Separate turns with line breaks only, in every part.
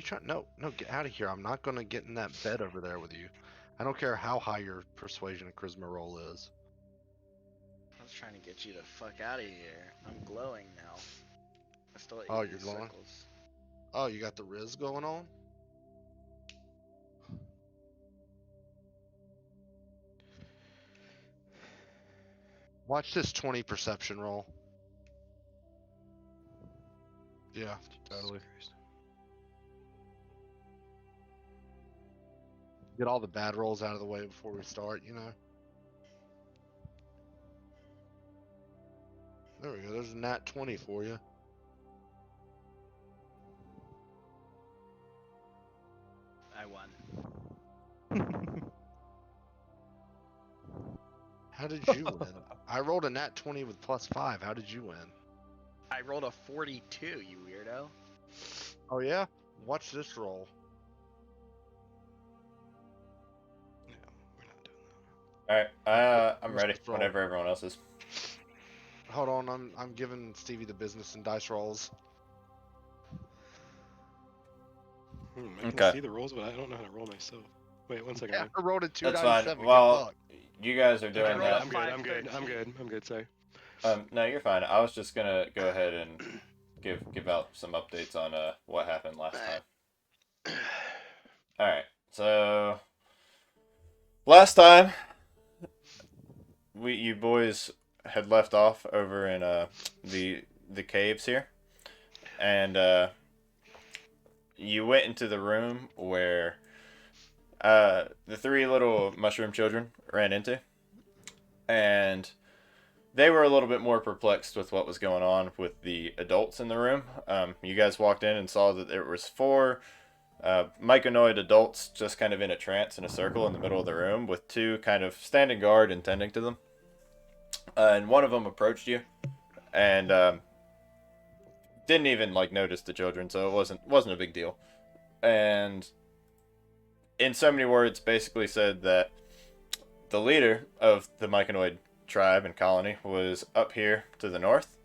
You try? No, no, get out of here. I'm not gonna get in that bed over there with you. I don't care how high your persuasion and charisma roll is.
I was trying to get you the fuck out of here. I'm glowing now. I still
Oh,
ate
you're
these
glowing?
circles.
Oh, you got the Riz going on? Watch this 20 perception roll. Yeah, totally. Get all the bad rolls out of the way before we start, you know? There we go. There's a nat 20 for you.
I won.
How did you win? I rolled a nat 20 with +5. How did you win?
I rolled a 42, you weirdo.
Oh, yeah? Watch this roll.
No, we're not doing that.
Alright, I'm
What's
ready.
this roll?
Whenever everyone else is.
Hold on, I'm giving Stevie the business and dice rolls.
I can
Okay.
see the rolls, but I don't know how to roll myself. Wait, 1 second.
Yeah,
man.
I rolled a 2
That's
dice
fine.
7.
Well,
Get fucked.
you guys are doing
rolled
that.
a
I'm good. Sorry.
No, you're fine. I was just gonna go ahead and give out some updates on what happened last time. All right. So last time you boys had left off over in the caves here, and you went into the room where the three little mushroom children ran into, and they were a little bit more perplexed with what was going on with the adults in the room. You guys walked in and saw that there was four myconoid adults just kind of in a trance in a circle in the middle of the room with two kind of standing guard and tending to them. And one of them approached you and didn't even like notice the children, so it wasn't a big deal. And in so many words, basically said that the leader of the myconoid tribe and colony was up here to the north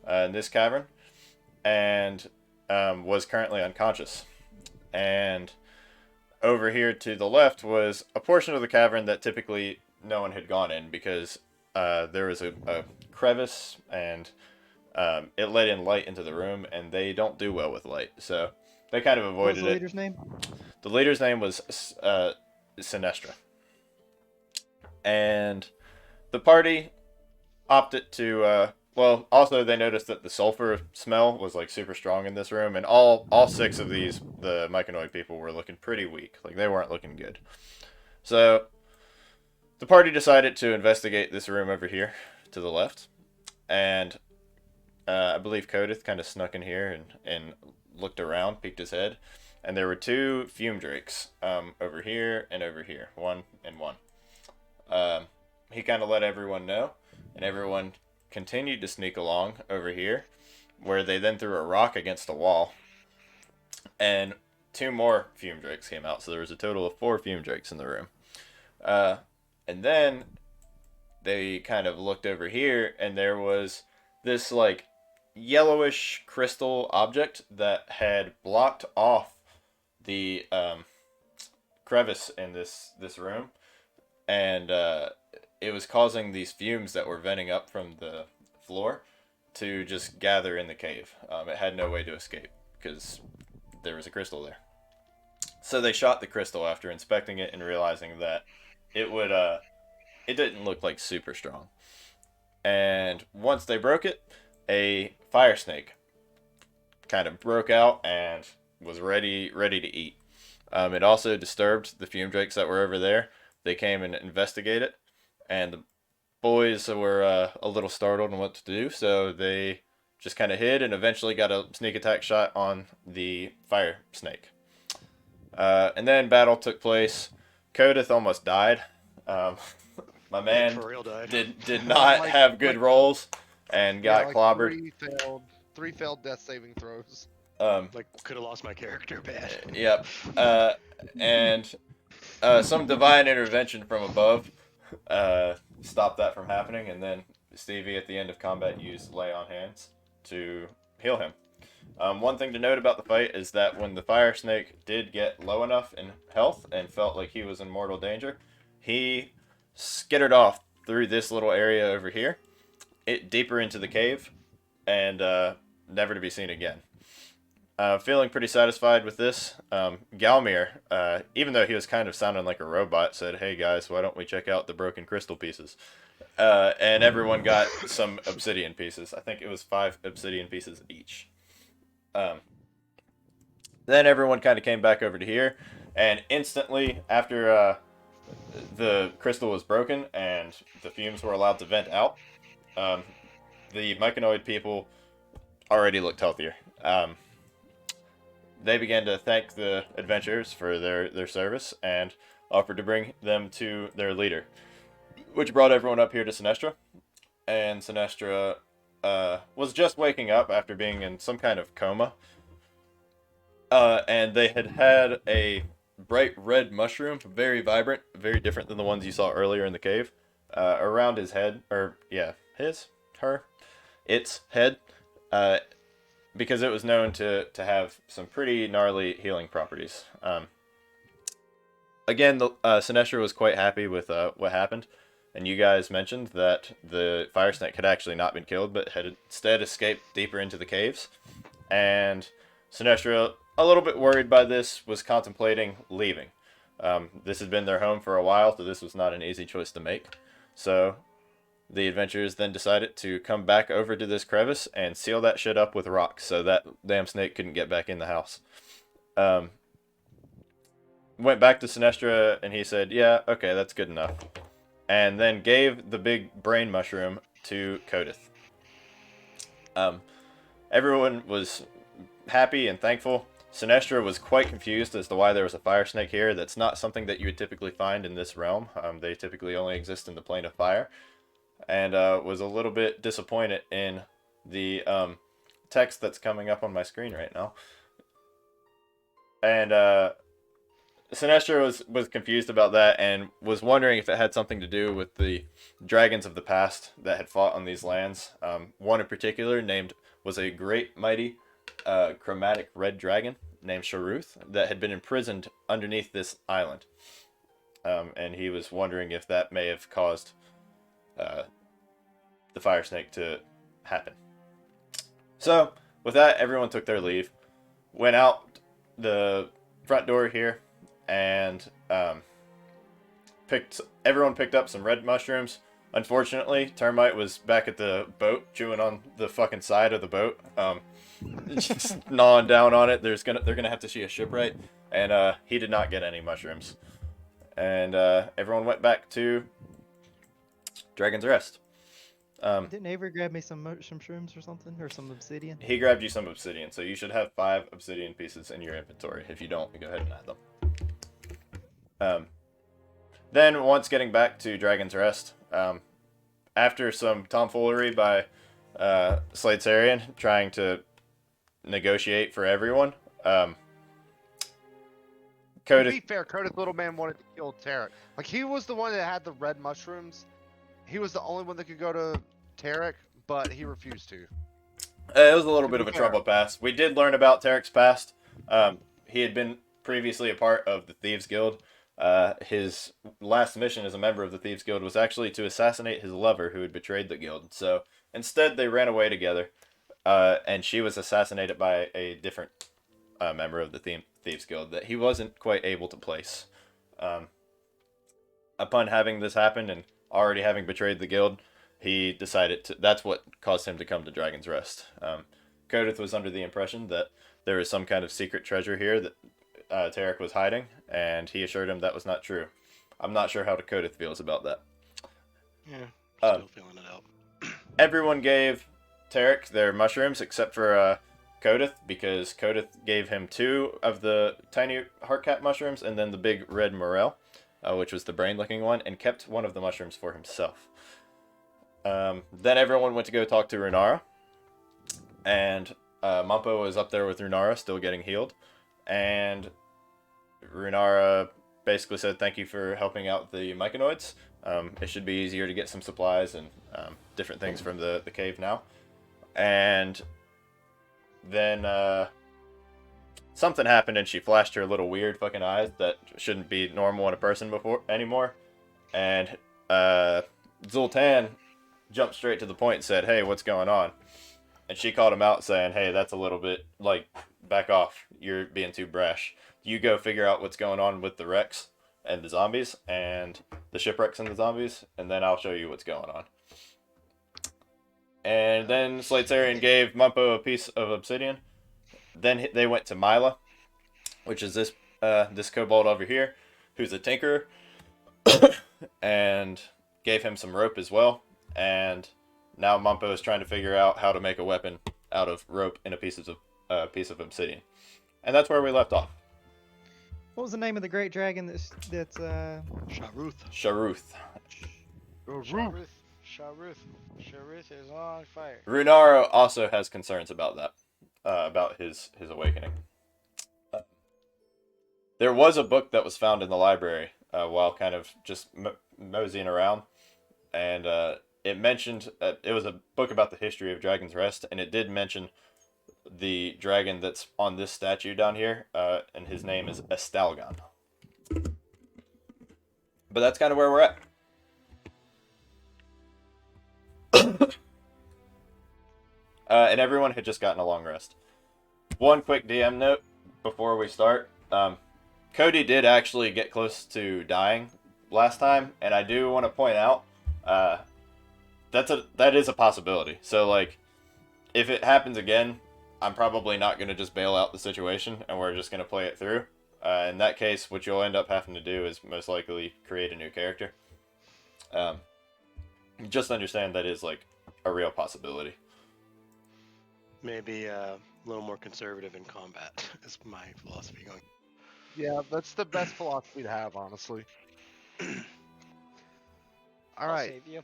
in this cavern and was currently unconscious. And over here to the left was a portion of the cavern that typically no one had gone in because there was a crevice and it let in light into the room, and they don't do well with light, so they kind of
What was
avoided
the
it.
leader's name?
The leader's name was Sinestra. And the party opted to, well, also they noticed that the sulfur smell was like super strong in this room, and all six of these, the myconoid people, were looking pretty weak. Like they weren't looking good. So the party decided to investigate this room over here to the left, and I believe Codith kind of snuck in here and looked around, peeked his head, and there were two fume drakes over here and over here, one and one. He kind of let everyone know, and everyone continued to sneak along over here, where they then threw a rock against a wall, and two more fume drakes came out, so there was a total of 4 fume drakes in the room. And then they kind of looked over here, and there was this like yellowish crystal object that had blocked off the crevice in this room, and it was causing these fumes that were venting up from the floor to just gather in the cave. It had no way to escape because there was a crystal there. So they shot the crystal after inspecting it and realizing that it would it didn't look like super strong. And once they broke it, a fire snake kind of broke out and was ready to eat. It also disturbed the fume drakes that were over there. They came and investigated, and the boys were a little startled on what to do, so they just kind of hid and eventually got a sneak attack shot on the fire snake. And then battle took place. Codith almost died. My man
For real died.
did not
Like-
have good
like-
rolls and got
Yeah, like
clobbered.
three failed death saving throws.
Like, could have lost my character bad.
Yep. And some divine intervention from above stopped that from happening, and then Stevie at the end of combat used lay on hands to heal him. One thing to note about the fight is that when the fire snake did get low enough in health and felt like he was in mortal danger, he skittered off through this little area over here, deeper into the cave, and never to be seen again. Feeling pretty satisfied with this, Galmir, even though he was kind of sounding like a robot, said, "Hey guys, why don't we check out the broken crystal pieces?" And everyone got some obsidian pieces. I think it was 5 obsidian pieces each. Then everyone kind of came back over to here, and instantly after the crystal was broken and the fumes were allowed to vent out, the Myconoid people already looked healthier. They began to thank the adventurers for their service and offered to bring them to their leader, which brought everyone up here to Sinestra. And Sinestra was just waking up after being in some kind of coma. And they had a bright red mushroom, very vibrant, very different than the ones you saw earlier in the cave, around his head, or yeah, its head, because it was known to have some pretty gnarly healing properties. Again, Sinestra was quite happy with what happened, and you guys mentioned that the fire snake had actually not been killed, but had instead escaped deeper into the caves. And Sinestra, a little bit worried by this, was contemplating leaving. This had been their home for a while, so this was not an easy choice to make. So the adventurers then decided to come back over to this crevice and seal that shit up with rocks so that damn snake couldn't get back in the house. Went back to Sinestra and he said, "Yeah, okay, that's good enough." And then gave the big brain mushroom to Kodith. Everyone was happy and thankful. Sinestra was quite confused as to why there was a fire snake here. That's not something that you would typically find in this realm. They typically only exist in the plane of fire. And was a little bit disappointed in the text that's coming up on my screen right now. And Sinestra was confused about that and was wondering if it had something to do with the dragons of the past that had fought on these lands. One in particular was a great mighty chromatic red dragon named Sharuth that had been imprisoned underneath this island. And he was wondering if that may have caused the fire snake to happen. So, with that, everyone took their leave, went out the front door here, and everyone picked up some red mushrooms. Unfortunately, Termite was back at the boat, chewing on the fucking side of the boat, just gnawing down on it. They're gonna have to see a shipwright, and he did not get any mushrooms. And everyone went back to Dragon's Rest.
Didn't Avery grab me some shrooms or something, or some obsidian?
He grabbed you some obsidian, so you should have 5 obsidian pieces in your inventory. If you don't, you go ahead and add them. Then, once getting back to Dragon's Rest, after some tomfoolery by Slade Sarian trying to negotiate for everyone,
To
Kodith...
be fair, Kodith Little Man wanted to kill Tarek. Like, he was the one that had the red mushrooms. He was the only one that could go to Tarek, but he refused to.
It was a little bit of a troubled past. We did learn about Tarek's past. He had been previously a part of the Thieves Guild. His last mission as a member of the Thieves Guild was actually to assassinate his lover who had betrayed the guild. So instead they ran away together, and she was assassinated by a different member of the Thieves Guild that he wasn't quite able to place. Upon having this happen and already having betrayed the guild, he decided to... That's what caused him to come to Dragon's Rest. Kodith was under the impression that there was some kind of secret treasure here that Tarek was hiding, and he assured him that was not true. I'm not sure how Kodith feels about that.
Yeah, still feeling it out.
Everyone gave Tarek their mushrooms except for Kodith, because Kodith gave him 2 of the tiny heartcap mushrooms and then the big red morel, which was the brain-looking one, and kept one of the mushrooms for himself. Then everyone went to go talk to Runara, and Mumpo was up there with Runara, still getting healed, and Runara basically said, "Thank you for helping out the Myconoids. It should be easier to get some supplies and different things from the cave now." And then something happened and she flashed her little weird fucking eyes that shouldn't be normal in a person before anymore. And Zoltan jumped straight to the point and said, "Hey, what's going on?" And she called him out saying, "Hey, that's a little bit, like, back off. You're being too brash. You go figure out what's going on with the wrecks and the zombies and the shipwrecks and the zombies, and then I'll show you what's going on." And then Slatesarian gave Mumpo a piece of obsidian. Then they went to Mila, which is this kobold over here, who's a tinkerer, and gave him some rope as well. And now Mumpo is trying to figure out how to make a weapon out of rope and a piece of obsidian. And that's where we left off.
What was the name of the great dragon that's
Sharuth.
Sharuth.
Sharuth is on fire.
Runaro also has concerns about that, about his awakening. There was a book that was found in the library while kind of just moseying around, and it mentioned it was a book about the history of Dragon's Rest, and it did mention the dragon that's on this statue down here, and his name is Estalgon. But that's kind of where we're at. And everyone had just gotten a long rest. One quick DM note before we start. Cody did actually get close to dying last time, and I do want to point out that is a possibility. So, like, if it happens again, I'm probably not going to just bail out the situation, and we're just going to play it through. In that case, what you'll end up having to do is most likely create a new character. Just understand that is, like, a real possibility.
Maybe a little more conservative in combat is my philosophy going.
Yeah, that's the best philosophy to have, honestly. All right.
Save you.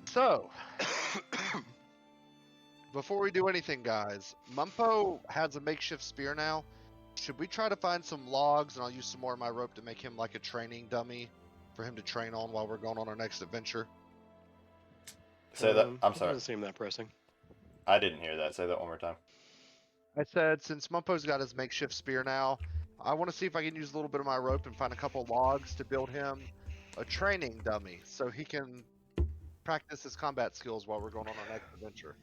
So, before we do anything, guys, Mumpo has a makeshift spear now. Should we try to find some logs, and I'll use some more of my rope to make him like a training dummy for him to train on while we're going on our next adventure?
Say that. I'm
It
sorry.
doesn't seem that pressing.
I didn't hear that. Say that one more time.
I said, since Mumpo's got his makeshift spear now, I want to see if I can use a little bit of my rope and find a couple logs to build him a training dummy so he can practice his combat skills while we're going on our next adventure.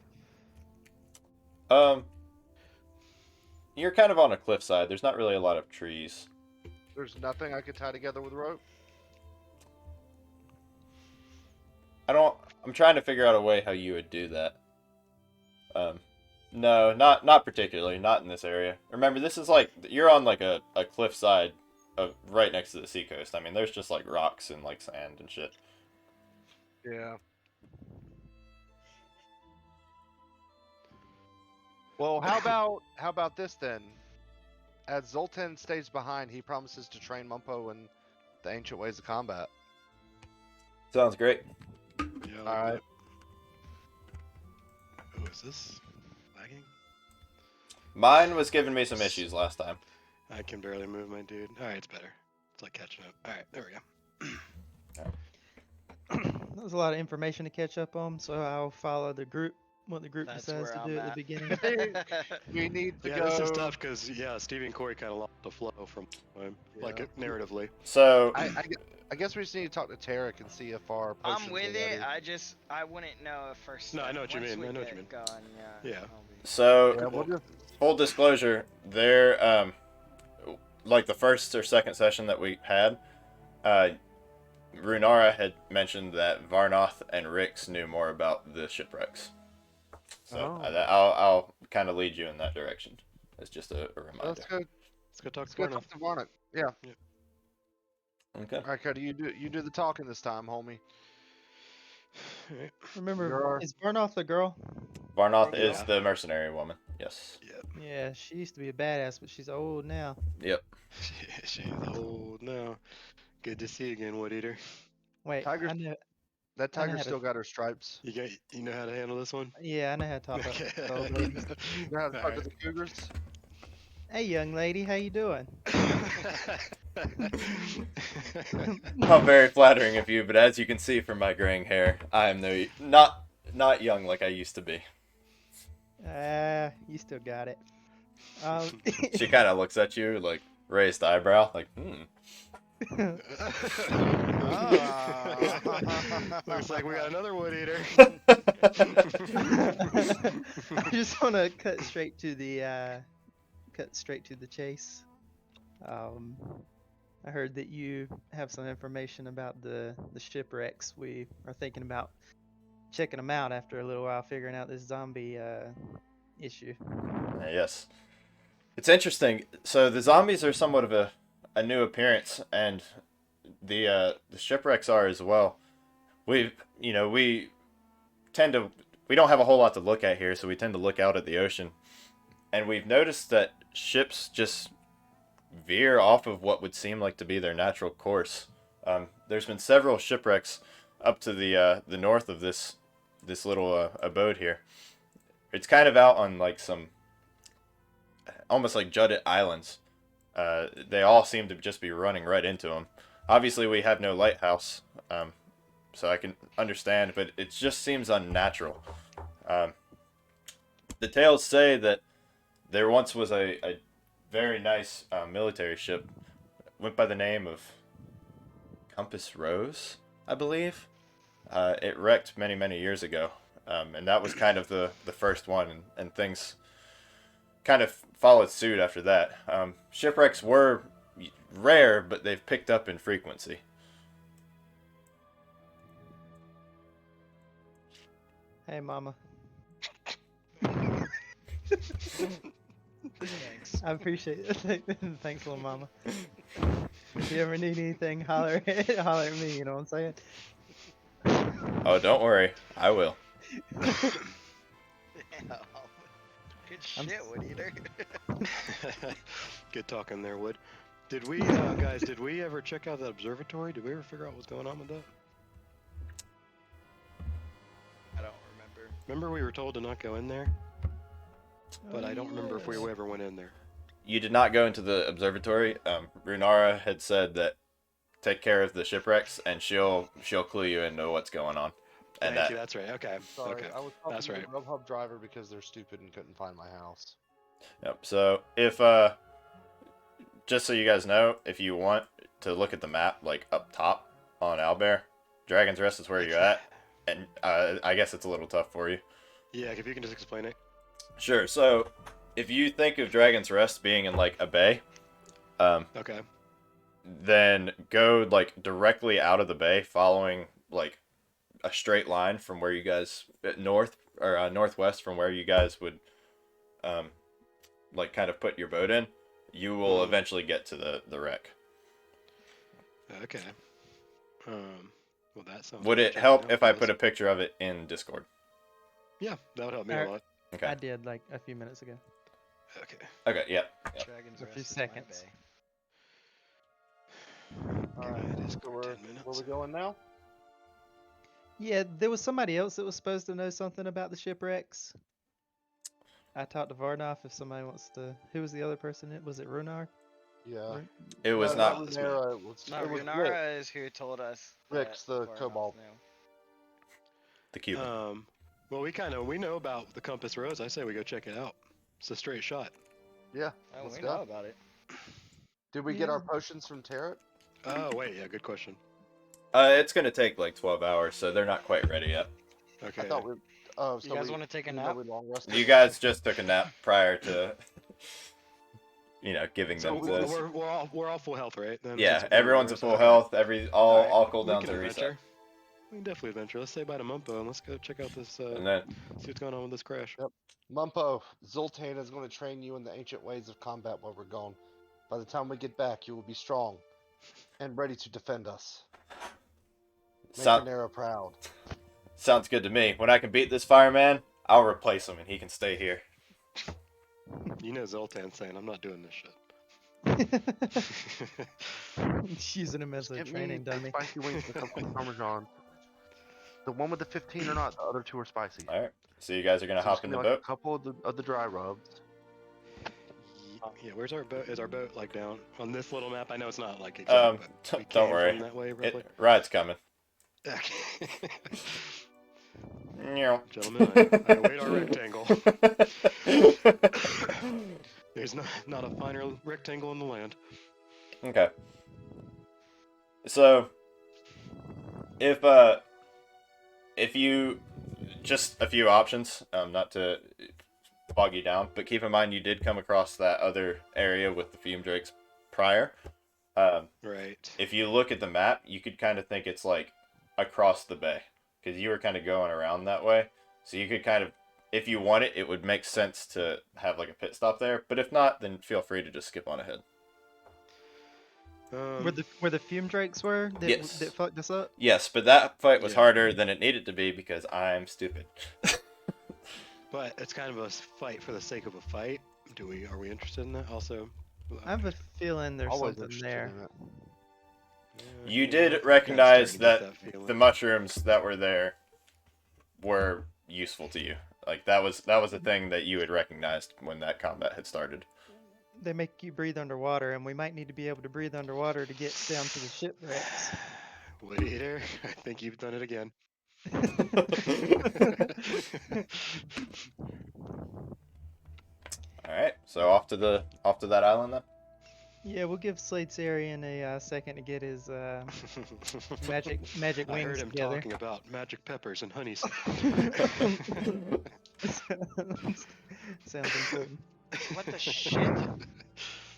You're kind of on a cliffside. There's not really a lot of trees.
There's nothing I could tie together with rope?
I'm trying to figure out a way how you would do that. No, not particularly. Not in this area. Remember, this is like, you're on like a cliffside right next to the seacoast. I mean, there's just like rocks and like sand and shit.
Yeah. Well, how about this then? As Zoltan stays behind, he promises to train Mumpo in the ancient ways of combat.
Sounds great.
Yeah,
All right.
Oh, is this lagging?
Mine was giving me some issues last time.
I can barely move my dude. Alright, it's better. It's like catching up. Alright, there we go.
That was a lot of information to catch up on, so I'll follow the group, what the group
That's
decides
where
to
I'm
do at the
at.
beginning.
We need to
Yeah,
go.
this is tough because, yeah, Stevie and Corey kind of lost the flow from like
Yeah.
narratively.
So,
I guess we just need to talk to Tarek and see if our
I'm
potions
with
are
it.
ready.
I wouldn't know if first.
No, I know what you
once
mean,
we
I know what you
get
mean.
Going, yeah.
Yeah.
I'll be-
so
Yeah, we'll just,
full disclosure, there, like the first or second session that we had, Runara had mentioned that Varnoth and Rix knew more about the shipwrecks. So
Oh.
I'll kind of lead you in that direction. It's just a reminder.
let's go.
Let's go talk
Let's
to
go
Varnoth.
talk to Varnock. Yeah.
Okay.
All right, Cody, you do the talking this time, homie.
Alright.
Remember,
You're-
is Burnoff the girl?
Varnoth is
Yeah.
the mercenary woman. Yes.
Yep.
Yeah, she used to be a badass, but she's old now.
Yep.
She's old now. Good to see you again, Wood Eater.
Wait,
Tiger's-
I know.
That
I know
tiger
how to-
still got her stripes.
You know how to handle this one?
Yeah, I know how to talk
Okay.
about old ladies.
You know how to talk to
Alright.
the cougars?
Hey, young lady, how you doing?
Not very flattering of you, but as you can see from my graying hair, I am not young like I used to be.
You still got it.
She kind of looks at you, like, raised eyebrow, like,
Looks like we got another wood eater.
I just want to cut straight to the chase. I heard that you have some information about the shipwrecks. We are thinking about checking them out after a little while, figuring out this zombie issue.
Yes. It's interesting. So the zombies are somewhat of a new appearance, and the shipwrecks are as well. We don't have a whole lot to look at here, so we tend to look out at the ocean, and we've noticed that ships just veer off of what would seem like to be their natural course. There's been several shipwrecks up to the north of this little abode here. It's kind of out on like some almost like jutted islands. They all seem to just be running right into them. Obviously, we have no lighthouse, so I can understand, but it just seems unnatural. The tales say that there once was a very nice military ship, went by the name of Compass Rose, I believe. It wrecked many, many years ago, and that was kind of the first one, and things kind of followed suit after that. Shipwrecks were rare, but they've picked up in frequency.
Hey, Mama.
Thanks.
I appreciate it. Thanks, little mama. If you ever need anything, holler at me. You know what I'm saying?
Oh, don't worry, I will.
Good shit, Wood Eater.
Good talking there, Wood. Did we, guys? Did we ever check out that observatory? Did we ever figure out what's going on with that?
I don't remember.
Remember we were told to not go in there, but I don't remember if we ever went in there.
You did not go into the observatory. Runara had said that take care of the shipwrecks, and she'll clue you into what's going on. And
Thank you. That's right. Okay.
Sorry,
Okay.
I was talking
That's
to
right.
the Grubhub driver because they're stupid and couldn't find my house.
Yep. So if just so you guys know, if you want to look at the map, like up top on Owlbear, Dragon's Rest is where you're at, and I guess it's a little tough for you.
Yeah, if you can just explain it.
Sure. So if you think of Dragon's Rest being in like a bay,
Okay.
then go like directly out of the bay, following like a straight line from where you guys north or northwest from where you guys would like kind of put your boat in. You will eventually get to the wreck.
Okay. Well, that sounds.
Would it help if I put a picture of it in Discord?
Yeah, that would help me a
Alright.
lot.
Okay.
I did like a few minutes ago.
Okay.
Okay. Yeah.
Dragon's
A few
Rest is my
seconds.
bay.
Alright, so
Discord, 10
where
minutes.
we going now?
Yeah, there was somebody else that was supposed to know something about the shipwrecks. I talked to Varnoff if somebody wants to. Who was the other person? Was it Runar?
Yeah.
It was
No,
not.
Runara, it was,
No,
it was Rick.
Runara is who told us.
Rick's
that
the
Varnoff
kobold.
knew.
The Cuban.
Well, we know about the Compass Rose. I say we go check it out. It's a straight shot.
Yeah.
Oh,
Let's
we
go.
know about it.
Did we get our potions from Tarot?
Oh wait, yeah, good question.
It's gonna take like 12 hours, so they're not quite ready yet.
Okay.
I thought we. Oh, so
You guys
we,
want to take a
we
nap?
we long rested?
You guys just took a nap prior to, giving
So
them this.
we're all full health, right? Then,
Yeah,
since we're
everyone's
long
at full
rested?
health.
Alright,
All
we
cooldowns
can
are reset.
adventure. We can definitely adventure. Let's say bye to Mumpo and let's go check out this.
And then
See what's going on with this crash.
Yep. Mumpo, Zoltan is going to train you in the ancient ways of combat while we're gone. By the time we get back, you will be strong and ready to defend us. Make Renera proud.
sounds good to me. When I can beat this fireman, I'll replace him and he can stay here.
You know Zoltan's saying, I'm not doing this shit.
She's using him as a
Get me
training
the
dummy.
spicy wings and a couple of Parmesan. The one with the 15 are not. The other two are spicy.
All right. So you guys are gonna
So
hop
just
in
give
the
me, like,
boat.
a couple of the dry rubs.
Yeah, where's our boat? Is our boat like down on this little map? I know it's not like exact, but we
Don't
came
worry.
from that way roughly.
Ride's coming.
Okay.
Meow.
Gentlemen, I await our rectangle. There's not a finer rectangle in the land.
Okay. So, if you just a few options, not to bog you down, but keep in mind you did come across that other area with the fume drakes prior.
Right.
If you look at the map, you could kind of think it's like across the bay because you were kind of going around that way. So you could kind of, if you want it, it would make sense to have like a pit stop there. But if not, then feel free to just skip on ahead.
Where the fume drakes were that,
Yes.
that fucked us up?
Yes, but that fight was
Yeah.
harder than it needed to be because I'm stupid.
But it's kind of a fight for the sake of a fight. Are we interested in that? Also,
I have a feeling there's
Always
something
interested
there.
in it.
You
yeah,
did
I'm
recognize
starting to get
that
feeling.
the mushrooms that were there were useful to you. Like that was a thing that you had recognized when that combat had started.
They make you breathe underwater, and we might need to be able to breathe underwater to get down to the shipwrecks.
Wood Eater, I think you've done it again.
All right, so off to that island then.
Yeah, we'll give Slade Sarian a second to get his magic
I
wings
heard him
together.
talking about magic peppers and honeys.
Sounds important.
What the shit?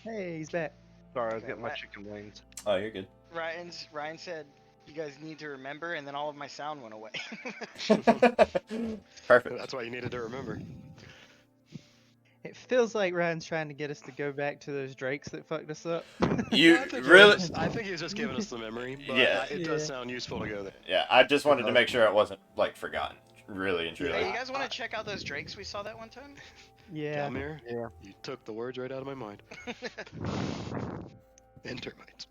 Hey, he's back.
Sorry, I was
Okay,
getting my
what?
chicken wings.
Oh, you're good.
Ryan said you guys need to remember, and then all of my sound went away.
Perfect.
That's why you needed to remember.
It feels like Ryan's trying to get us to go back to those drakes that fucked us up.
You
I think
really?
I think he was just giving us the memory, but
Yeah.
it
Yeah.
does sound useful to go there.
Yeah, I just wanted to make sure it wasn't like forgotten. Really and
Hey,
truly.
you guys want to check out those drakes we saw that one time?
Yeah.
Galmir,
Yeah.
you took the words right out of my mind. And termites.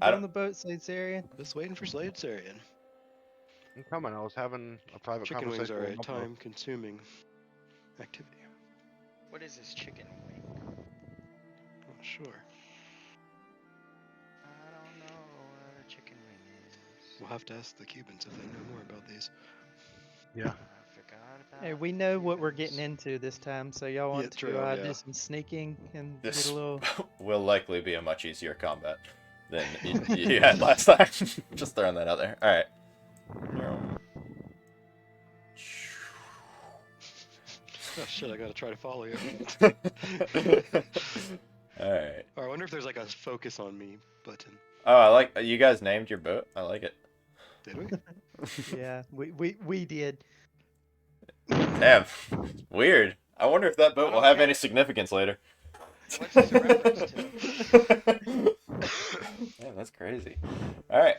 I
Get
don't-
on the boat, Slade Sarian.
Just waiting for Slade Sarian.
I'm coming. I was having a private
Chicken wings
conversation
are a
with Mumpo.
time-consuming activity.
What is this chicken wing?
Not sure.
I don't know what a chicken wing is.
We'll have to ask the Cubans if they know more about these.
Yeah.
I forgot about
Hey, we know what we're
Cubans.
getting into this time, so y'all
Yeah,
want to
true,
do
yeah.
some sneaking and
This
get a little.
will likely be a much easier combat than you had last time. Just throwing that out there. All right.
Oh shit, I gotta try to follow you.
All right.
Or I wonder if there's like a focus on me button.
Oh, I like you guys named your boat. I like it.
Did we?
Yeah, we did.
Damn, weird. I wonder if that boat will have any significance later.
What's this a reference to?
Yeah, that's crazy. All right.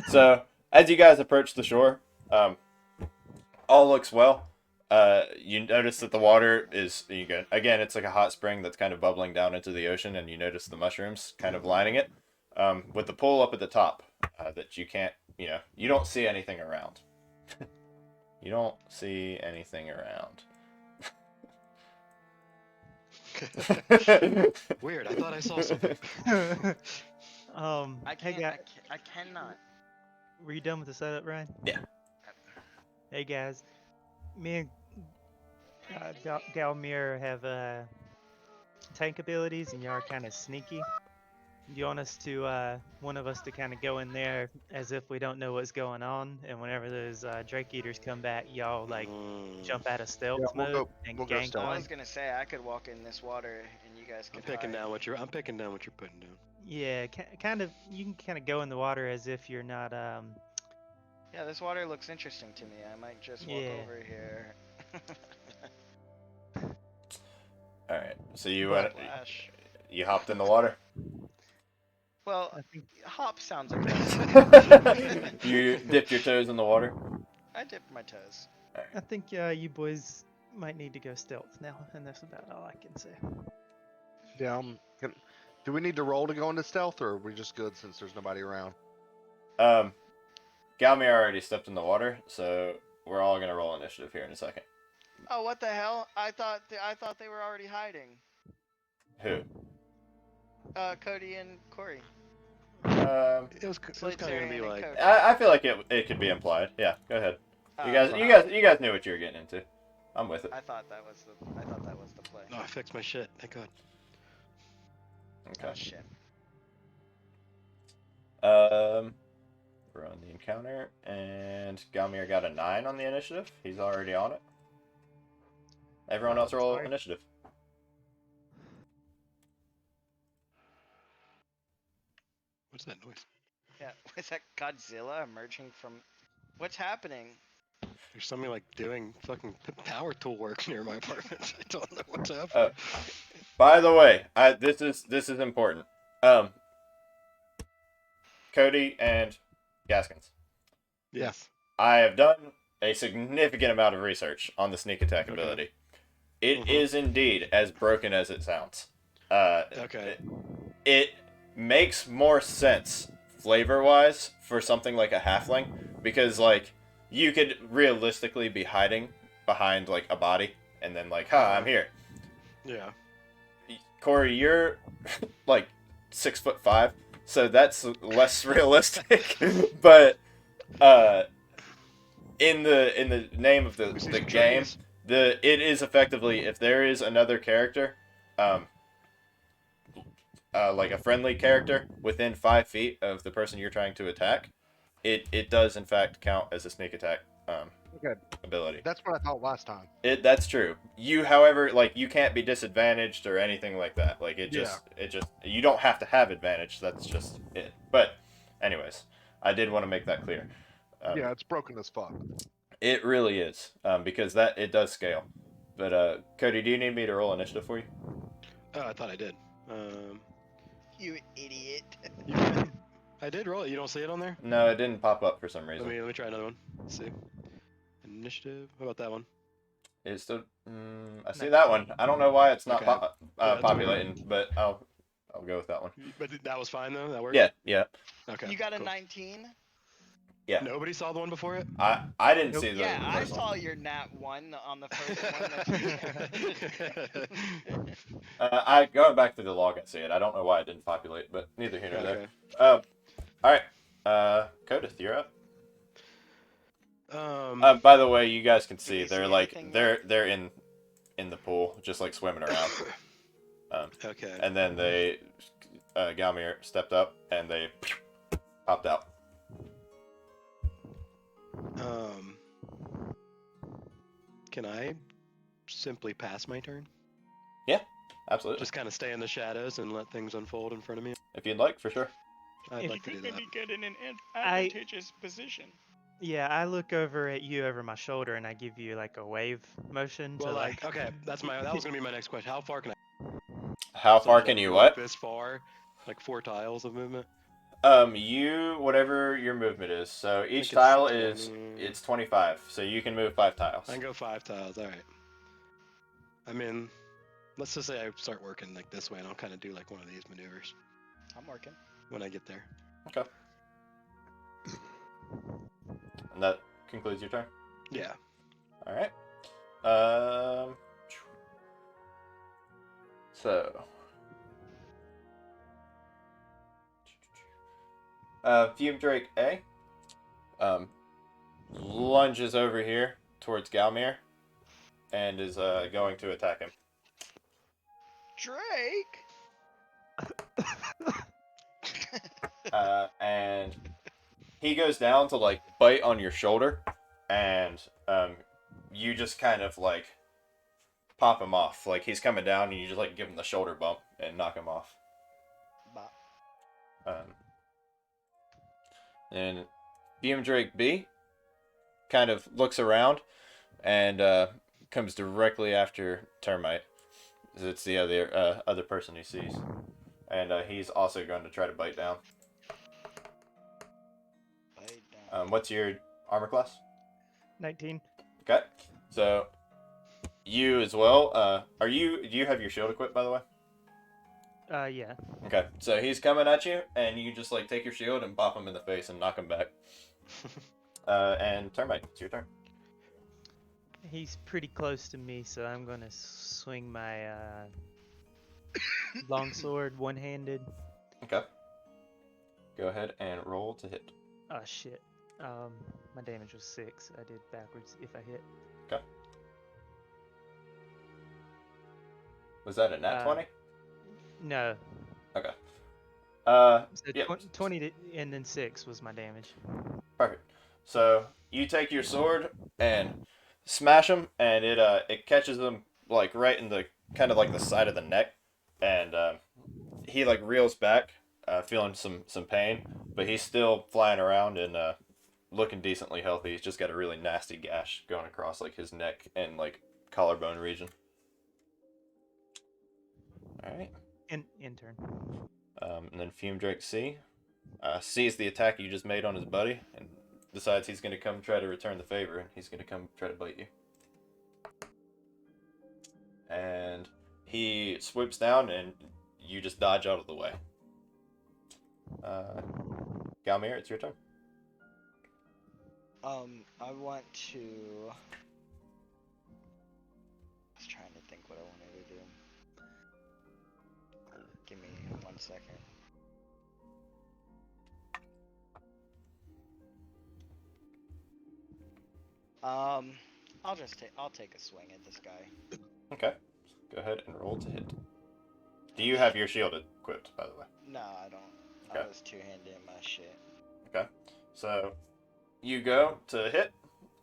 So as you guys approach the shore, all looks well. You notice that the water is again, it's like a hot spring that's kind of bubbling down into the ocean, and you notice the mushrooms kind of lining it. With the pool up at the top, that you can't, you don't see anything around. You don't see anything around.
Weird. I thought I saw something.
I
Hey,
can't.
guys,
I cannot.
were you done with the setup, Ryan?
Yeah.
Hey guys, me and Galmir have tank abilities, and y'all are kind of sneaky. You want us to one of us to kind of go in there as if we don't know what's going on, and whenever those Drake Eaters come back, y'all like jump out of stealth
Yeah, we'll
mode
go-
and
we'll go
gank
stealth.
I
on.
was gonna say I could walk in this water and you guys
I'm
could.
picking
hide.
down what you're putting down.
Yeah, kind of. You can kind of go in the water as if you're not.
Yeah, this water looks interesting to me. I might just walk
Yeah.
over here.
All right. So you
Splash.
you hopped in the water.
Well,
I think
hop sounds aggressive.
You dipped your toes in the water.
I dipped my toes.
I think you boys might need to go stealth now, and that's about all I can say.
Yeah. Do we need to roll to go into stealth, or are we just good since there's nobody around?
Galmir already stepped in the water, so we're all gonna roll initiative here in a second.
Oh, what the hell? I thought they were already hiding.
Who?
Cody and Corey.
It was
Slade
kind of gonna be
Sarian and
like
Cody.
I feel like it could be implied. Yeah, go ahead. You guys knew what you were getting into. I'm with it.
I thought that was the play.
Oh, I fixed my shit. Thank God.
Oh
Okay.
shit.
We're on the encounter, and Galmir got a 9 on the initiative. He's already on it. Everyone else roll
Sorry.
initiative.
What's that noise?
Yeah, was that Godzilla emerging from? What's happening?
There's somebody like doing fucking power tool work near my apartment. I don't know what's happening.
By the way, this is important. Cody and Gaskins,
Yes.
I have done a significant amount of research on the sneak attack
Okay.
ability. It
Mhm.
is indeed as broken as it sounds.
Okay.
It makes more sense flavor-wise for something like a halfling, because like you could realistically be hiding behind like a body and then like, I'm here.
Yeah.
Corey, you're like 6'5", so that's less realistic. But in the name of
We see
the
some
game,
trees.
it is effectively, if there is another character, like a friendly character within 5 feet of the person you're trying to attack, it does in fact count as a sneak attack
Okay,
ability.
that's what I thought last time.
That's true. You, however, like you can't be disadvantaged or anything like that. Like it just you don't have to have advantage. That's just it. But anyways, I did want to make that clear.
Yeah, it's broken as fuck.
It really is, because that it does scale. But Cody, do you need me to roll initiative for you?
Oh, I thought I did.
You idiot.
I did roll it. You don't see it on there?
No, it didn't pop up for some reason.
Let me try another one. Let's see. Initiative. How about that one?
It's still. I see that one. I don't know why it's not
Okay. That's
populating, but I'll go with that one.
But that was fine though. That worked.
Yeah.
Okay.
You got a
cool.
19?
Yeah.
Nobody saw the one before it.
I didn't see the
Yeah, I
first one.
saw your nat 1 on the first one.
I going back to the log and see it. I don't know why it didn't populate, but neither here nor
Okay.
there. All right. Codith, you're up. By the way, you guys can see
you
they're
see
like
anything
they're in the pool, just like swimming around.
Okay.
And then they Galmir stepped up and they popped out.
Can I simply pass my turn?
Absolutely.
Just kind of stay in the shadows and let things unfold in front of me?
If you'd like, for sure.
I'd
If
like to do that.
get in an
I-
advantageous position.
Yeah, I look over at you over my shoulder and I give you like a wave motion to
Well,
like.
okay, that was gonna be my next question. How far can I?
How
So
far
is
can
that
you
like
what?
This far, like 4 tiles of movement.
You whatever your movement is. So each
it's
tile is
20.
it's 25. So you can move 5 tiles.
I can go 5 tiles. All right. I mean, let's just say I start working like this way, and I'll kind of do like one of these maneuvers
I'm working.
when I get there.
Okay. And that concludes your turn.
Yeah.
All right. So. Fume Drake A. Lunges over here towards Galmir, and is going to attack him.
Drake.
And he goes down to like bite on your shoulder, and you just kind of like pop him off. Like he's coming down, and you just like give him the shoulder bump and knock him off.
Bop.
And Fume Drake B kind of looks around and comes directly after Termite. It's the other person he sees, and he's also going to try to bite down.
Bite down.
What's your armor class?
19.
Okay, so you as well. Do you have your shield equipped, by the way?
Yeah.
Okay, so he's coming at you, and you just like take your shield and pop him in the face and knock him back. And Termite, it's your turn.
He's pretty close to me, so I'm gonna swing my longsword one-handed.
Okay. Go ahead and roll to hit.
Oh shit. My damage was 6. I did backwards if I hit.
Was that a nat 20?
No.
Okay.
So
Yeah.
20 and then 6 was my damage.
Perfect. So you take your sword and smash him, and it catches him like right in the kind of like the side of the neck, and he like reels back, feeling some pain, but he's still flying around and looking decently healthy. He's just got a really nasty gash going across like his neck and like collarbone region. All right.
Intern.
And then Fume Drake C sees the attack you just made on his buddy and decides he's going to come try to return the favor, and he's going to come try to bite you. And he swoops down, and you just dodge out of the way. Galmir, it's your turn.
I want to. I was trying to think what I wanted to do. Give me 1 second. I'll take a swing at this guy.
Okay. Go ahead and roll to hit. Do you have your shield equipped, by the way?
No, I don't.
Okay.
I was two-handed in my shit.
Okay. So you go to hit,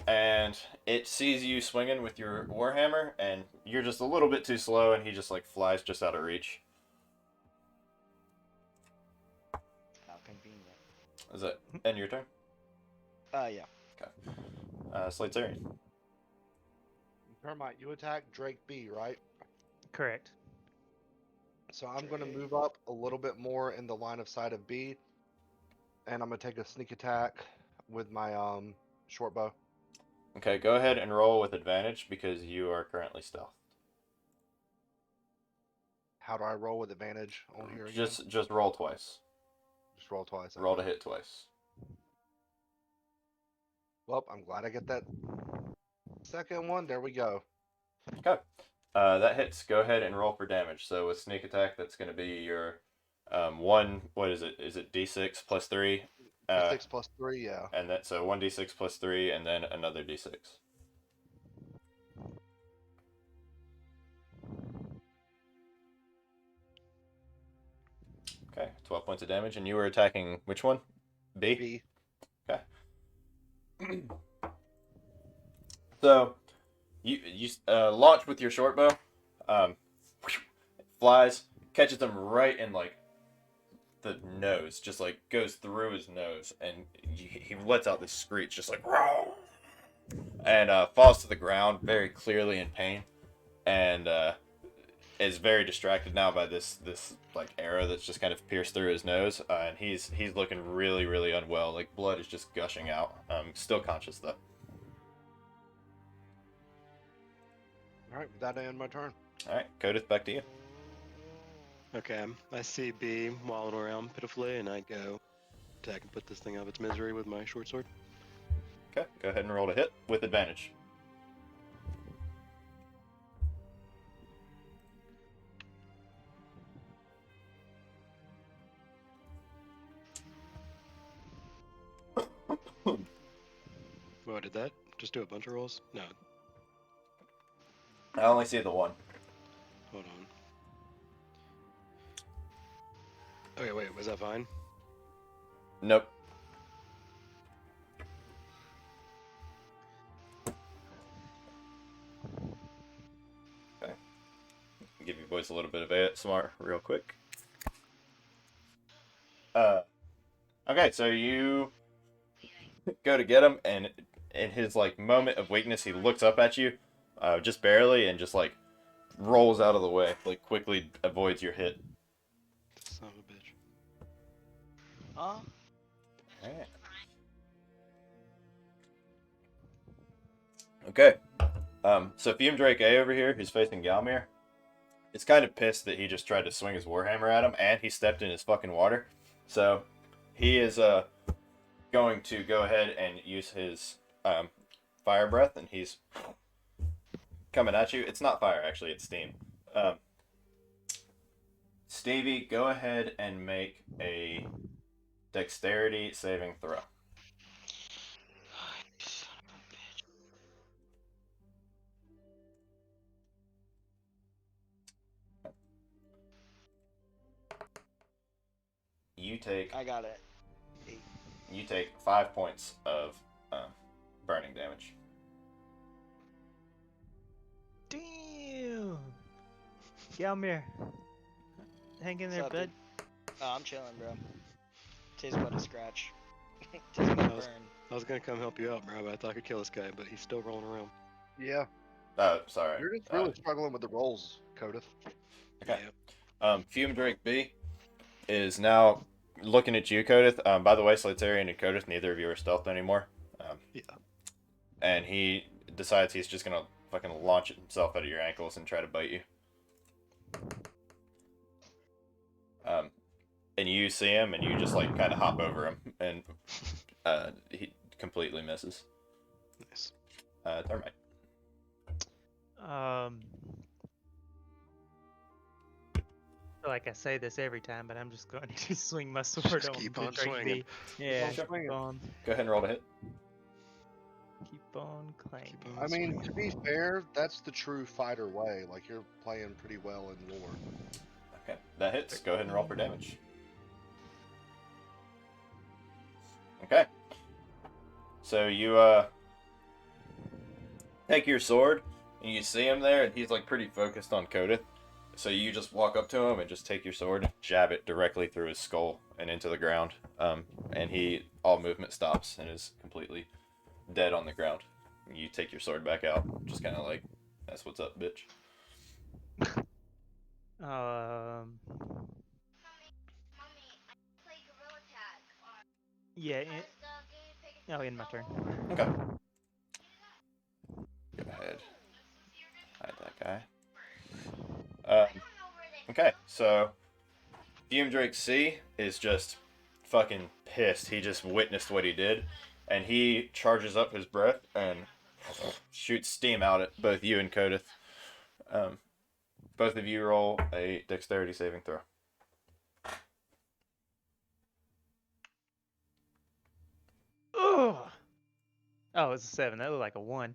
and it sees you swinging with your warhammer, and you're just a little bit too slow, and he just like flies just out of reach.
How convenient.
Is that end your turn?
Yeah.
Slatesarian.
Termite, you attack Drake B, right?
Correct.
So I'm going to move up a little bit more in the line of sight of B, and I'm going to take a sneak attack with my short bow.
Okay, go ahead and roll with advantage because you are currently stealth.
How do I roll with advantage on here again?
Just roll twice.
Just roll twice.
Roll to
okay.
hit twice.
Well, I'm glad I get that second one. There we go.
Okay. That hits. Go ahead and roll for damage. So with sneak attack, that's going to be your one. What is it? Is it D6 plus 3?
6 plus 3, yeah.
And that so 1d6 plus 3, and then another d6. Okay, 12 points of damage, and you were attacking which one? B?
B.
Okay. So, you launch with your short bow. Flies, catches him right in like the nose, just like goes through his nose, and he lets out this screech, just like "Row!" and falls to the ground very clearly in pain, and is very distracted now by this like arrow that's just kind of pierced through his nose, and he's looking really unwell. Like blood is just gushing out. Still conscious though.
All right, with that, I end my turn.
All right, Codith, back to you.
Okay, I see B wallowing around pitifully, and I go attack and put this thing out of its misery with my short sword.
Okay, go ahead and roll to hit with advantage.
What did that? Just do a bunch of rolls? No,
I only see the one.
hold on. Okay, wait, was that fine?
Nope. Okay. Give you boys a little bit of ASMR real quick. Okay, so you go to get him, and in his like moment of weakness, he looks up at you, just barely, and just like rolls out of the way, like quickly avoids your hit.
Son of a bitch.
Alright. Okay. So Fume Drake A over here, who's facing Galmir, is kind of pissed that he just tried to swing his warhammer at him, and he stepped in his fucking water. So he is going to go ahead and use his fire breath, and he's coming at you. It's not fire, actually, it's steam. Stevie, go ahead and make a dexterity saving throw. you take
I got it.
5 points of burning damage.
Damn. Galmir. Hang in there,
What's up,
bud.
dude? Oh, I'm chilling, bro. Tastes but a scratch. Tastes but a burn.
I was gonna come help you out, bro, but I thought I could kill this guy, but he's still rolling around.
Yeah,
Oh, sorry.
you're just really struggling with the rolls, Codith.
Okay.
Yep.
Fume Drake B is now looking at you, Codith. By the way, Slatarian and Codith, neither of you are stealthed anymore.
Yeah.
And he decides he's just gonna fucking launch himself out of your ankles and try to bite you. And you see him, and you just like kind of hop over him, and he completely misses.
Nice.
Termite.
Like I say this every time, but I'm just going to swing my sword
Just
on
keep
the
on
Drake
swinging.
B. Yeah,
on
keep
swinging.
on,
Go ahead and roll to hit.
keep on clanging.
Keep on
I mean,
swinging.
to be fair, that's the true fighter way. Like, you're playing pretty well in lore.
Okay, that hits. Go ahead and roll for damage. Okay. So you take your sword and you see him there, and he's like pretty focused on Codith. So you just walk up to him and just take your sword, jab it directly through his skull and into the ground. And all movement stops and is completely dead on the ground. You take your sword back out, just kind of like, that's what's up, bitch.
Yeah. In my turn.
Okay. Go ahead. Hide that guy. Okay, so Fume Drake C is just fucking pissed. He just witnessed what he did, and he charges up his breath and shoots steam out at both you and Codith. Both of you roll a dexterity saving throw.
Ugh. Oh, it's a 7. That looked like a 1.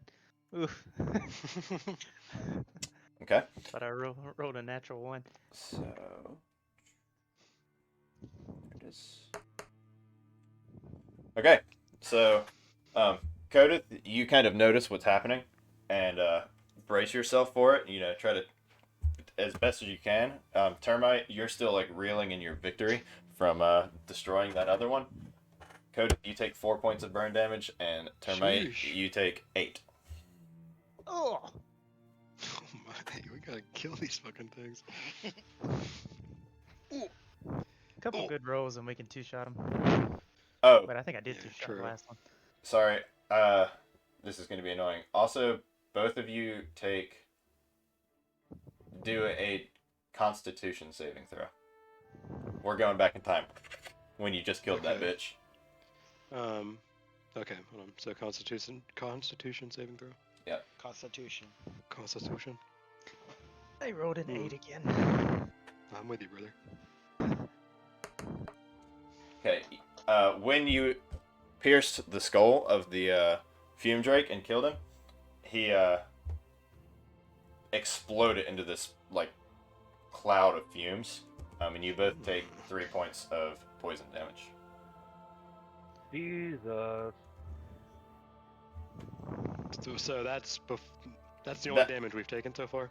Oof.
Okay.
But I rolled a natural 1.
So there it is. Okay. So Codith, you kind of notice what's happening and brace yourself for it. You know, try to as best as you can. Termite, you're still like reeling in your victory from destroying that other one. Codith, you take 4 points of burn damage, and Termite,
Sheesh.
you take 8.
Oh.
Oh my, we gotta kill these fucking things.
Couple good rolls and we can 2-shot him.
Oh,
But I think I did
Yeah,
2-shot
true.
the last one.
sorry. This is going to be annoying. Also, both of you do a Constitution saving throw. We're going back in time when you just killed that
Okay.
bitch.
Okay, hold on. So Constitution saving throw?
Constitution.
Constitution?
They rolled an 8 again.
I'm with you, brother.
Okay. When you pierced the skull of the Fume Drake and killed him, he exploded into this like cloud of fumes. And you both take 3 points of poison damage.
Jesus.
So that's the only
That-
damage we've taken so far?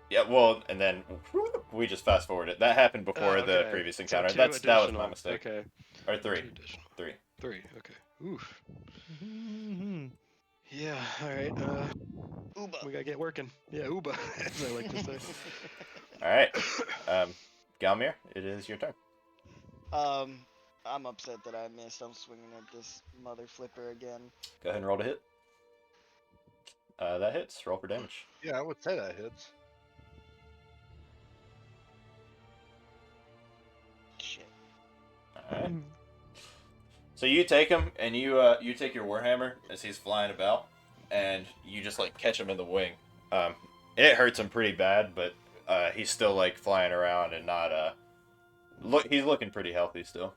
Yeah, well, and then we just fast forwarded. That happened before the
Okay.
previous
So
encounter.
two
That was my
additional.
mistake.
Okay.
Or 3.
Two additional.
3.
3, okay. Oof.
Mhm.
Yeah, alright,
Uba.
we gotta get working. Yeah, Uba, as I like to say.
All right. Galmir, it is your turn.
I'm upset that I missed. I'm swinging at this mother flipper again.
Go ahead and roll to hit. That hits. Roll for damage.
Yeah, I would say that hits.
Shit.
All right. So you take him, and you take your warhammer as he's flying about, and you just like catch him in the wing. It hurts him pretty bad, but he's still like flying around and not he's looking pretty healthy still.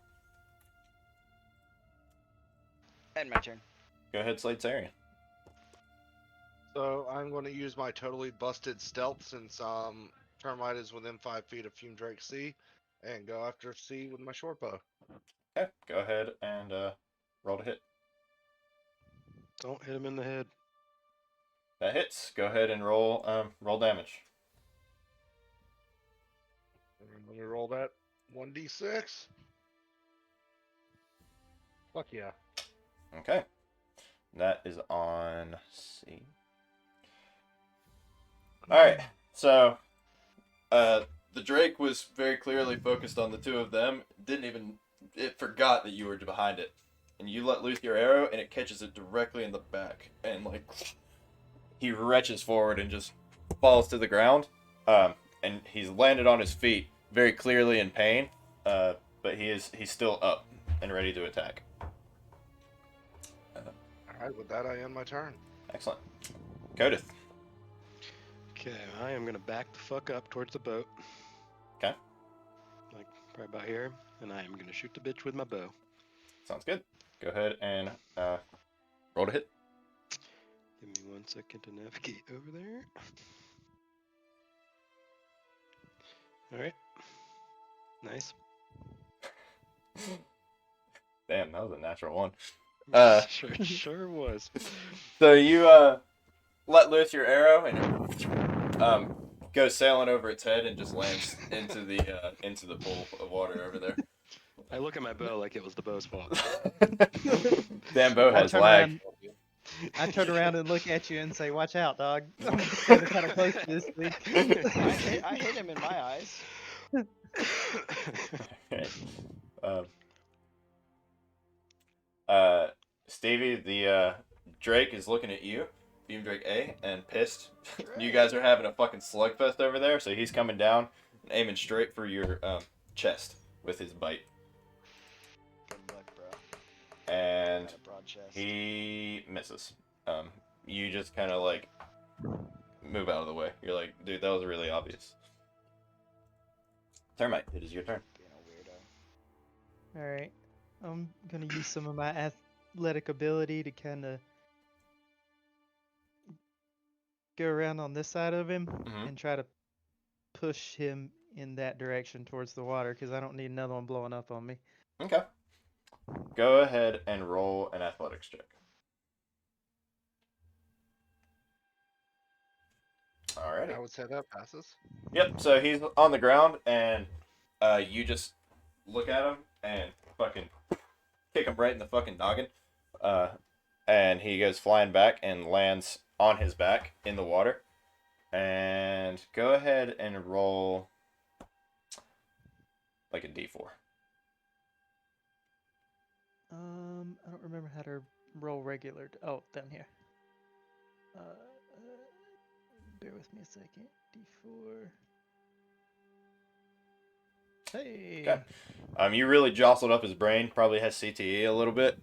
And my turn.
Go ahead, Slatarian.
So I'm going to use my totally busted stealth since Termite is within 5 feet of Fume Drake C, and go after C with my short bow.
Okay, go ahead and roll to hit.
Don't hit him in the head.
That hits. Go ahead and roll damage.
And let me roll that 1d6. Fuck yeah.
Okay. That is on C. Alright, so the Drake was very clearly focused on the two of them. It forgot that you were behind it. And you let loose your arrow and it catches it directly in the back. And like he retches forward and just falls to the ground. And he's landed on his feet very clearly in pain. But he's still up and ready to attack.
Alright, with that I end my turn.
Excellent. Codith.
Okay, I am gonna back the fuck up towards the boat.
Okay.
Like right about here, and I am gonna shoot the bitch with my bow.
Sounds good. Go ahead and roll to hit.
Give me 1 second to navigate over there. All right. Nice.
Damn, that was a natural one.
Sure was.
So you let loose your arrow and it goes sailing over its head and just lands into the pool of water over there.
I look at my bow like it was the bow's fault.
Damn bow has
turn
lag.
around- I turn around and look at you and say, "Watch out, dog." I'm standing kind of close to this thing.
I hit him in my eyes.
Okay. Stevie, the Drake is looking at you, Beam Drake A, and pissed. You guys are having a fucking slugfest over there, so he's coming down and aiming straight for your chest with his bite.
Good luck, bro.
And
Got a broad chest.
he misses. You just kind of like move out of the way. You're like, dude, that was really obvious. Termite, it is your turn.
Being a weirdo.
All right, I'm gonna use some of my athletic ability to kind of go around on this side of him
Mhm.
and try to push him in that direction towards the water because I don't need another one blowing up on me.
Okay. Go ahead and roll an athletics check. Alrighty.
I would say that passes.
Yep, so he's on the ground, and you just look at him and fucking kick him right in the fucking noggin. And he goes flying back and lands on his back in the water. And go ahead and roll like a d4.
I don't remember how to roll regular. Oh, down here. Bear with me a second. D4. Hey.
Okay. You really jostled up his brain. Probably has CTE a little bit.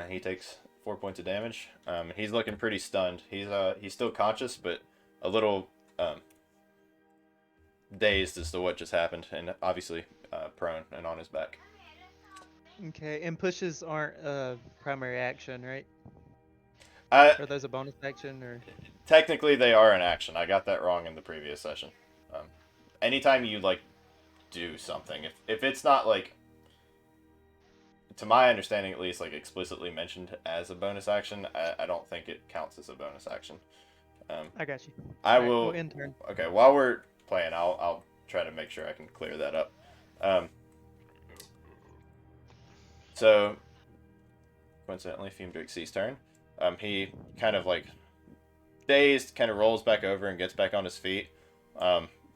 He takes 4 points of damage. He's looking pretty stunned. He's still conscious, but a little dazed as to what just happened, and obviously prone and on his back.
Okay, and pushes aren't a primary action, right?
I
Are those a bonus action or?
Technically, they are an action. I got that wrong in the previous session. Anytime you like do something, if it's not like, to my understanding at least, like explicitly mentioned as a bonus action, I don't think it counts as a bonus action.
I got you.
I
Alright,
will.
we'll end turn.
Okay, while we're playing, I'll try to make sure I can clear that up. So, coincidentally, Fume Drake C's turn. He kind of like dazed, kind of rolls back over and gets back on his feet.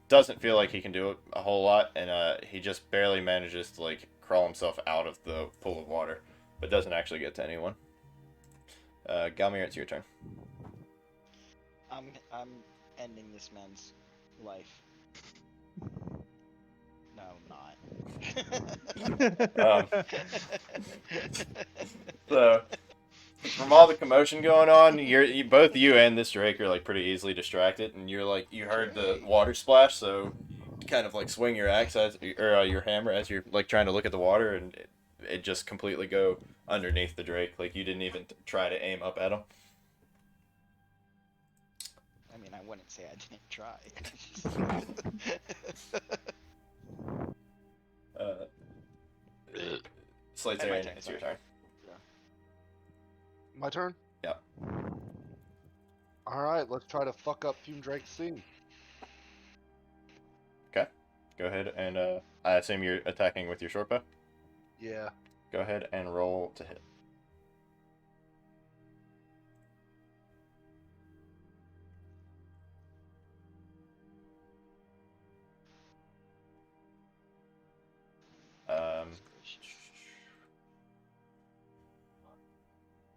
Doesn't feel like he can do a whole lot, and he just barely manages to like crawl himself out of the pool of water, but doesn't actually get to anyone. Galmir, it's your turn.
I'm ending this man's life. No, I'm not.
So, from all the commotion going on, both you and this Drake are like pretty easily distracted, and you're like you heard the water splash, so you kind of like swing your axe or your hammer as you're like trying to look at the water, and it just completely go underneath the Drake. Like you didn't even try to aim up at him.
I mean, I wouldn't say I didn't try.
Uh, Slate's
And my
area,
turn,
it's your
sorry.
turn.
My turn?
Yep.
Alright, let's try to fuck up Fume Drake C.
Okay. Go ahead and I assume you're attacking with your short bow.
Yeah.
Go ahead and roll to hit.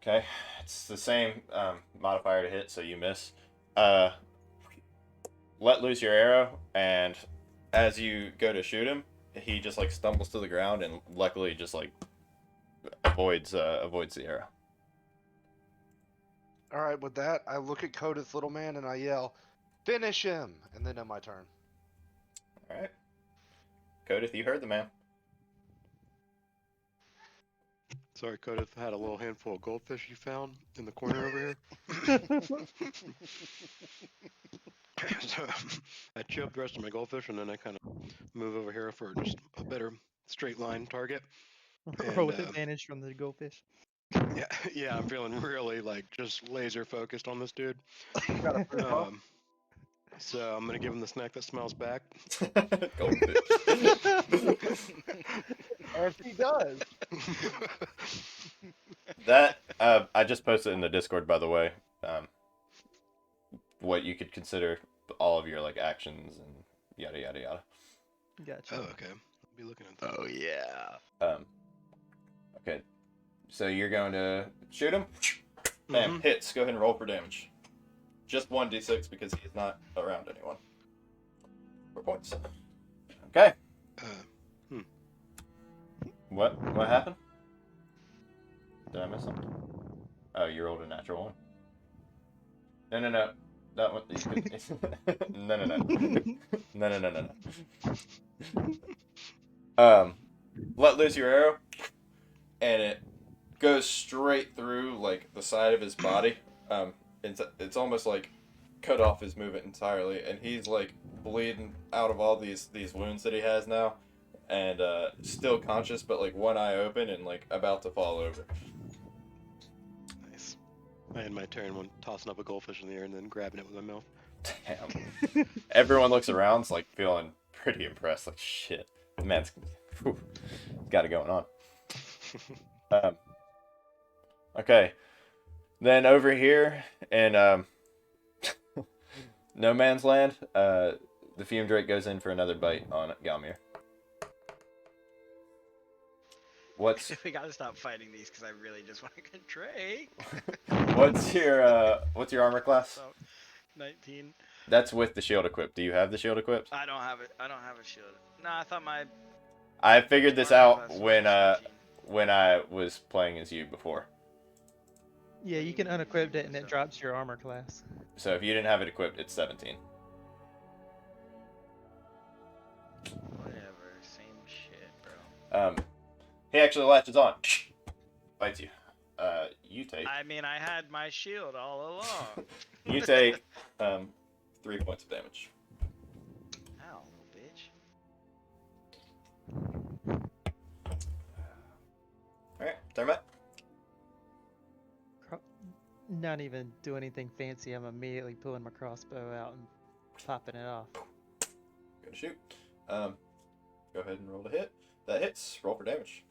Okay, it's the same modifier to hit, so you miss. Let loose your arrow, and as you go to shoot him, he just like stumbles to the ground, and luckily just like avoids the arrow.
Alright, with that, I look at Coda's little man and I yell, "Finish him!" And then end my turn.
All right, Codith, you heard the man.
Sorry, Codith had a little handful of goldfish you found in the corner over here. So I chip the rest of my goldfish, and then I kind of move over here for just a better straight line target.
Roll with
And,
advantage from the goldfish.
Yeah, yeah, I'm feeling really like just laser focused on this dude.
Got a free bump?
So I'm gonna give him the snack that smells back.
Goldfish.
And he does.
That I just posted in the Discord, by the way. What you could consider all of your like actions and yada yada yada.
Gotcha.
Oh, okay. I'll be looking at that.
Oh yeah.
Okay, so you're going to shoot him. Bam, hits. Go ahead and roll for damage. Just 1d6 because he's not around anyone. 4 points. Okay. What happened? Did I miss something? Oh, you rolled a natural one. No. That one. You could... No. Let loose your arrow, and it goes straight through like the side of his body. It's almost like cut off his movement entirely, and he's like bleeding out of all these wounds that he has now, and still conscious, but like one eye open and like about to fall over.
Nice. I had my turn when tossing up a goldfish in the air and then grabbing it with my mouth.
Damn. Everyone looks around, it's like feeling pretty impressed. Like shit, man's got it going on. Okay, then over here in No Man's Land, the Fume Drake goes in for another bite on Galmir.
We gotta stop fighting these because I really just want to get Drake.
What's your armor class?
So, 19.
That's with the shield equipped. Do you have the shield equipped?
I don't have it. I don't have a shield. Nah, I thought my
I figured this
armor
out
class was
when
17.
when I was playing as you before.
Yeah, you can unequip it and it drops your armor class.
So if you didn't have it equipped, it's 17.
Whatever, same shit, bro.
He actually latches on. Bites you. You take.
I mean, I had my shield all along.
You take 3 points of damage.
Ow, bitch.
Alright, Thermite.
Not even do anything fancy. I'm immediately pulling my crossbow out and popping it off.
Gonna shoot. Go ahead and roll to hit. That hits. Roll for damage.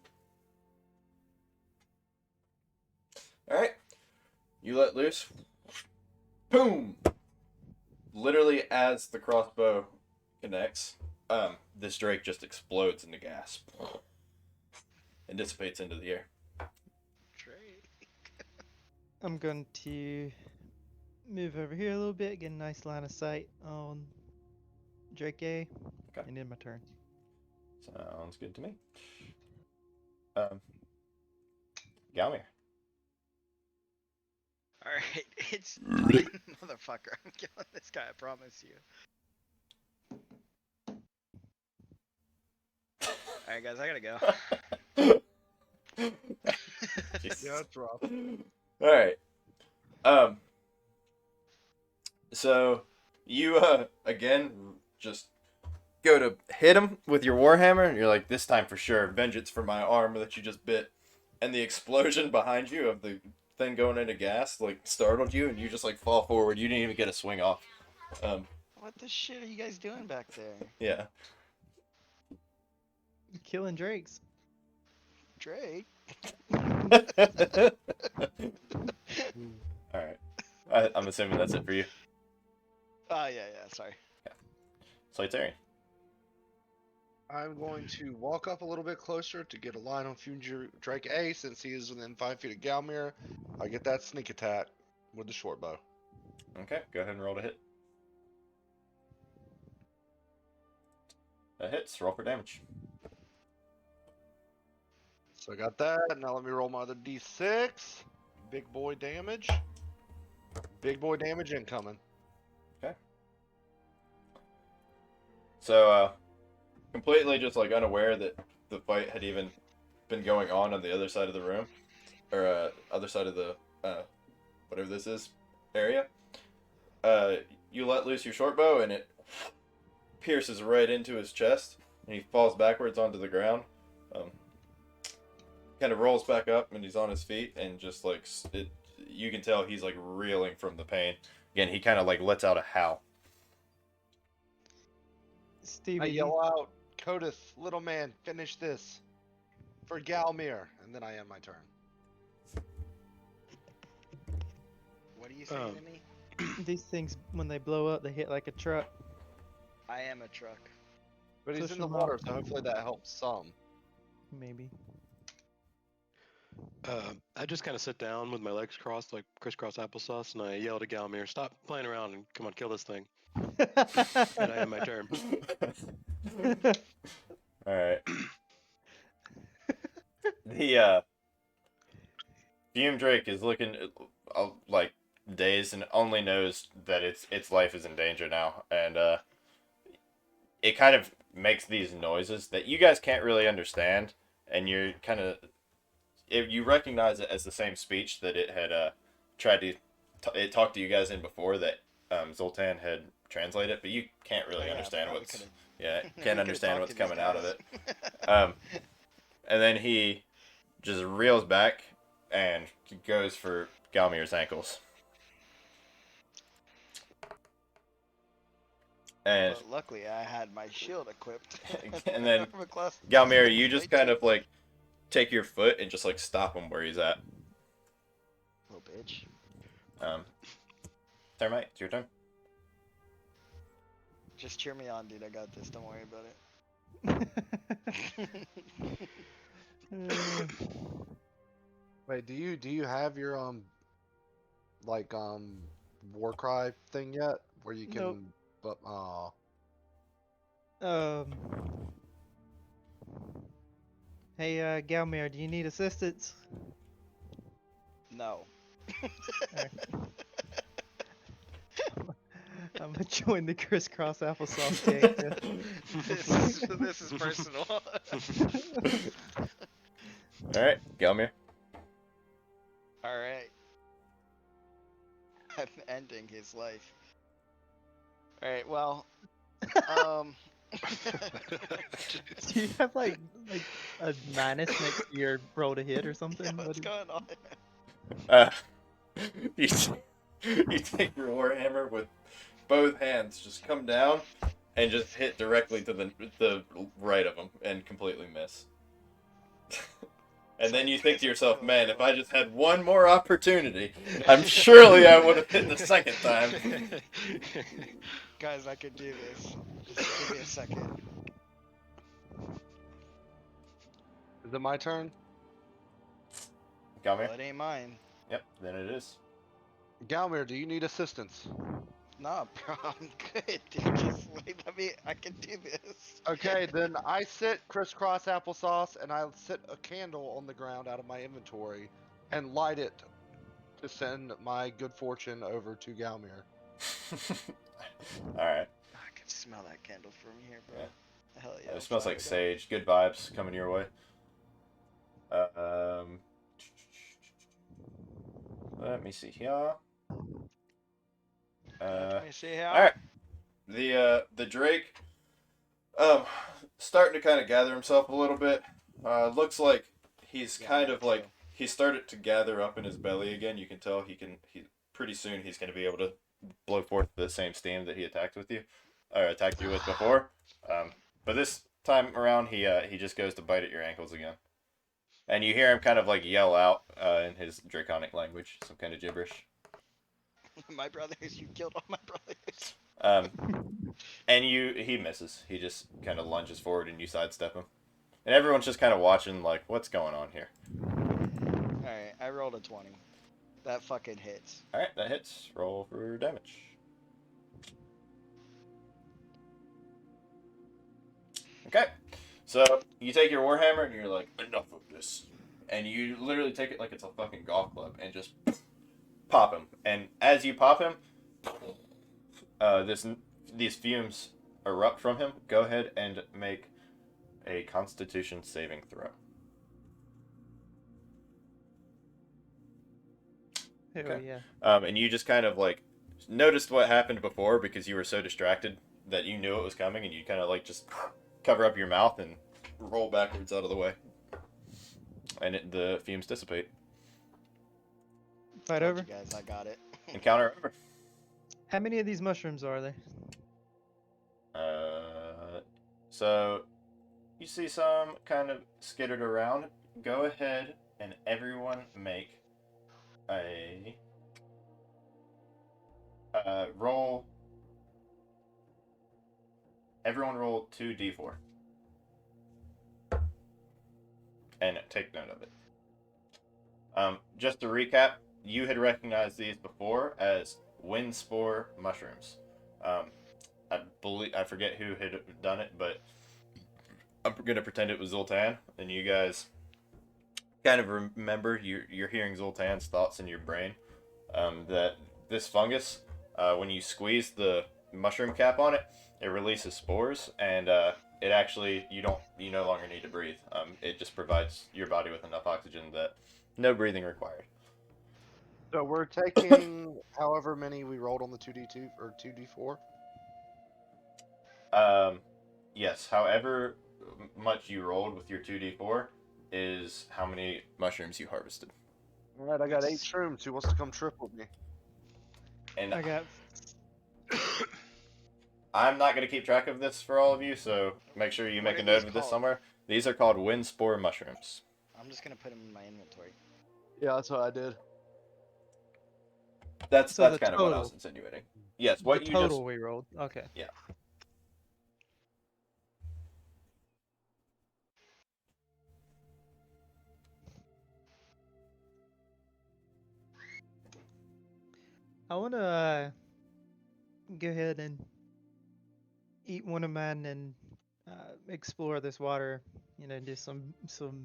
Alright. You let loose. Boom! Literally as the crossbow connects, this Drake just explodes into gas. And dissipates into the air.
Drake.
I'm going to move over here a little bit, get a nice line of sight on Drake A,
Okay.
and end my turn.
Sounds good to me. Galmir.
Alright, it's fine, motherfucker. I'm killing this guy, I promise you. Alright, guys, I gotta go.
Jesus.
Yeah, that's rough.
Alright. So you again just go to hit him with your warhammer, and you're like, this time for sure, vengeance for my arm that you just bit. And the explosion behind you of the thing going into gas like startled you, and you just like fall forward. You didn't even get a swing off.
What the shit are you guys doing back there?
Yeah.
Killing drakes.
Drake?
All right. I'm assuming that's it for you.
Oh, yeah, sorry.
Solitarian.
I'm going to walk up a little bit closer to get a line on Future Drake A since he is within 5 feet of Galmir. I get that sneak attack with the short bow.
Okay, go ahead and roll to hit. That hits. Roll for damage.
So I got that. Now let me roll my other d6. Big boy damage. Big boy damage incoming.
So, completely just like unaware that the fight had even been going on the other side of the room, or other side of the whatever this is area. You let loose your short bow and it pierces right into his chest, and he falls backwards onto the ground. Kind of rolls back up and he's on his feet, and just like you can tell he's like reeling from the pain. Again, he kind of like lets out a howl.
Stevie,
I yell out, Codith, little man, finish this. For Galmir. And then I end my turn.
What are you saying to me?
these things, when they blow up, they hit like a truck.
I am a truck.
But he's
Push
in the
him
water,
up.
so hopefully that helps some.
Maybe.
I just kind of sit down with my legs crossed, like crisscross applesauce, and I yell to Galmir, "Stop playing around and come on, kill this thing." And I end my turn.
All right. The Fume Drake is looking like dazed and only knows that its life is in danger now, and it kind of makes these noises that you guys can't really understand, and you're kind of you recognize it as the same speech that it had tried to it talked to you guys in before that Zoltan had translated, but you can't really understand what's can't understand what's coming out of it. And then he just reels back and goes for Galmir's ankles. And
But luckily, I had my shield equipped.
and then
From a class-
Galmir, you just
Wait
kind
till-
of like take your foot and just like stop him where he's at.
Little bitch.
Thermite, it's your turn.
Just cheer me on, dude. I got this. Don't worry about it.
Wait, do you have your war cry thing yet? Where you can
Nope.
but
Hey, Galmir, do you need assistance?
No.
I'm gonna join the crisscross applesauce gang.
This is personal.
Alright, Galmir.
Alright. I'm ending his life. Alright, well.
Do you have like a minus next to your roll to hit or something?
Yeah, what's going on?
You take your warhammer with both hands, just come down and just hit directly to the right of him and completely miss. And then you think to yourself, man, if I just had one more opportunity, I'm surely I would have hit the second time.
Guys, I could do this. Just give me a second.
is it my turn?
Galmir?
Well, it ain't mine.
Yep, then it is.
Galmir, do you need assistance?
Nah, bro, I'm good, dude. Just let me. I can do this.
Okay, then I sit crisscross applesauce and I sit a candle on the ground out of my inventory and light it to send my good fortune over to Galmir.
Alright.
I can smell that candle from here, bro.
Yeah.
Hell yeah.
It smells like sage. Good vibes coming your way. Let me see here.
Let me see how.
Alright. The Drake Starting to kind of gather himself a little bit. Looks like he's
Yeah,
kind
me
of like
too.
he started to gather up in his belly again. You can tell he pretty soon he's going to be able to blow forth the same steam that he attacked with you, or attacked you with before. Um, but this time around, he just goes to bite at your ankles again, and you hear him kind of like yell out in his draconic language, some kind of gibberish.
My brothers, you killed all my brothers.
Um, and he misses. He just kind of lunges forward and you sidestep him. And everyone's just kind of watching, like, what's going on here?
Alright, I rolled a 20. That fucking hits.
Alright, that hits. Roll for damage. Okay. So, you take your Warhammer and you're like, enough of this. And you literally take it like it's a fucking golf club and just pop him. And as you pop him, these fumes erupt from him. Go ahead and make a Constitution saving throw.
Hell
Okay.
yeah.
And you just kind of like noticed what happened before because you were so distracted that you knew it was coming, and you kind of like just cover up your mouth and roll backwards out of the way, and the fumes dissipate.
Fight
Told
over.
you guys, I got it.
Encounter over.
How many of these mushrooms are there?
So you see some kind of skittered around. Go ahead and everyone make a roll. Everyone roll 2d4 and take note of it. Just to recap, you had recognized these before as wind spore mushrooms. I forget who had done it, but I'm gonna pretend it was Zoltan, and you guys kind of remember you're hearing Zoltan's thoughts in your brain. That this fungus, when you squeeze the mushroom cap on it, it releases spores, and it actually you no longer need to breathe. It just provides your body with enough oxygen that no breathing required.
So we're taking however many we rolled on the 2d2 or 2d4.
Yes. However much you rolled with your 2d4 is how many mushrooms you harvested.
All right, I got 8 shrooms. Who wants to come trip with me?
And
I got.
I'm not going to keep track of this for all of you, so make sure you make
What
a
are
note
these
of this
called?
somewhere. These are called wind spore mushrooms.
I'm just gonna put them in my inventory.
Yeah, that's what I did.
That's
So the
kind of what I was
total.
insinuating. Yes,
The
what you
total
just
we rolled. Okay.
yeah.
I want to go ahead and eat one of mine and explore this water. You know, do some
Some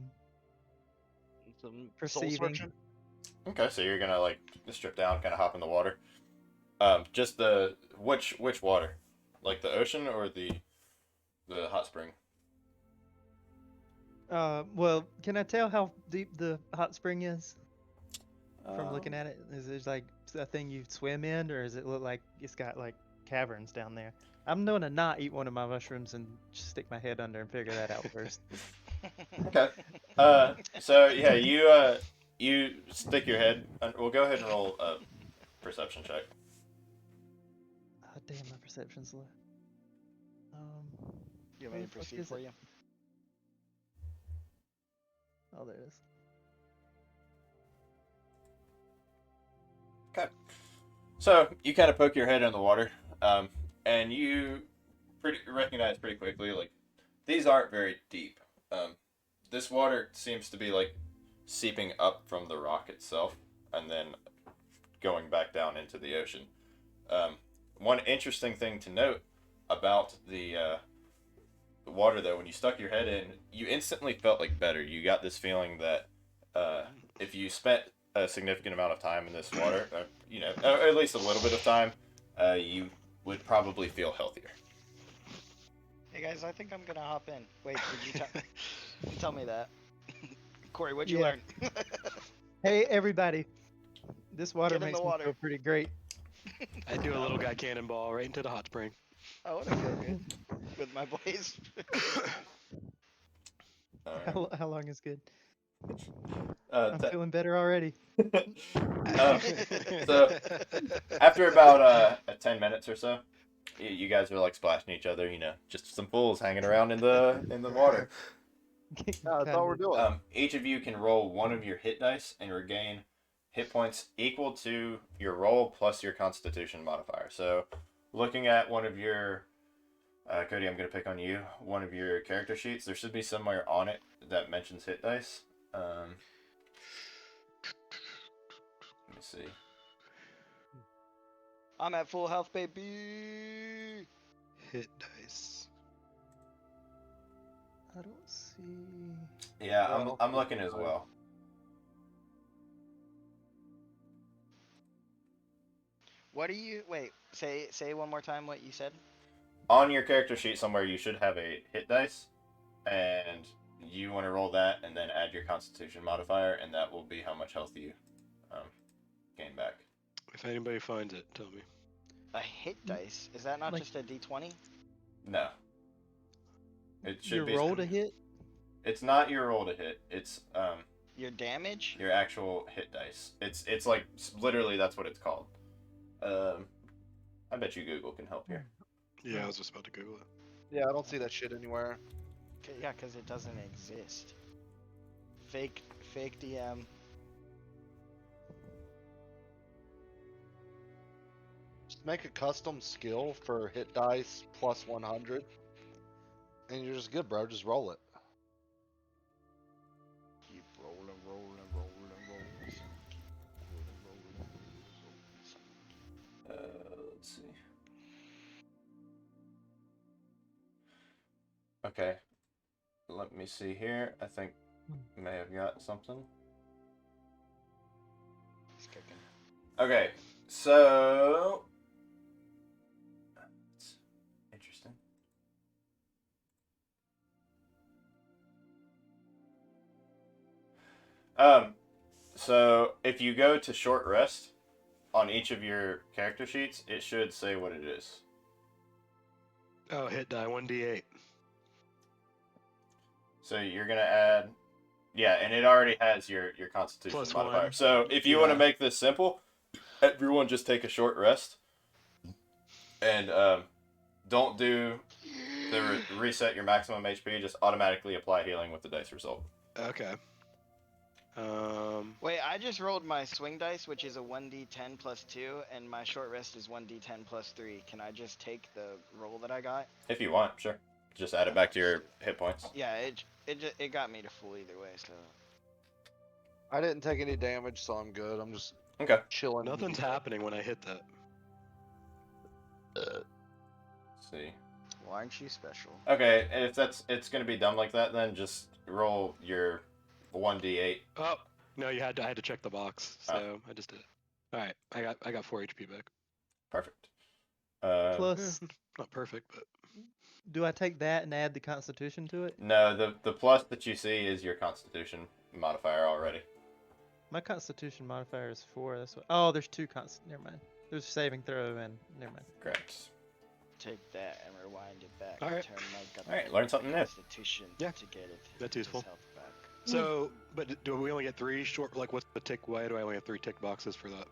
soul
perceiving.
searching.
Okay, so you're gonna like strip down, kind of hop in the water. Just the which water, like the ocean or the hot spring?
Well, can I tell how deep the hot spring is from looking at it? Is it like a thing you swim in, or does it look like it's got like caverns down there? I'm going to not eat one of my mushrooms and just stick my head under and figure that out first.
Okay. So yeah, you stick your head. We'll go ahead and roll a perception check.
Oh, damn, my perception's low.
You want me
Where
to
the fuck
proceed
is
for
it?
you?
Oh, there it is.
Okay. So you kind of poke your head in the water, and you recognize pretty quickly, like, these aren't very deep. This water seems to be like seeping up from the rock itself and then going back down into the ocean. One interesting thing to note about the water, though, when you stuck your head in, you instantly felt like better. You got this feeling that if you spent a significant amount of time in this water, or at least a little bit of time, you would probably feel healthier.
Hey guys, I think I'm gonna hop in. Wait, did you tell me that? Corey, what'd you
Yeah.
learn?
Hey, everybody. This water
Get in
makes
the
me
water.
feel pretty great.
I do a little guy cannonball right into the hot spring.
Oh, what a good. with my boys.
How long is good?
Uh,
I'm feeling better already.
So after about 10 minutes or so, you guys are like splashing each other. Just some fools hanging around in the water.
That's all we're doing.
Each of you can roll one of your hit dice and regain hit points equal to your roll plus your Constitution modifier. So, looking at one of your Cody, I'm gonna pick on you. One of your character sheets. There should be somewhere on it that mentions hit dice. Let me see.
I'm at full health, baby.
Hit dice.
I don't see.
Yeah,
Yeah, I don't
I'm
see
looking
it.
as well.
What do you wait? Say one more time what you said.
On your character sheet somewhere, you should have a hit dice, and you want to roll that and then add your Constitution modifier, and that will be how much health you gain back.
If anybody finds it, tell me.
A hit dice? Is that not
Like-
just a d20?
No. It should
Your
be.
roll to hit?
It's not your roll to hit. It's
Your damage?
your actual hit dice. It's like literally that's what it's called. I bet you Google can help here.
Yeah, I was just about to Google it.
Yeah, I don't see that shit anywhere.
Yeah, because it doesn't exist. Fake DM.
Just make a custom skill for hit dice plus 100, and you're just good, bro. Just roll it.
Keep rolling.
Let's see. Okay. Let me see here. I think may have got something.
It's cooking.
Okay, so that's interesting. So if you go to short rest on each of your character sheets, it should say what it is.
Oh, hit die 1d8.
So you're gonna add, yeah, and it already has your Constitution
Plus
modifier.
one.
So if you want to
Yeah.
make this simple, everyone just take a short rest, and don't do the reset your maximum HP. Just automatically apply healing with the dice result.
Okay.
Wait, I just rolled my swing dice, which is a 1d10 plus 2, and my short rest is 1d10 plus 3. Can I just take the roll that I got?
If you want, sure. Just add it back to your hit points.
Yeah, it got me to full either way, so.
I didn't take any damage, so I'm good. I'm just
Okay.
chilling.
Nothing's happening when I hit that.
Let's see.
Well, aren't you special?
Okay, if it's gonna be dumb like that, then just roll your 1d8.
Oh no, I had to check the box, so I just did it. All right, I got 4 HP back.
Perfect.
Plus,
Not perfect, but
do I take that and add the Constitution to it?
No, the plus that you see is your Constitution modifier already.
My Constitution modifier is 4. That's what. Oh, there's 2 Never mind. There's saving throw and never mind.
Correct.
Take that and rewind it back.
All right.
Turn my
All right, learn something new.
Constitution
Yeah,
to get it.
that's
his
useful.
health back.
so. But do we only get 3 short? Like, what's the tick? Why do I only have 3 tick boxes for that?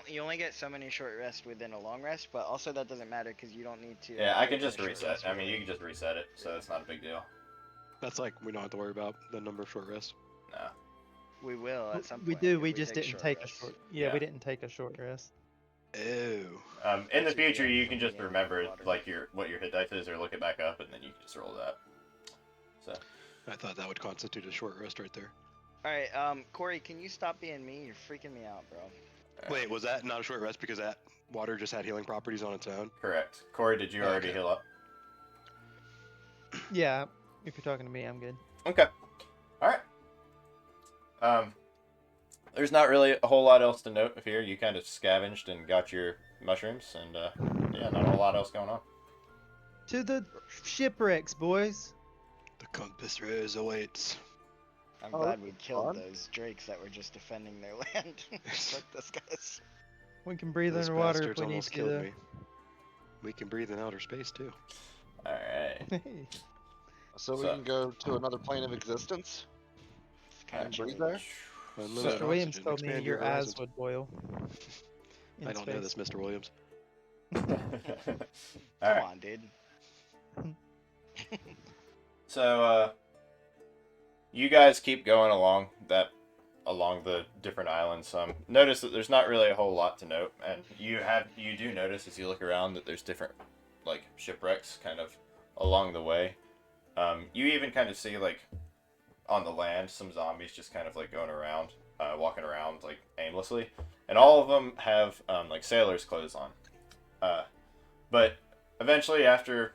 You only get so many short rests within a long rest, but also that doesn't matter because you don't need to.
Yeah, I can
take
just
a short
reset.
rest
I mean,
for
you
it.
can just reset it, so it's not a big deal.
That's like we don't have to worry about the number of short rests.
No.
We will at some point.
We do.
if
We just didn't take a
rests.
short. Yeah,
Yeah.
we didn't take a short rest.
Oh.
In the
That's
future,
okay,
you can just
yeah,
remember
water.
like what your hit dice is, or look it back up, and then you can just roll that. So
I thought that would constitute a short rest right there.
All right, Corey, can you stop being me? You're freaking me out, bro.
Wait, was that not a short rest because that water just had healing properties on its own?
correct. Corey, did you already
Okay.
heal up?
Yeah, if you're talking to me, I'm good.
Okay. All right. There's not really a whole lot else to note here. You kind of scavenged and got your mushrooms, and yeah, not a whole lot else going on.
To the shipwrecks, boys.
The compass rose awaits.
I'm
Oh,
glad we killed
fun.
those drakes that were just defending their land. Fuck those guys.
We can breathe
Those
underwater if
bastards
we need
almost
to.
killed
Though.
me. We can breathe in outer space too.
All right.
So we
So-
can go to another plane of existence.
Kind
And
of
breathe
chilly.
there.
Unlimited
Mr. Williams
oxygen.
told me
Expand
your eyes
horizons.
would boil. In
I don't know
space.
this, Mr. Williams.
All
Come
right.
on, dude.
So you guys keep going along the different islands. Notice that there's not really a whole lot to note, and you do notice as you look around that there's different like shipwrecks kind of along the way. You even kind of see like on the land some zombies just kind of like going around, walking around like aimlessly, and all of them have like sailors' clothes on. But eventually, after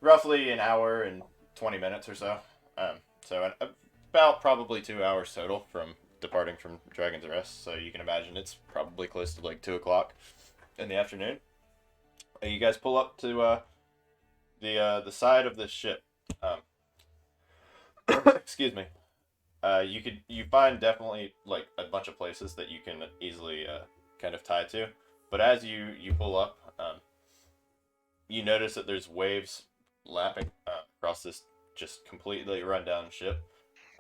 roughly an hour and 20 minutes or so, about probably 2 hours total from departing from Dragon's Rest, so you can imagine it's probably close to like 2 o'clock in the afternoon. You guys pull up to the side of this ship. Excuse me. You find definitely like a bunch of places that you can easily kind of tie to, but as you pull up, you notice that there's waves lapping across this just completely rundown ship.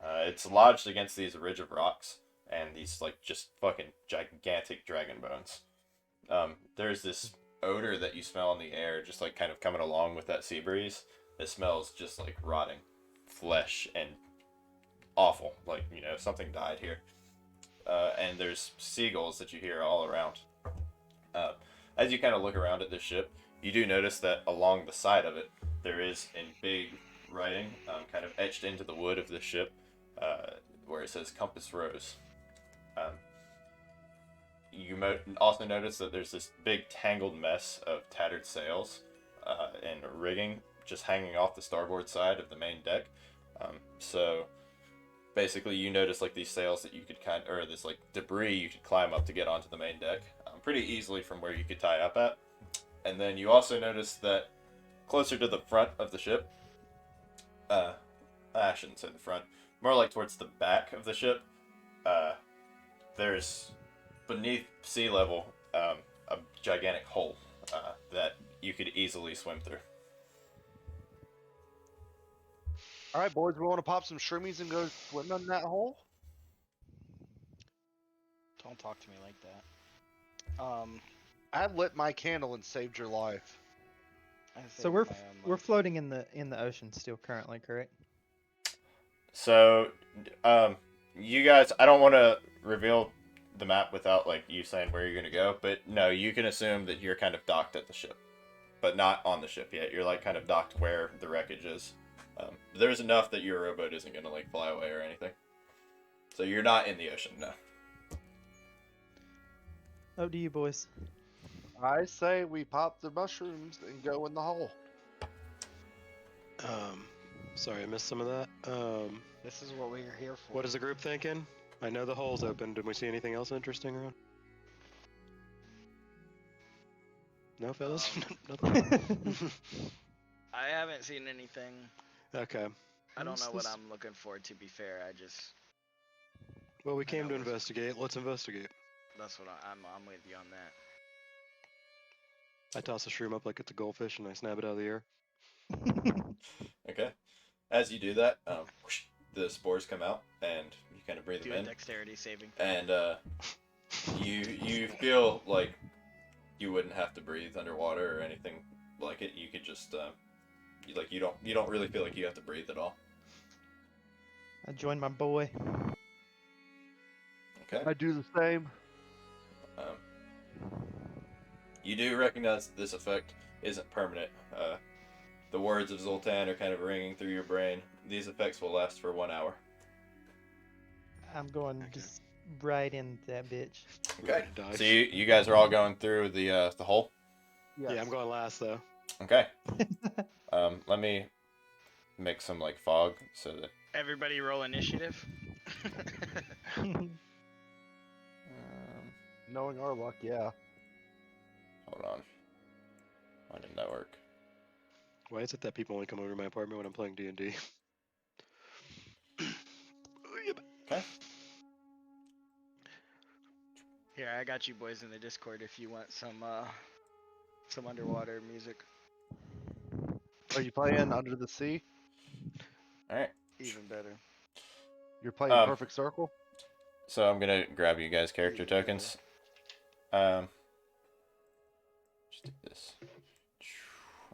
It's lodged against these ridge of rocks and these like just fucking gigantic dragon bones. There's this odor that you smell in the air, just like kind of coming along with that sea breeze. It smells just like rotting flesh and awful, like something died here. And there's seagulls that you hear all around. As you kind of look around at this ship, you do notice that along the side of it there is in big writing, kind of etched into the wood of the ship, where it says Compass Rose. You also notice that there's this big tangled mess of tattered sails and rigging just hanging off the starboard side of the main deck. So basically you notice like these sails that you could or this like debris you could climb up to get onto the main deck pretty easily from where you could tie up at. And then you also notice that closer to the front of the ship, I shouldn't say the front, more like towards the back of the ship, there's beneath sea level a gigantic hole that you could easily swim through.
All right, boys, we want to pop some shroomies and go swim in that hole.
Don't talk to me like that.
I lit my candle and saved your life.
I
So
saved
we're
my own
we're
life.
floating in the ocean still currently, correct?
So, you guys, I don't want to reveal the map without like you saying where you're gonna go, but no, you can assume that you're kind of docked at the ship, but not on the ship yet. You're like kind of docked where the wreckage is. There's enough that your rowboat isn't gonna like fly away or anything. So you're not in the ocean, no.
Up to you, boys.
I say we pop the mushrooms and go in the hole.
Sorry, I missed some of that.
This is what we're here for.
What is the group thinking? I know the hole's open. Did we see anything else interesting around? No, fellas? Nothing?
I haven't seen anything.
Okay.
I don't know what
This-
I'm looking for, to be fair.
Well, we
I
came
know
to
what's-
investigate. Let's investigate.
That's what I'm with you on that.
I toss a shroom up like it's a goldfish and I snap it out of the air.
Okay. As you do that, whoosh, the spores come out and you kind of breathe
Do
them
a
in.
dexterity saving throw.
And you feel like you wouldn't have to breathe underwater or anything like it. You could just you don't really feel like you have to breathe at all.
I joined my boy.
Okay.
I do the same.
You do recognize that this effect isn't permanent. The words of Zoltan are kind of ringing through your brain. These effects will last for 1 hour.
I'm going just right into that bitch.
We're
Okay.
gonna die.
So you guys are all going through the hole.
Yes.
Yeah, I'm going last though.
Okay. Let me make some like fog so that.
Everybody roll initiative.
Knowing our luck, yeah.
Hold on. Why didn't that work?
Why is it that people only come over to my apartment when I'm playing D&D?
Okay.
Here, I got you boys in the Discord if you want some Some underwater music.
Are you playing Under the Sea?
All right.
Even better.
You're playing
Um,
Perfect Circle?
So I'm gonna grab you guys character
Even better.
tokens. Just do this.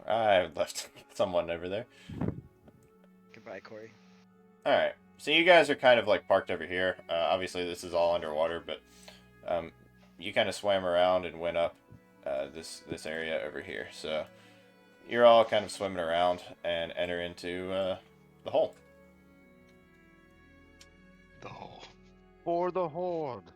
I left someone over there.
Goodbye, Corey.
All right. So you guys are kind of like parked over here. Obviously, this is all underwater, but you kind of swam around and went up this area over here. So you're all kind of swimming around and enter into the hole.
The hole.
For the Horde.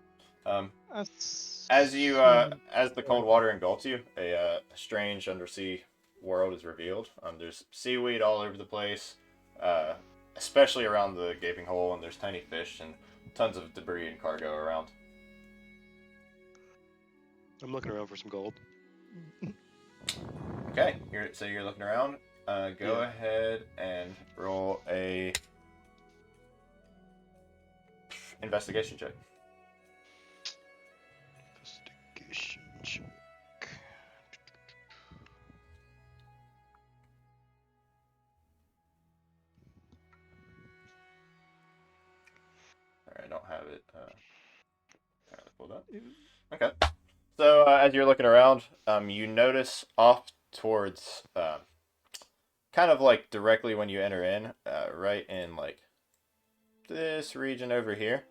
As the cold water engulfs you, a strange undersea world is revealed. There's seaweed all over the place, especially around the gaping hole, and there's tiny fish and tons of debris and cargo around.
I'm looking around for some gold.
Okay, so you're looking around. Go
Yeah.
ahead and roll a investigation check.
Investigation check.
I don't have it pulled up. Okay. So as you're looking around, you notice off towards, kind of like directly when you enter in, right in like this region over here,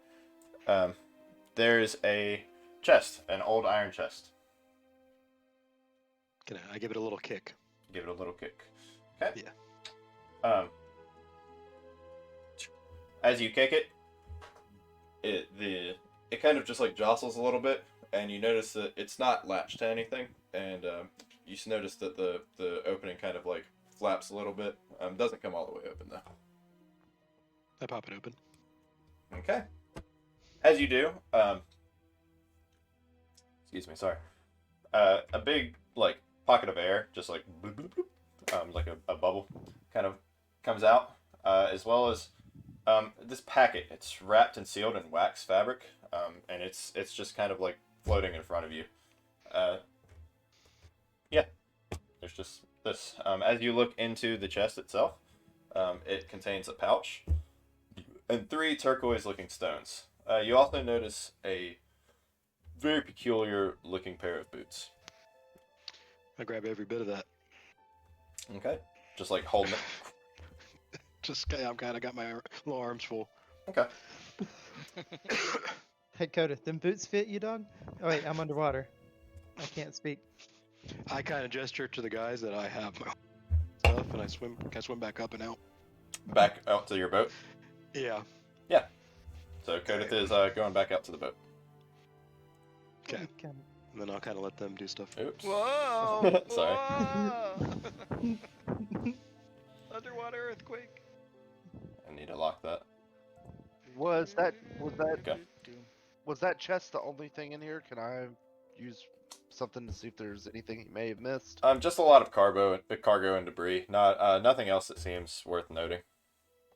there's a chest, an old iron chest.
Can I give it a little kick?
Give it a little kick. Okay.
Yeah.
As you kick it, it kind of just like jostles a little bit, and you notice that it's not latched to anything, and you just notice that the opening kind of like flaps a little bit. Doesn't come all the way open though.
I pop it open.
Okay. As you do, excuse me, sorry. A big like pocket of air, just like bloop, bloop, bloop, like a bubble, kind of comes out, as well as this packet. It's wrapped and sealed in wax fabric, and it's just kind of like floating in front of you. Yeah, there's just this. As you look into the chest itself, it contains a pouch and 3 turquoise-looking stones. You also notice a very peculiar-looking pair of boots.
I grab every bit of that.
Okay, just like holding it.
I'm kind of got my little arms full.
Okay.
Hey, Coda, them boots fit you, dog? Oh, wait, I'm underwater. I can't speak.
I kind of gesture to the guys that I have my stuff, and I swim back up and out.
Back out to your boat.
Yeah.
So Kodith is going back out to the boat.
Okay.
Kinda-
And then I'll kind of let them do stuff.
Oops.
Whoa!
Sorry.
Whoa! Underwater earthquake.
I need to lock that.
Was that
Okay.
was that chest the only thing in here? Can I use something to see if there's anything he may have missed?
Just a lot of cargo and debris. Not nothing else that seems worth noting.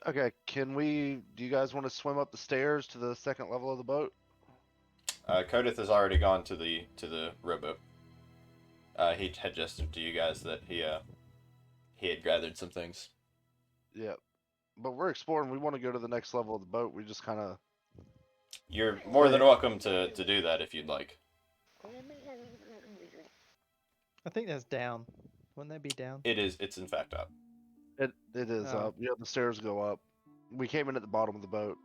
Okay, do you guys want to swim up the stairs to the second level of the boat?
Kodith has already gone to the rowboat. He had gestured to you guys that he had gathered some things.
Yeah. But we're exploring. We want to go to the next level of the boat. We just kind of...
You're more than welcome to do that if you'd like.
I think that's down. Wouldn't that be down?
It's in fact up.
It is
Oh.
up. Yeah, the stairs go up. We came in at the bottom of the boat.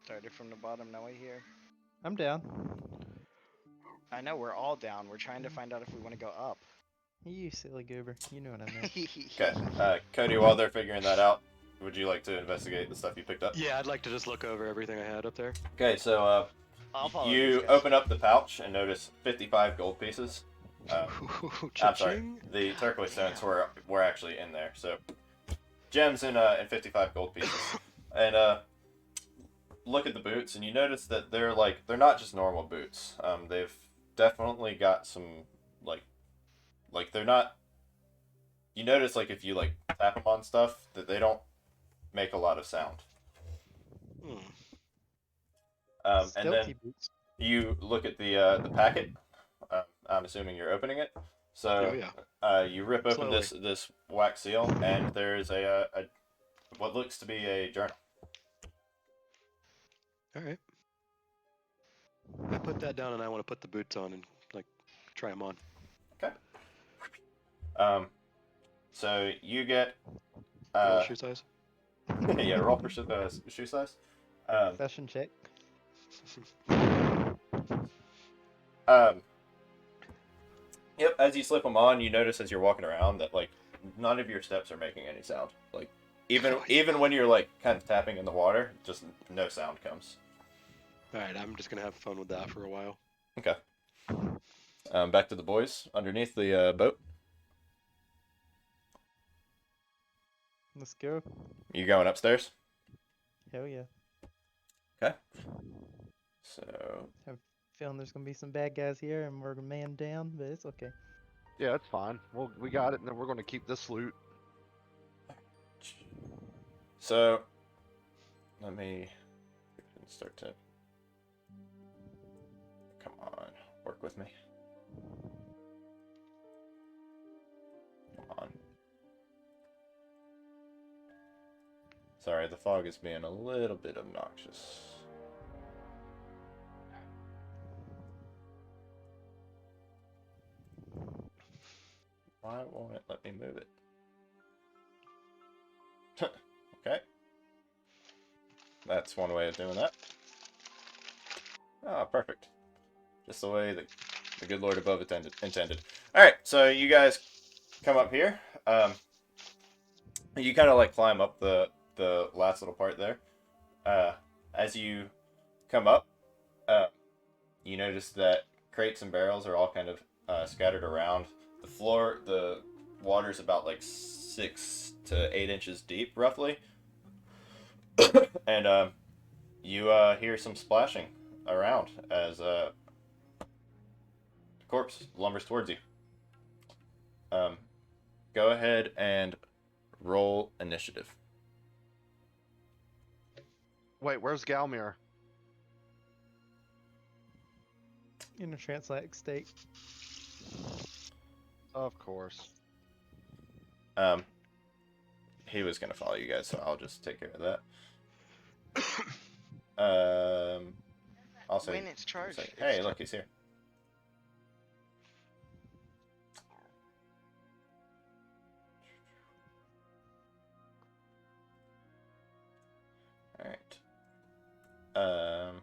Started from the bottom, now we're here.
I'm down.
I know, we're all down. We're trying to find out if we want to go up.
You silly goober. You know what I meant.
Okay. Cody, while they're figuring that out, would you like to investigate the stuff you picked up?
Yeah, I'd like to just look over everything I had up there.
Okay, so
I'll follow
you
these guys.
open up the pouch and notice 55 gold pieces. I'm sorry,
Cha-ching.
the turquoise stones were actually in there. So gems and 55 gold pieces. And look at the boots, and you notice that they're not just normal boots. They've definitely got some like they're not. You notice like if you like tap them on stuff that they don't make a lot of sound.
Hmm.
And
Stealthy
then
boots.
you look at the packet. I'm assuming you're opening it.
Oh
So
yeah.
you rip open
Slowly.
this wax seal, and there's a what looks to be a journal.
All right. I put that down, and I want to put the boots on and like try them on.
Okay. So you get
Roll shoe size.
yeah, roll for shoe size.
Session check.
Um, yep. As you slip them on, you notice as you're walking around that like none of your steps are making any sound. Like even when you're like kind of tapping in the water, just no sound comes.
All right, I'm just gonna have fun with that for a while.
Okay. Back to the boys underneath the boat.
Let's go.
You going upstairs?
Hell yeah.
Okay. So
Feeling there's gonna be some bad guys here, and we're man down, but it's okay.
Yeah, it's fine. We got it, and then we're gonna keep this loot.
So let me start to come on, work with me. Come on. Sorry, the fog is being a little bit obnoxious. Why won't it let me move it? Okay. That's one way of doing that. Ah, perfect. Just the way that the good Lord above intended. Alright, so you guys come up here. You kind of like climb up the last little part there. As you come up, you notice that crates and barrels are all kind of scattered around. The water's about like 6 to 8 inches deep, roughly. And you hear some splashing around as the corpse lumbers towards you. Go ahead and roll initiative.
Wait, where's Galmir?
In a trance-like state.
Of course.
He was gonna follow you guys, so I'll just take care of that. Also,
When it's charged.
like, hey, look, he's here. All right. All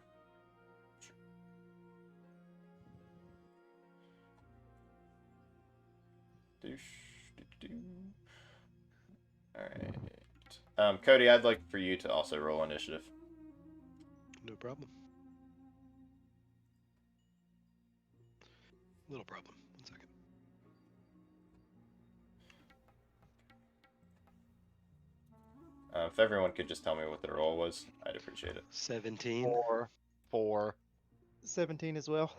right. Cody, I'd like for you to also roll initiative.
No problem. Little problem. 1 second.
If everyone could just tell me what their roll was, I'd appreciate it.
17.
4.
17 as well.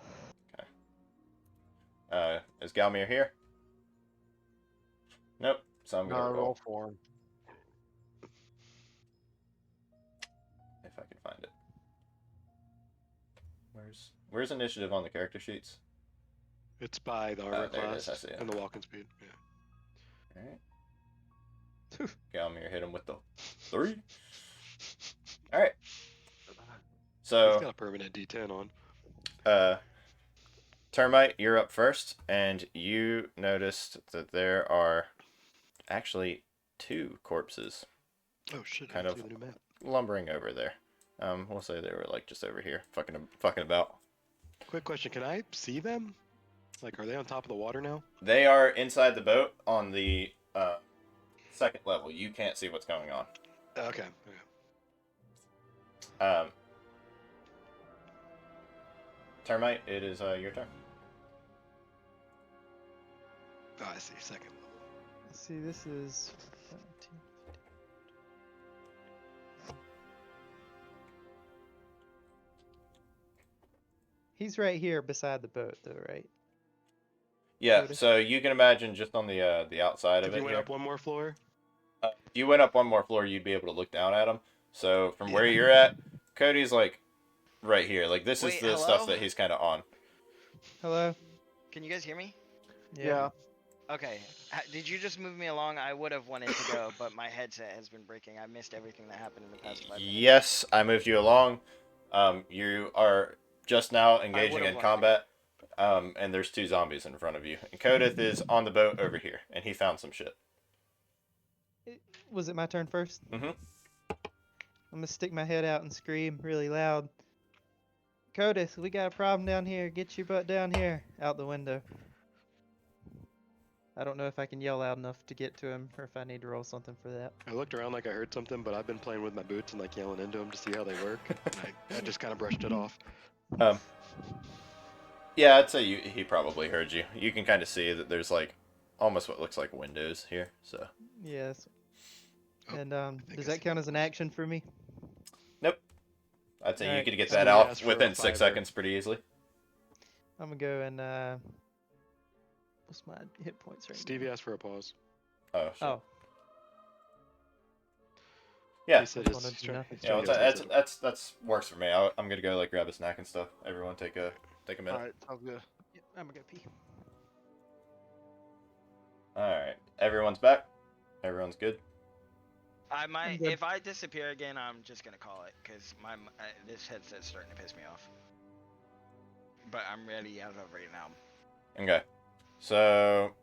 Is Galmir here? Nope. So I'm gonna
No,
roll
roll for him.
if I can find it. Where's initiative on the character sheets?
It's by the armor
there it
class
is, I see it.
and the walking speed. Yeah.
All right. Galmir hit him with the 3. All right.
He's
So,
got a permanent D10 on.
Termite, you're up first, and you noticed that there are actually 2 corpses
Oh shit! I
kind
didn't
of
see the new map.
lumbering over there. We'll say they were like just over here, fucking about.
Quick question: can I see them? Like, are they on top of the water now?
They are inside the boat on the second level. You can't see what's going on.
Okay.
Termite, it is your turn.
Oh, I see. Second level.
Let's see, this is 17. He's right here beside the boat, though, right?
Yeah,
Cody?
so you can imagine just on the outside of
If
it
you went
here.
up one more floor.
If you went up one more floor, you'd be able to look down at him. So from where
Yeah.
you're at, Cody's like right here. Like this is
Wait,
the stuff
hello?
that he's kind of on.
Hello?
Can you guys hear me?
Yeah.
Okay. Did you just move me along? I would have wanted to go, but my headset has been breaking. I missed everything that happened in the past 5 minutes.
Yes, I moved you along. You are just now engaging
would've
in
wanted to
combat. And there's 2 zombies in front of you. And Kodith is on the boat over here, and he found some shit.
Was it my turn first?
Mhm.
I'm gonna stick my head out and scream really loud. Codis, we got a problem down here. Get your butt down here. Out the window. I don't know if I can yell loud enough to get to him or if I need to roll something for that.
I looked around like I heard something, but I've been playing with my boots and like yelling into them to see how they work. And I just kind of brushed it off.
Yeah, I'd say he probably heard you. You can kind of see that there's like almost what looks like windows here. So
Yes.
Oh,
And
think
does
I
that
see
count
what
as an
it was.
action for me?
I'd say you
Alright,
could get
so
that
we
out
asked for
within
a
6
fiver.
seconds pretty easily.
I'm gonna go and what's my hit points right
Stevie asked for a pause.
Oh, shit.
now? Oh,
Yeah.
He said
Just
his
wanna do
str-
nothing.
his
Yeah, well,
strategy said-
that's works for me. I'm gonna go like grab a snack and stuff. Everyone take a minute.
Alright, sounds good.
yep, I'm gonna go pee.
All right, everyone's back. Everyone's good.
I might.
good.
If I disappear again, I'm just gonna call it because this headset's starting to piss me off. But I'm ready as of right now.
Okay, so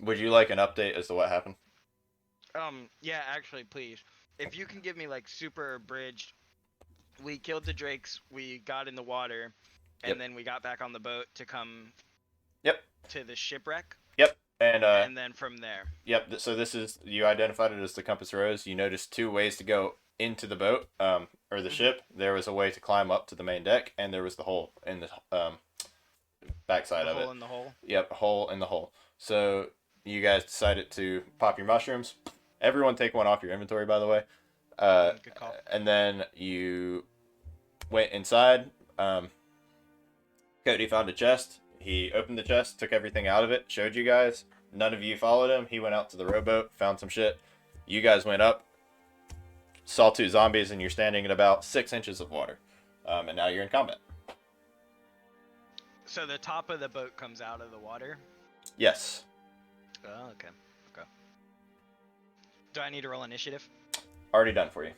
would you like an update as to what happened?
Yeah, actually, please. If you can give me like super abridged. We killed the drakes. We got in the water, and
Yep.
then we got back on the boat to come.
Yep.
To the shipwreck,
Yep, and
then from there.
yep. So this is you identified it as the compass rose. You noticed 2 ways to go into the boat, or the ship. There was a way to climb up to the main deck, and there was the hole in the backside
The
of
hole
it.
in the hole.
Yep, a hole in the hole. So you guys decided to pop your mushrooms. Everyone take one off your inventory, by the way.
Good call.
And then you went inside. Cody found a chest. He opened the chest, took everything out of it, showed you guys. None of you followed him. He went out to the rowboat, found some shit. You guys went up, saw 2 zombies, and you're standing in about 6 inches of water. And now you're in combat.
So the top of the boat comes out of the water.
Yes.
Oh, okay. Okay. Do I need to roll initiative?
Already done for you.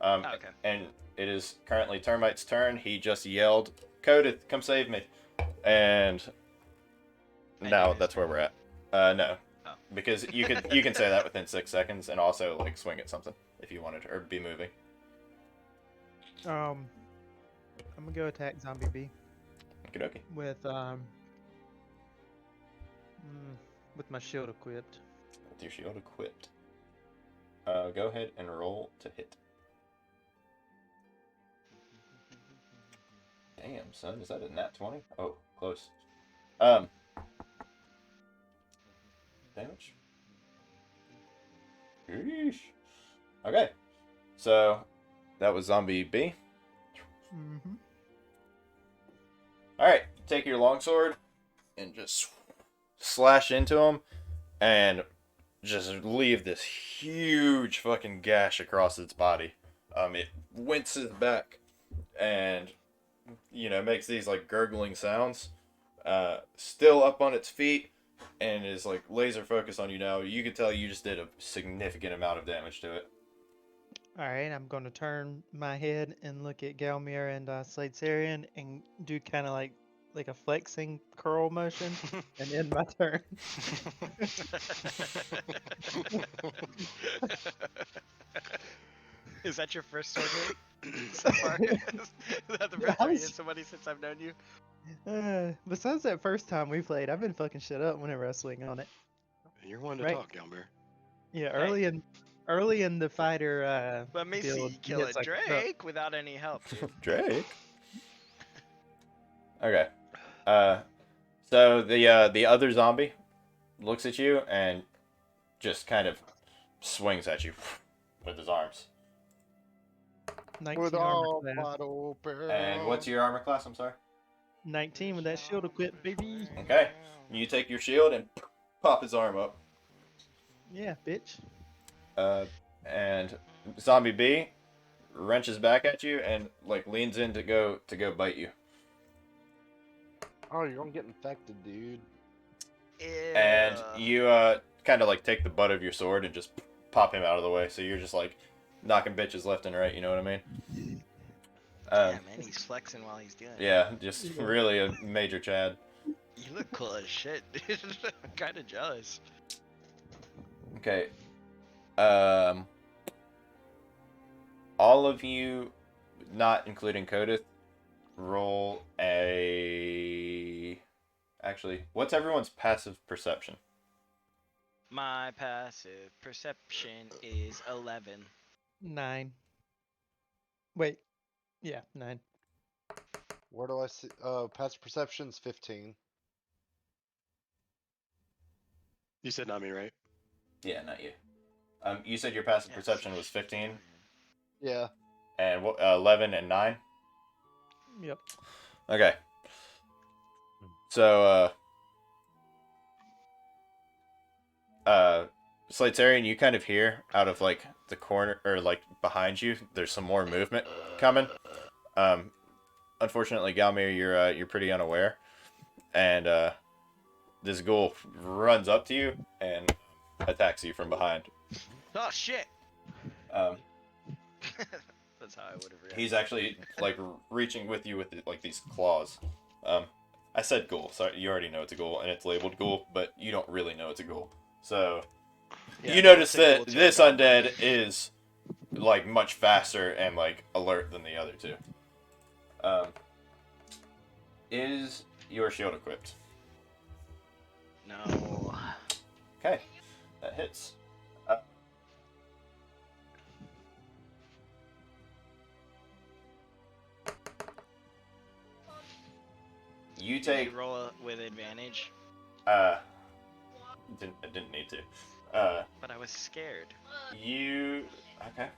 Okay.
And it is currently Termite's turn. He just yelled, Cody, come save me. And
I
now
knew his
that's where
turn.
we're at. No.
Oh.
Because you can say that within 6 seconds and also like swing at something if you wanted to, or be moving.
I'm gonna go attack Zombie B
Okie
with my shield equipped.
with your shield equipped. Go ahead and roll to hit. Damn, son, is that a nat 20? Oh, close. Damage. Yeesh. Okay, so that was Zombie B.
Mm-hmm.
All right, take your longsword and just slash into him, and just leave this huge fucking gash across its body. It winces back, and makes these like gurgling sounds. Still up on its feet, and is like laser focused on you now. You can tell you just did a significant amount of damage to it.
All right, I'm gonna turn my head and look at Galmir and Slade Sarian and do kind of like a flexing curl motion and end my turn.
Is that your first sword hit so far? Is that the first time you hit somebody since I've known you?
Besides that first time we played, I've been fucking shit up whenever I swing on it.
You're one to
Right.
talk, Galmer.
Yeah,
Hey.
early in the fighter
Let me
build,
see you
he
kill a
hits like a truck.
Drake without any help, dude.
Drake. Okay. So the other zombie looks at you and just kind of swings at you with his arms.
19
With
armor
all
class.
wide open.
And what's your armor class? I'm sorry.
19 with that shield equipped, baby.
Okay. You take your shield and pop his arm up.
Yeah, bitch.
And Zombie B wrenches back at you and like leans in to go bite you.
Oh, you're gonna get infected, dude.
And
Ew.
you kind of like take the butt of your sword and just pop him out of the way. So you're just like knocking bitches left and right. You know what I mean?
Yeah, man, he's flexing while he's doing it.
Yeah, just really a major Chad.
You look cool as shit, dude. I'm kind of jealous.
Okay. All of you, not including Kodith, roll a. Actually, what's everyone's passive perception?
My passive perception is 11.
9. Wait. Yeah, 9.
Where do I see? Passive perception's 15.
You said not me, right?
Yeah, not you. You said your passive
Yes.
perception was 15,
Yeah.
and 11 and 9.
Yep.
Okay. So, Slatarian, you kind of hear out of like the corner or like behind you. There's some more movement coming. Unfortunately, Galmir, you're pretty unaware, and this ghoul runs up to you and attacks you from behind.
Oh shit!
Um,
That's how I would have reacted.
he's actually like reaching with you with like these claws. I said ghoul, so you already know it's a ghoul, and it's labeled ghoul, but you don't really know it's a ghoul. So
Yeah,
you notice
it's a
that
ghoul
this
too.
undead is like much faster and like alert than the other two. Is your shield equipped?
No.
Okay, that hits. You
Did
take
you roll with advantage?
I didn't need to.
But I was scared.
You okay?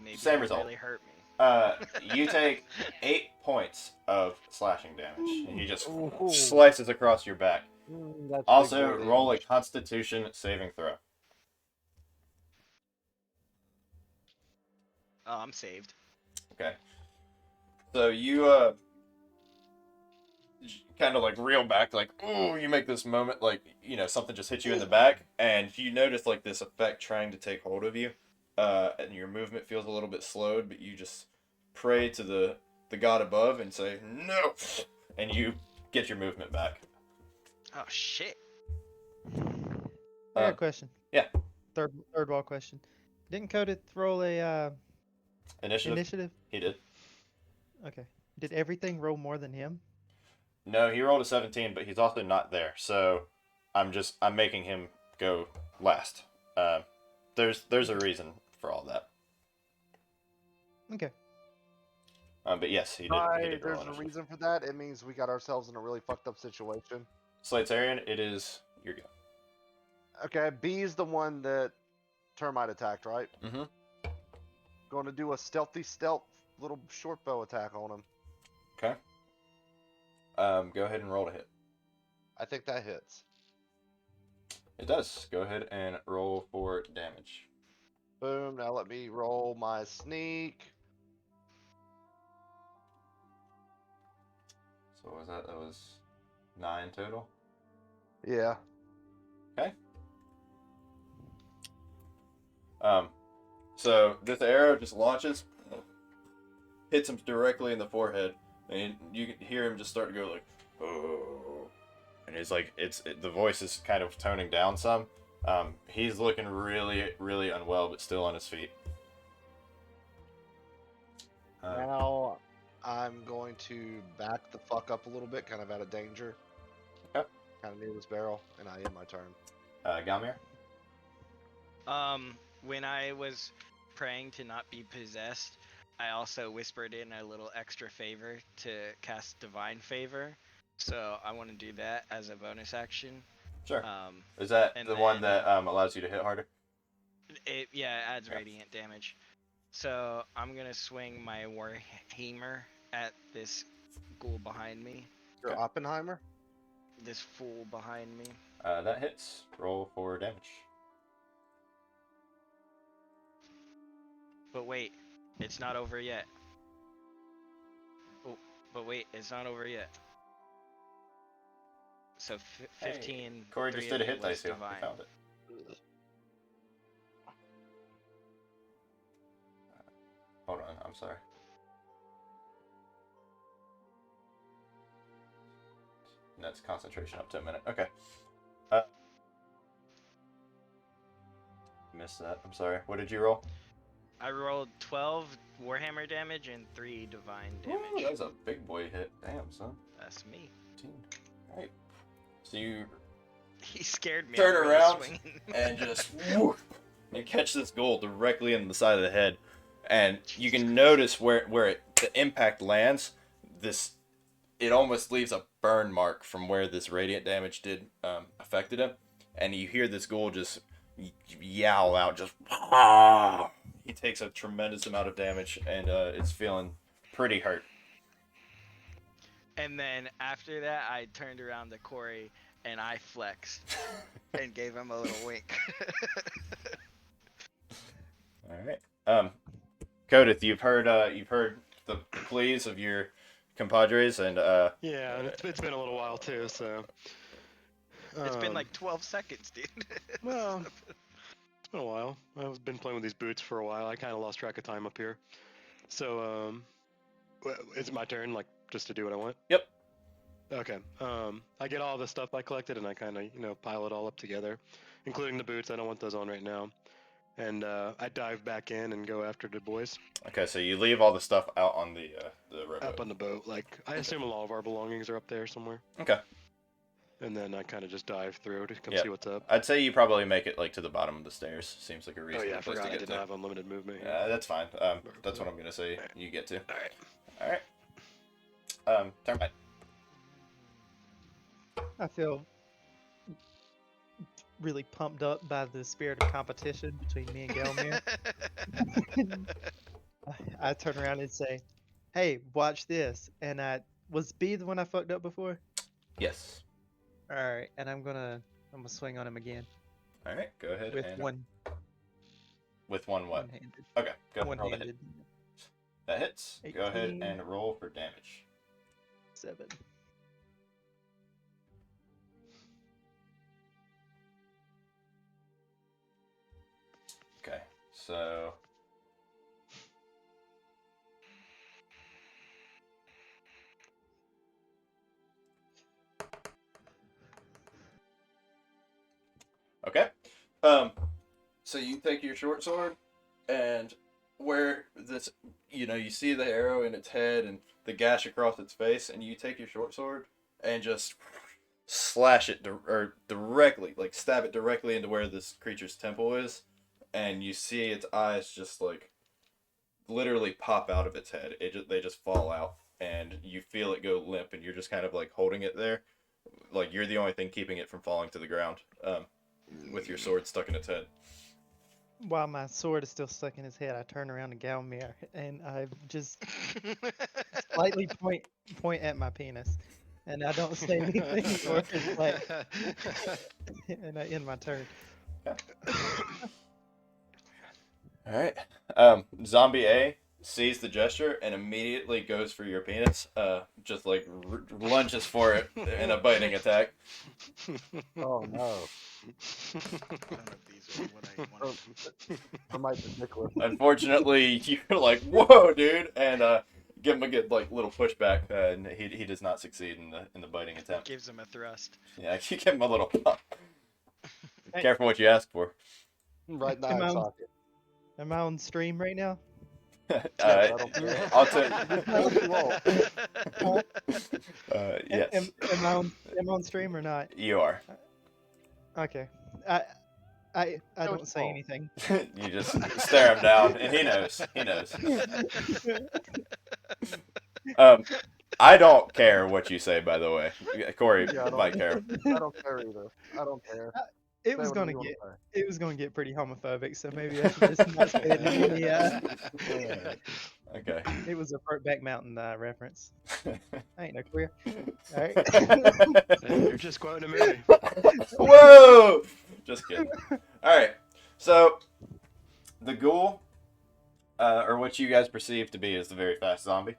Maybe
Same
it
result.
really hurt me.
You take 8 points of slashing damage, and he just
Ooh.
slices across your back.
That's
Also,
big boy
roll a
damage.
Constitution saving throw.
Oh, I'm saved.
Okay. So you kind of like reel back, like ooh, you make this moment like something just hit you in the back, and you notice like this effect trying to take hold of you, and your movement feels a little bit slowed, but you just pray to the god above and say no, and you get your movement back.
Oh shit.
I got
Uh,
a question.
yeah.
Third wall question. Didn't Kodith roll a
Initiative.
initiative?
He did.
Okay. Did everything roll more than him?
No, he rolled a 17, but he's also not there. So I'm making him go last. There's a reason for all that.
Okay.
But yes, he did. He did roll
There's a
initiative.
reason for that. It means we got ourselves in a really fucked up situation.
Slatarian, it is your go.
Okay, B is the one that termite attacked, right?
Mm-hmm.
Going to do a stealth little short bow attack on him.
Okay. Go ahead and roll to hit.
I think that hits.
It does. Go ahead and roll for damage.
Boom. Now let me roll my sneak.
So what was that? That was 9 total.
Yeah.
Okay. So this arrow just launches, hits him directly in the forehead, and you can hear him just start to go like, oh, and it's like the voice is kind of toning down some. He's looking really, really unwell, but still on his feet.
Now I'm going to back the fuck up a little bit, kind of out of danger.
Okay.
Kind of near this barrel, and I end my turn.
Galmir?
When I was praying to not be possessed, I also whispered in a little extra favor to cast Divine Favor. So I want to do that as a bonus action.
Sure. Is that
and
the one
then,
that allows you to hit harder?
It adds radiant damage. So I'm gonna swing my Warhammer at this ghoul behind me.
Your
Okay.
Oppenheimer?
This fool behind me.
That hits. Roll for damage.
But wait, it's not over yet. But wait, it's not over yet. So 15.
Corey
three
just did
of
a
it
hit
was
dice heal. He
divine.
found it. Hold on, I'm sorry. That's concentration up to a minute. Okay. Missed that. I'm sorry. What did you roll?
I rolled 12 Warhammer damage and 3 divine damage.
Ooh, that was a big boy hit. Damn, son.
That's me.
15. Alright. So you
He scared me.
turn
I'm really
around
swinging.
and just whoosh, you catch this goal directly in the side of the head, and you can notice where the impact lands. It almost leaves a burn mark from where this radiant damage affected him, and you hear this ghoul just yowl out, just he takes a tremendous amount of damage, and it's feeling pretty hurt.
And then after that, I turned around to Corey and I flexed and gave him a little wink.
All right. Kodith, you've heard the pleas of your compadres, and
Yeah, and it's been a little while too, so.
It's been like 12 seconds, dude.
Well, it's been a while. I've been playing with these boots for a while. I kind of lost track of time up here. So, is it my turn, like, just to do what I want?
Yep.
Okay. I get all the stuff I collected and I kind of, pile it all up together, including the boots. I don't want those on right now. And I dive back in and go after the boys.
Okay, so you leave all the stuff out on the rowboat.
Up on the boat. Like, I assume a lot of our belongings are up there somewhere.
Okay.
And then I kind of just dive through to come
Yeah.
see what's up.
I'd say you probably make it like to the bottom of the stairs. Seems like a
Oh
reasonable
yeah, I
place
forgot
to
I
get
didn't
to.
have unlimited movement.
Yeah, that's fine. That's what I'm gonna say.
Alright.
You get to.
All right.
All right. Turn back.
I feel really pumped up by the spirit of competition between me and Gelmir. I turn around and say, "Hey, watch this!" And was B the one I fucked up before?
Yes.
All right, and I'm gonna swing on him again
All right. Go ahead.
with
and
one
with one what?
one-handed.
Okay. Go ahead and roll the hit.
One-handed.
That hits. Go ahead
18.
and roll for damage.
7.
Okay. So. Okay. So you take your short sword, and where this, you see the arrow in its head and the gash across its face, and you take your short sword and just slash it directly, like stab it directly into where this creature's temple is, and you see its eyes just like literally pop out of its head. They just fall out, and you feel it go limp, and you're just kind of like holding it there, like you're the only thing keeping it from falling to the ground. With your sword stuck in its head.
While my sword is still stuck in his head, I turn around to Galmir and I just slightly point at my penis, and I don't say anything or reflect, and I end my turn.
All right. Zombie A sees the gesture and immediately goes for your penis. Just like lunges for it in a biting attack.
Oh no.
None of these are what I wanted.
For my particular.
Unfortunately, you're like, whoa, dude, and give him a good like little pushback, and he does not succeed in the biting attempt.
Gives him a thrust.
Yeah, you give him a little pump. Careful what you ask for.
Right now,
Am I
it's
on-
socket.
Am I on stream right now?
I don't care.
I'll take. Yes,
Am I on stream or not?
you are.
Okay. I don't
it's
say
Paul.
anything.
You just stare him down, and he knows. He knows. I don't care what you say, by the way. Corey
Yeah, I don't-
might care.
I don't care either. I don't care.
It
Say
was
whatever
gonna
you wanna
get
say.
it was gonna get pretty homophobic, so maybe I should just not say it in any.
Yeah.
Okay.
It was a Brokeback Mountain reference. I ain't no queer. All right.
You're just quoting a movie.
Whoa! Just kidding. All right. So the ghoul, or what you guys perceive to be, is the very fast zombie.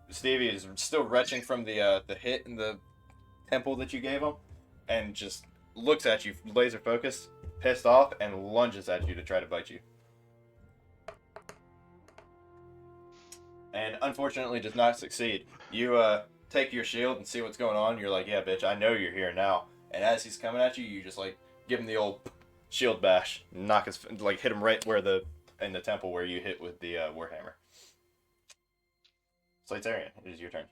Stevie is still retching from the hit in the temple that you gave him, and just looks at you, laser focused, pissed off, and lunges at you to try to bite you. And unfortunately does not succeed. You take your shield and see what's going on. You're like, yeah, bitch, I know you're here now. And as he's coming at you, you just like give him the old shield bash, knock his like hit him right where in the temple where you hit with the warhammer. Slatarian, it is your turn.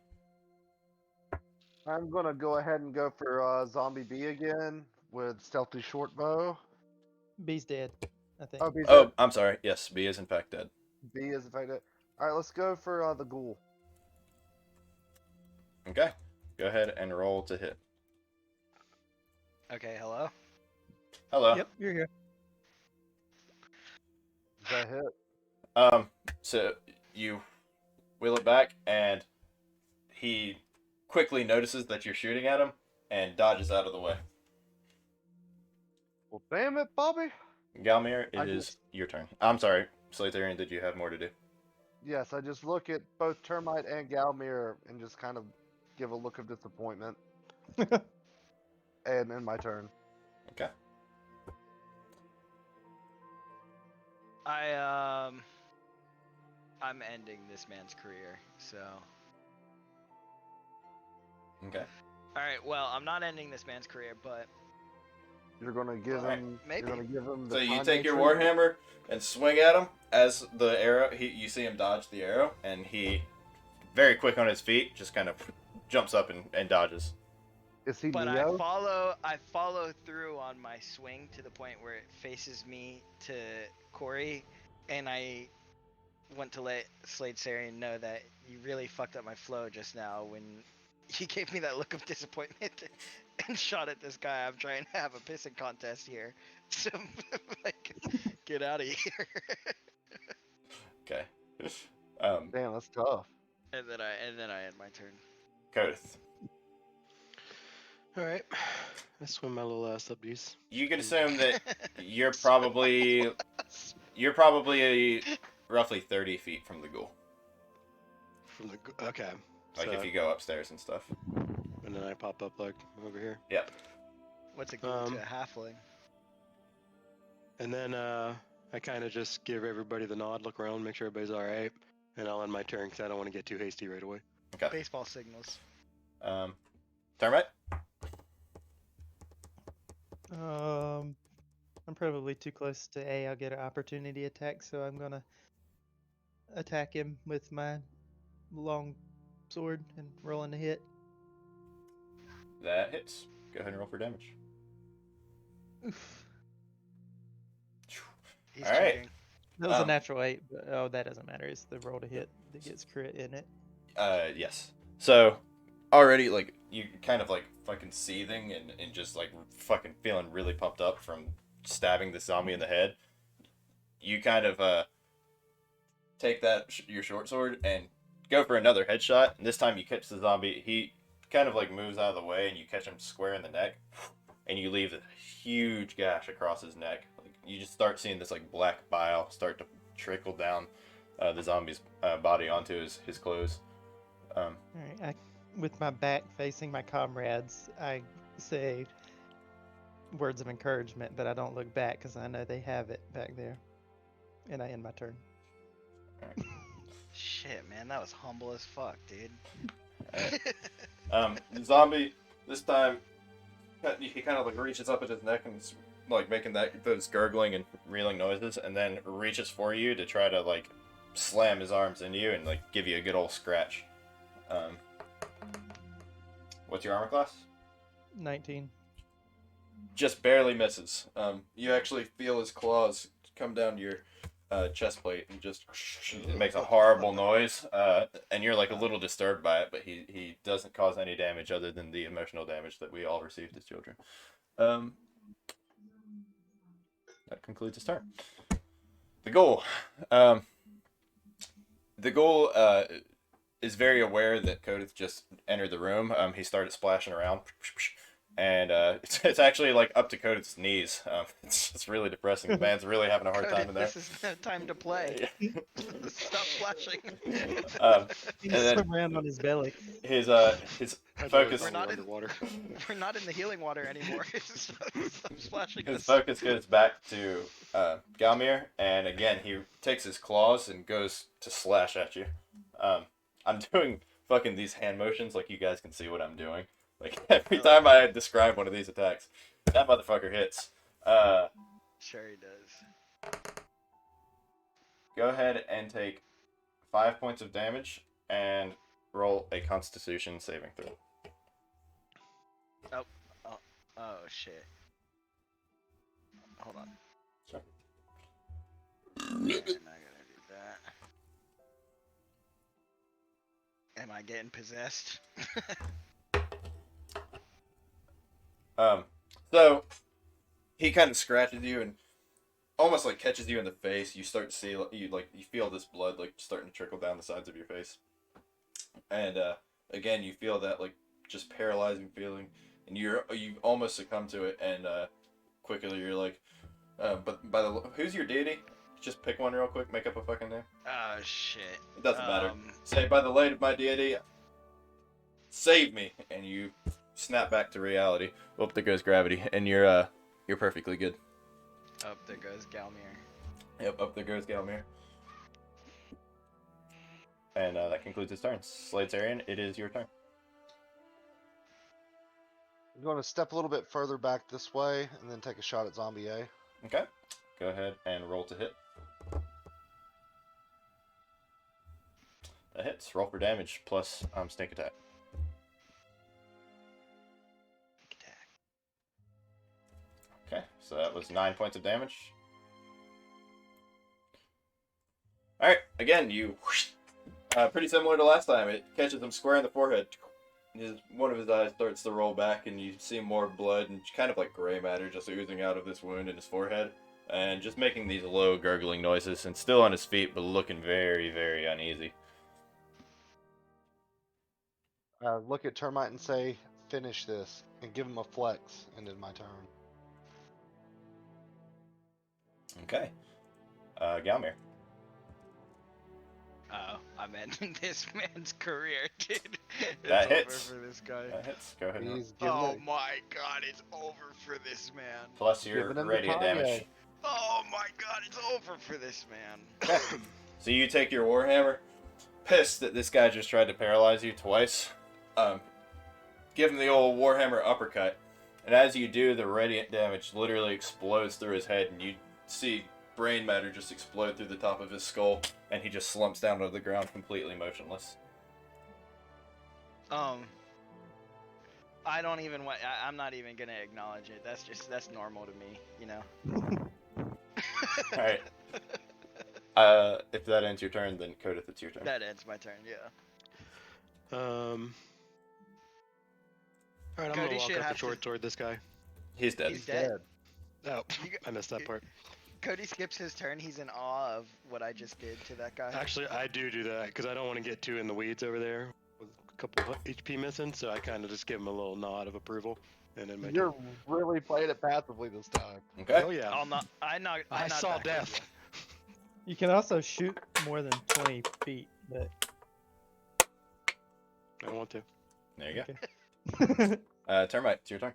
I'm gonna go ahead and go for Zombie B again with Stealthy Short Bow.
B's dead, I think.
Oh, B's
Oh,
dead.
I'm sorry. Yes, B is in fact dead.
B is infected. Alright, let's go for the ghoul.
Okay, go ahead and roll to hit.
Okay, hello.
Hello.
Yep, you're here.
Does that hit?
So you wheel it back, and he quickly notices that you're shooting at him and dodges out of the way.
Well, damn it, Bobby.
Galmir, it
I
is
just-
your turn. I'm sorry, Slatarian, did you have more to do?
Yes, I just look at both Termite and Galmir and just kind of give a look of disappointment. And in my turn.
Okay.
I'm ending this man's career. So.
Okay.
All right. Well, I'm not ending this man's career, but
You're gonna give
Alright,
him.
maybe.
You're gonna give him the.
So you
Kanye
take your
treatment?
warhammer and swing at him as the arrow. You see him dodge the arrow, and he, very quick on his feet, just kind of jumps up and dodges.
Is he
But
Neo?
I follow through on my swing to the point where it faces me to Corey, and I want to let Slade Sarian know that you really fucked up my flow just now when he gave me that look of disappointment and shot at this guy. I'm trying to have a pissing contest here, so like, get out of here.
Okay.
Damn, that's tough.
and then I end my turn.
Codith.
All right. I swim my little ass up these.
You can assume that you're probably roughly 30 feet from the ghoul.
From the okay.
Like
so,
if you go upstairs and stuff.
and then I pop up like over here.
Yep.
What's it going to a halfling?
And then I kind of just give everybody the nod, look around, make sure everybody's all right, and I'll end my turn because I don't want to get too hasty right away.
Okay.
Baseball signals.
Termite.
I'm probably too close to A. I'll get an opportunity attack, so I'm gonna attack him with my long sword and rolling a hit.
That hits. Go ahead and roll for damage.
Oof.
He's
All right.
cheating.
That was a
Um,
natural 8, but oh, that doesn't matter. It's the roll to hit that gets crit in it.
Yes. So, already, like, you kind of, like, fucking seething and just, like, fucking feeling really pumped up from stabbing the zombie in the head. You kind of, take that, your short sword, and go for another headshot. And this time you catch the zombie. He kind of, like, moves out of the way, and you catch him square in the neck. And you leave a huge gash across his neck. Like, you just start seeing this, like, black bile start to trickle down the zombie's body onto his clothes.
Alright, with my back facing my comrades, I say words of encouragement, but I don't look back because I know they have it back there. And I end my turn.
Shit, man, that was humble as fuck, dude.
The zombie this time he kind of like reaches up at his neck and is, like making those gurgling and reeling noises, and then reaches for you to try to like slam his arms into you and like give you a good old scratch. What's your armor class? 19. Just barely misses. You actually feel his claws come down your chest plate and just it makes a horrible noise. And you're like a little disturbed by it, but he doesn't cause any damage other than the emotional damage that we all received as children. That concludes his turn. The ghoul. The ghoul is very aware that Codith just entered the room. He started splashing around, and it's actually like up to Cody's knees. It's really depressing. The man's really having a hard
Cody,
time in there.
this is no time to play. Stop splashing.
And
He's
then
swim around on his belly.
his
I'd
focus
We're not in-
underwater.
We're not in the healing water anymore. Stop splashing
his
us.
focus goes back to Galmir, and again he takes his claws and goes to slash at you. I'm doing fucking these hand motions like you guys can see what I'm doing. Like every time I describe one of these attacks, that motherfucker hits.
Sure he does.
Go ahead and take 5 points of damage and roll a Constitution saving throw.
Oh shit. Hold on.
Sure.
I'm not gonna do that. Am I getting possessed?
So he kind of scratches you and almost like catches you in the face. You start to see you feel this blood like starting to trickle down the sides of your face, and again you feel that like just paralyzing feeling, and you almost succumb to it, and quickly you're like, but who's your deity? Just pick one real quick. Make up a fucking name.
Oh shit.
It doesn't matter. Say, by the light of my deity, save me, and you snap back to reality. Oh, there goes gravity, and you're perfectly good.
Up there goes Galmir.
Yep, up there goes Galmir. And that concludes his turn. Sladesarian, it is your turn.
I'm going to step a little bit further back this way and then take a shot at Zombie A.
Okay. Go ahead and roll to hit. That hits. Roll for damage plus snake attack. Okay, so that was 9 points of damage. Alright, again, you... pretty similar to last time. It catches him square in the forehead. One of his eyes starts to roll back, and you see more blood and kind of like gray matter just oozing out of this wound in his forehead. And just making these low gurgling noises, and still on his feet, but looking very, very uneasy.
Look at Termite and say, finish this, and give him a flex, and end my turn.
Okay. Galmir.
Oh, I'm ending this man's career, dude. It's
That
over
hits.
for this guy.
That hits. Go ahead and
He's giving
Oh
it,
my god, it's over for this man.
plus your
giving him the
radiant damage.
Kanye.
Oh my god, it's over for this man.
Okay. So you take your warhammer, pissed that this guy just tried to paralyze you twice. Give him the old warhammer uppercut, and as you do, the radiant damage literally explodes through his head, and you see brain matter just explode through the top of his skull, and he just slumps down to the ground completely motionless.
I don't even want. I'm not even gonna acknowledge it. That's normal to me, you know.
All right. If that ends your turn, then Kodith, it's your turn.
That ends my turn. Yeah.
Alright, I'm
Cody
gonna walk
should
up
have
and short
to-
toward this guy.
He's dead.
He's dead.
Oh,
You go-
I missed that part.
Cody skips his turn. He's in awe of what I just did to that guy.
Actually, I do that because I don't want to get too in the weeds over there with a couple of HP missing, so I kind of just give him a little nod of approval, and then my
You're really playing it passively this time.
Okay.
Oh yeah,
I nod
I saw
back with
death.
You can also shoot more than 20 feet, but
I don't want to.
There you
okay.
go. Termite, it's your turn.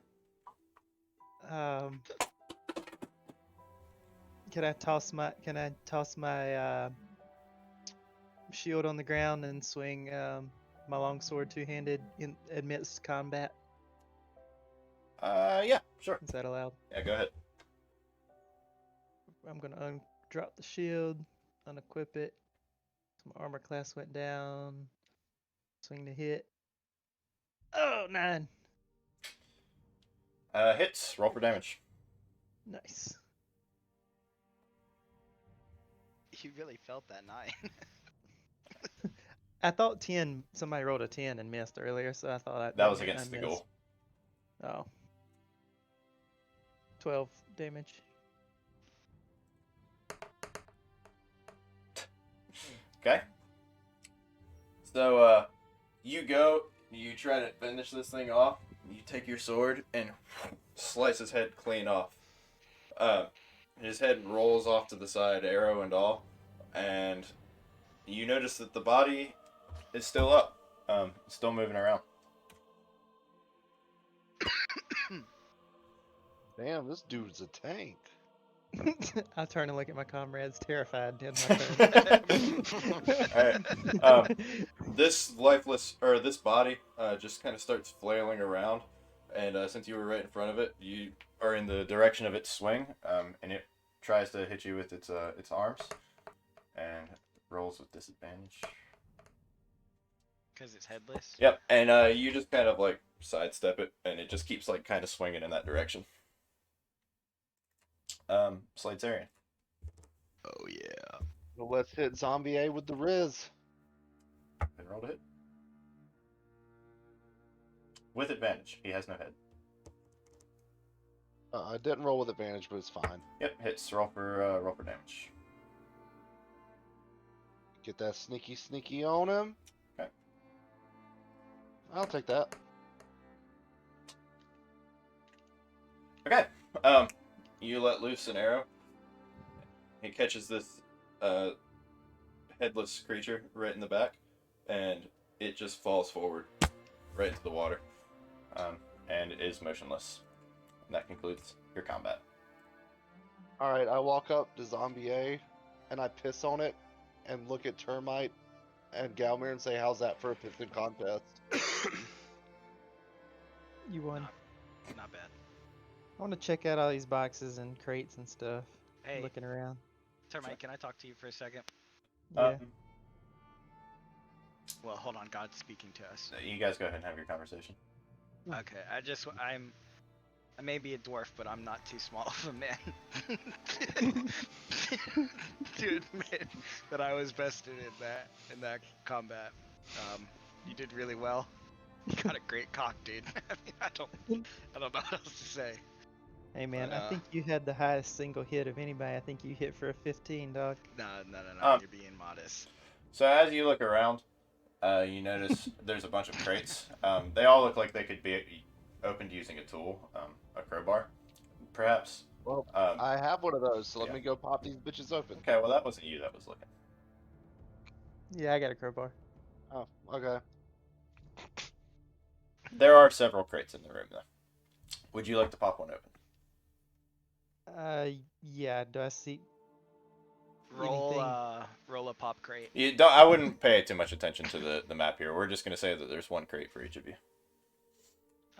Can I toss my shield on the ground and swing my longsword two-handed in amidst combat?
Yeah, sure.
Is that allowed?
Yeah, go ahead.
I'm gonna undrop the shield, unequip it. So my armor class went down. Swing to hit. Oh, 9.
Hits. Roll for damage.
Nice.
You really felt that 9.
I thought 10. Somebody rolled a 10 and missed earlier, so I thought
That was
I
against the
missed.
goal.
Oh. 12 damage.
Okay. So, you try to finish this thing off, You take your sword and slice his head clean off. His head rolls off to the side, arrow and all, and you notice that the body is still up, still moving around.
Damn, this dude's a tank.
I turn and look at my comrades, terrified. In my turn.
Alright. This lifeless, or this body, just kind of starts flailing around, and since you were right in front of it, you are in the direction of its swing, and it tries to hit you with its arms, and rolls with disadvantage.
Because it's headless.
Yep, and you just kind of like sidestep it, and it just keeps like kind of swinging in that direction. Slightarian.
Oh yeah.
Well, let's hit Zombie A with the Riz.
And roll to hit. With advantage. He has no head.
I didn't roll with advantage, but it's fine.
Yep, hits. Roll for damage.
Get that sneaky on him.
Okay.
I'll take that.
Okay. You let loose an arrow. He catches this headless creature right in the back, and it just falls forward right into the water, and it is motionless. And that concludes your combat.
Alright, I walk up to Zombie A, and I piss on it, and look at Termite and Galmir and say, how's that for a pissing contest?
You won.
Not bad.
I want to check out all these boxes and crates and stuff.
Hey,
Looking around.
Termite, can I talk to you for a second?
Yeah.
Well, hold on. God's speaking to us.
You guys go ahead and have your conversation.
Okay, I may be a dwarf, but I'm not too small of a man to admit that I was bested in that combat. You did really well. You got a great cock, dude. I mean, I don't know what else to say.
Hey man,
But,
I think you had the highest single hit of anybody. I think you hit for a 15, dog.
No, you're being modest.
So as you look around, you notice there's a bunch of crates. They all look like they could be opened using a tool, a crowbar, perhaps.
Well, I have one of those, so let
yeah.
me go pop these bitches open.
Okay, well that wasn't you that was looking.
Yeah, I got a crowbar.
Oh, okay.
There are several crates in the room, though. Would you like to pop one open?
Yeah. Do I see?
Roll
anything?
roll a pop crate.
You don't. I wouldn't pay too much attention to the map here. We're just gonna say that there's one crate for each of you.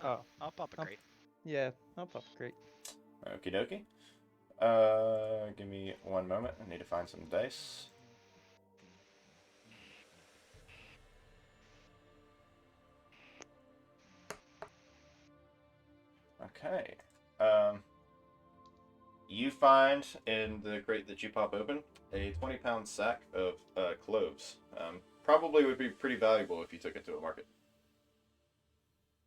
Oh.
I'll pop a crate.
Yeah, I'll pop a crate.
Okie dokie. Give me one moment. I need to find some dice. Okay. You find in the crate that you pop open a 20-pound sack of cloves. Probably would be pretty valuable if you took it to a market.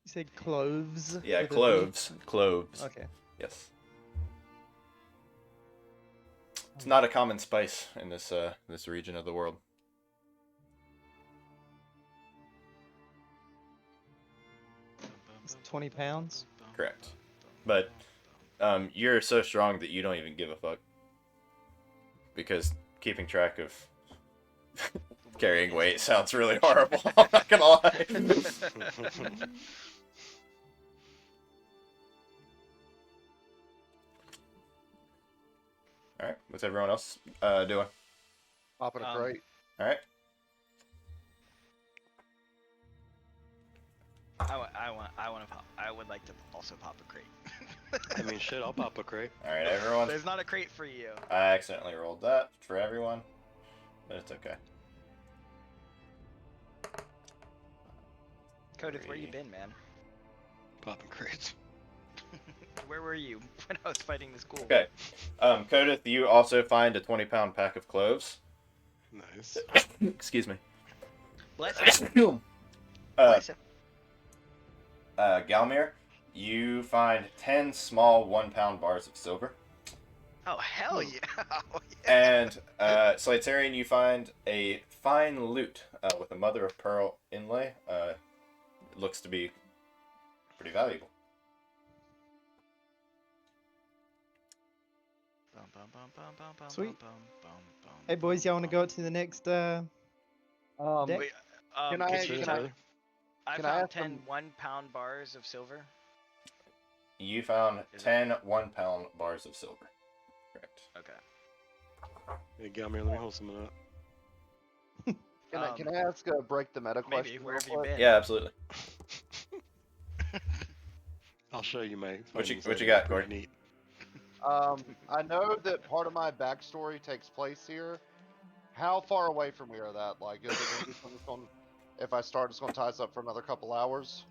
You said cloves?
Yeah,
with a V?
cloves. Cloves.
Okay.
Yes. It's not a common spice in this this region of the world.
It's 20 pounds?
Correct. But you're so strong that you don't even give a fuck. Because keeping track of carrying weight sounds really horrible. I'm not gonna lie. Alright, what's everyone else doing?
Popping a crate.
Alright.
I would like to also pop a crate.
I mean, shit, I'll pop a crate.
Alright, everyone.
There's not a crate for you.
I accidentally rolled that for everyone. But it's okay.
Codith, where you been, man?
Popping crates.
Where were you when I was fighting this ghoul?
Okay. Codith, you also find a 20-pound pack of cloves.
Nice.
Excuse me.
Bless him. Bless him.
Galmir, you find 10 small 1-pound bars of silver.
Oh, hell yeah. Oh, yeah.
And Slightarian, you find a fine lute with a mother of pearl inlay. It looks to be pretty valuable.
Sweet. Hey boys, y'all want to go up to the next deck?
Wait,
Can I-
could you
Sure,
can
tell-
brother.
I
can I
found
ask
10
them-
1-pound bars of silver.
You found
Is it-
10 1-pound bars of silver. Correct.
Okay.
Hey, Galmir, let me hold some of that.
Can I ask a break the meta question?
Maybe,
real
where have you
quick?
been?
Yeah, absolutely.
I'll show you my.
What you
findings later.
got,
Pretty
Corey?
neat.
I know that part of my backstory takes place here. How far away from here are that? Like, is it gonna be something that's gonna, if I start, it's gonna tie us up for another couple hours?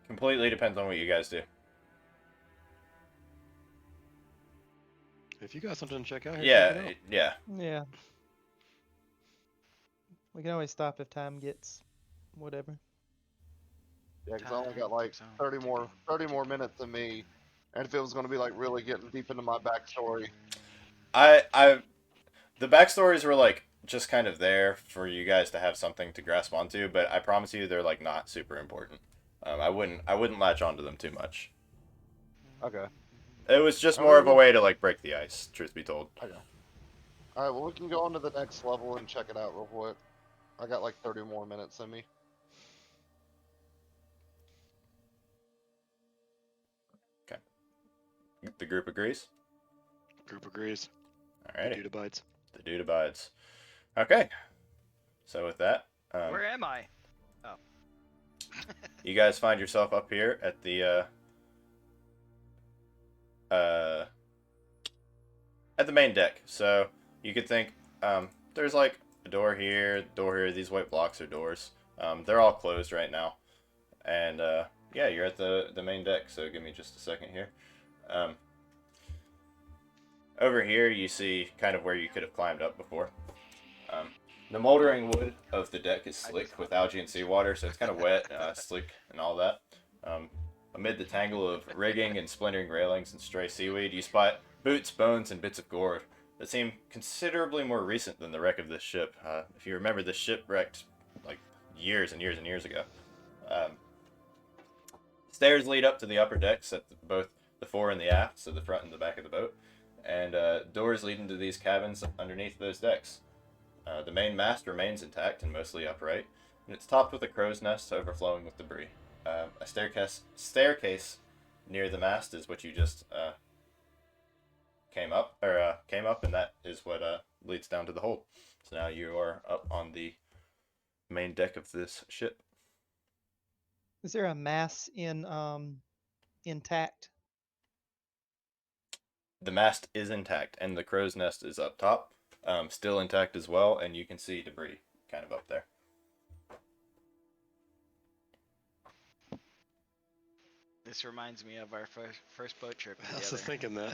Completely depends on what you guys do.
If you got something to check out here,
Yeah,
check it out.
yeah.
Yeah. We can always stop if time gets whatever.
Yeah, because I only got like 30 more minutes than me, and if it was gonna be like really getting deep into my backstory,
The backstories were like just kind of there for you guys to have something to grasp onto, but I promise you they're like not super important. I wouldn't latch onto them too much.
okay.
It was just
Oh,
more of a
well.
way to like break the ice, truth be told.
All right, well we can go on to the next level and check it out real quick. I got like 30 more minutes in me.
The group agrees.
Group agrees.
Alrighty.
Dude abides.
The dude abides. Okay. So with that,
Where am I?
you guys find yourself up here at the main deck. So you could think there's like a door here, These white blocks are doors. They're all closed right now, and yeah, you're at the main deck. So give me just a second here. Over here, you see kind of where you could have climbed up before. The moldering wood of the deck is slick with algae and seawater, so it's kind of wet, slick, and all that. Amid the tangle of rigging and splintering railings and stray seaweed, you spot boots, bones, and bits of gourd that seem considerably more recent than the wreck of this ship. If you remember, this ship wrecked like years and years and years ago. Stairs lead up to the upper decks at both the fore and the aft, so the front and the back of the boat, and doors lead into these cabins underneath those decks. The main mast remains intact and mostly upright, and it's topped with a crow's nest overflowing with debris. A staircase near the mast is what you just came up, and that is what leads down to the hold. So now you are up on the main deck of this ship.
Is there a mass intact?
The mast is intact, and the crow's nest is up top, still intact as well, and you can see debris kind of up there.
This reminds me of our first boat trip
I was just
together.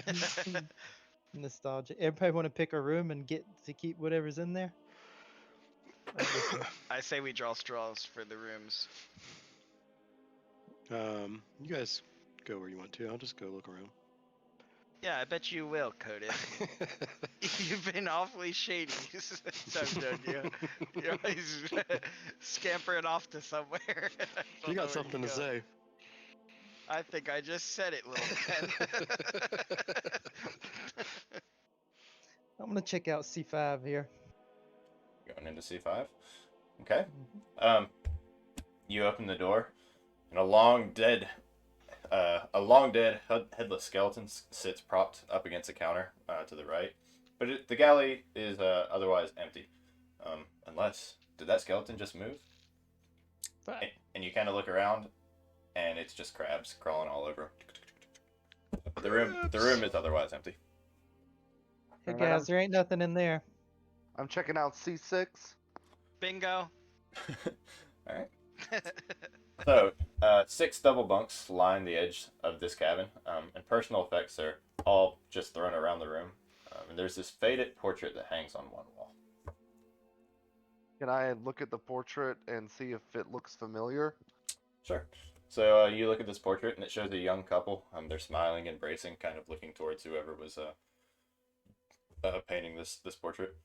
thinking that.
Nostalgia. Everybody want to pick a room and get to keep whatever's in there?
I say we draw straws for the rooms.
You guys go where you want to. I'll just go look around.
Yeah, I bet you will, Cody. You've been awfully shady since I've known you. You're always scampering off to somewhere. I don't
You
know
got
where
something to
go.
say.
I think I just said it, little Ken.
I'm gonna check out C5 here.
Going into C5. Okay.
Mhm.
You open the door, and a long dead headless skeleton sits propped up against a counter to the right. But the galley is otherwise empty. Unless, did that skeleton just move? And you kind of look around, and it's just crabs crawling all over. The room is otherwise empty.
Hey
Alright,
guys, there ain't nothing in there.
I'm checking out C6.
Bingo.
All right. So, 6 double bunks line the edge of this cabin, and personal effects are all just thrown around the room. And there's this faded portrait that hangs on one wall.
Can I look at the portrait and see if it looks familiar?
Sure. So you look at this portrait, and it shows a young couple. They're smiling, embracing, kind of looking towards whoever was painting this portrait.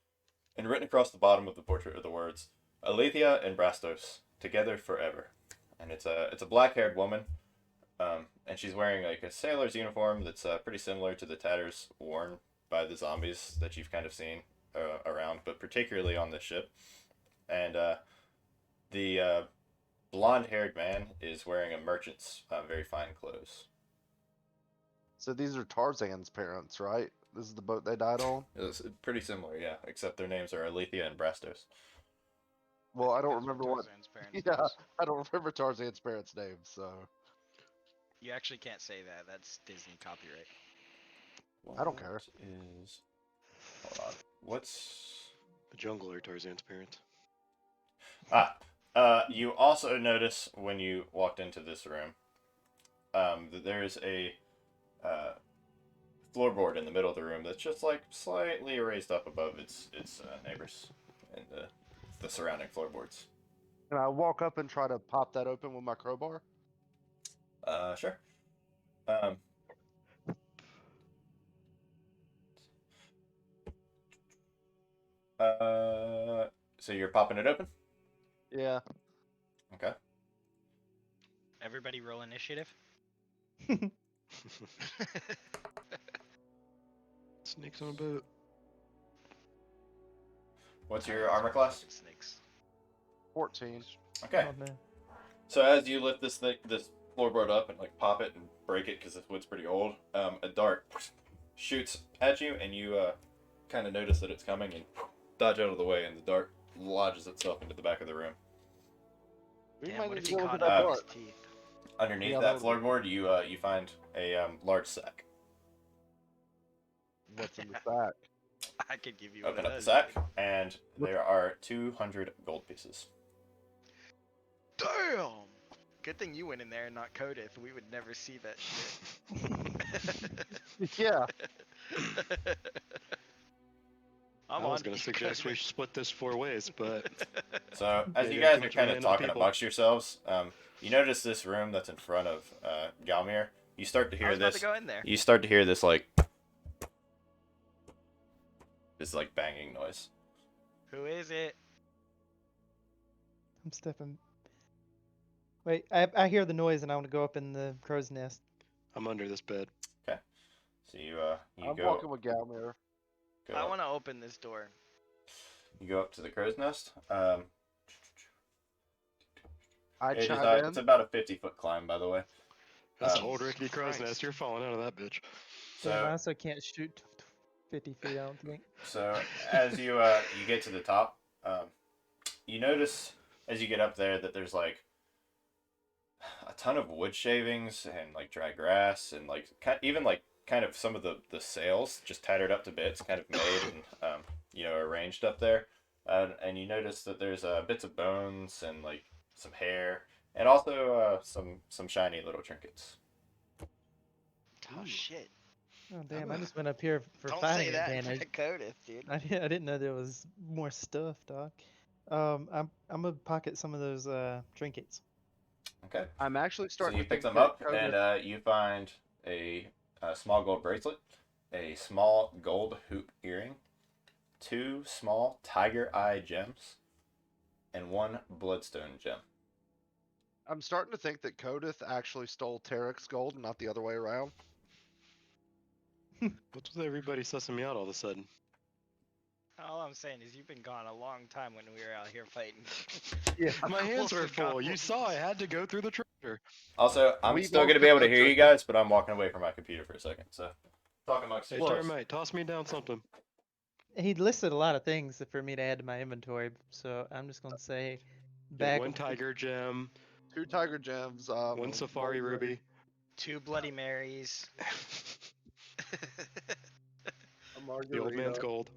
And written across the bottom of the portrait are the words, Alethea and Brastos, together forever. and it's a black-haired woman, and she's wearing like a sailor's uniform that's pretty similar to the tatters worn by the zombies that you've kind of seen around, but particularly on this ship. And the blonde-haired man is wearing a merchant's very fine clothes.
So these are Tarzan's parents, right? This is the boat they died on?
It's pretty similar, yeah, except their names are Alethea and Brastos.
Well, I don't
That's
remember what.
Tarzan's parents
Yeah,
was.
I don't remember Tarzan's parents' names, so.
You actually can't say that. That's Disney copyright.
I don't care.
Hold on. What's...
The jungle or Tarzan's parents.
You also notice when you walked into this room that there's a floorboard in the middle of the room that's just like slightly raised up above its neighbors and the surrounding floorboards.
Can I walk up and try to pop that open with my crowbar?
Sure. So you're popping it open?
Yeah.
Okay.
Everybody roll initiative.
Snakes on a boat.
What's your armor class?
Snakes.
14.
Okay.
Oh, man.
So as you lift this floorboard up and like pop it and break it because this wood's pretty old, a dart shoots at you and you kind of notice that it's coming and dodge out of the way, and the dart lodges itself into the back of the room.
We
Damn,
might
what
need
if
to
he
go look at
caught
that
it with
dart.
his teeth?
Underneath
Yeah,
that
that would-
floorboard, you find a large sack.
What's in the sack?
I could give you
Open
one
up
of
the
those.
sack, and there are 200 gold pieces.
Damn! Good thing you went in there and not Codith. We would never see that shit.
Yeah.
I'm
I was
on
gonna
you,
suggest we
Codith.
split this 4 ways, but
So as
Maybe
you
I'm
guys
too
are
much of a
kind
man
of
to the
talking
people.
amongst yourselves, you notice this room that's in front of Galmir. You start to
I
hear
was about
this.
to go in there.
You start to hear this like banging noise.
Who is it?
I'm stepping. Wait, I hear the noise and I want to go up in the crow's nest.
I'm under this bed.
So you
I'm
go
walking with Galmir.
go
I
up,
want to open this door.
you go up to the crow's nest.
I
It is,
chime in.
it's about a 50-foot climb, by the way.
That's
Um,
an old rickety crow's
Christ.
nest. You're falling out of that bitch.
Damn, I
So
also can't shoot 50 feet, I don't think.
as you you get to the top, you notice as you get up there that there's like a ton of wood shavings and like dry grass and like even like kind of some of the sails just tattered up to bits, kind of made and arranged up there. And you notice that there's bits of bones and like some hair and also some shiny little trinkets.
Oh shit!
Oh damn, I just went up here for
Don't
fighting
say
it,
that
Dan.
in front of Codith, dude.
I didn't know there was more stuff, dog. I'm gonna pocket some of those trinkets.
Okay.
I'm actually
So
starting
you
to
pick
think
them
that
up
Codith-
and you find a small gold bracelet, a small gold hoop earring, 2 small tiger eye gems, and 1 bloodstone gem.
I'm starting to think that Codith actually stole Tarek's gold and not the other way around.
What's with everybody sussing me out all of a sudden?
All I'm saying is you've been gone a long time when we were out here fighting.
Yeah.
My hands were
Wolf
full. You
goblins.
saw I had to go through the treasure.
Also, I'm
We
still
both
going to be able to
took
hear
the
you guys, but I'm walking away from my computer for a second. So, talk amongst
Hey,
yourselves.
Termite, toss me down something.
He listed a lot of things for me to add to my inventory, so I'm just gonna say
Yeah,
back.
1 tiger gem,
2 tiger gems.
1 safari ruby.
2 Bloody Marys.
A
The old man's
margarita.
gold.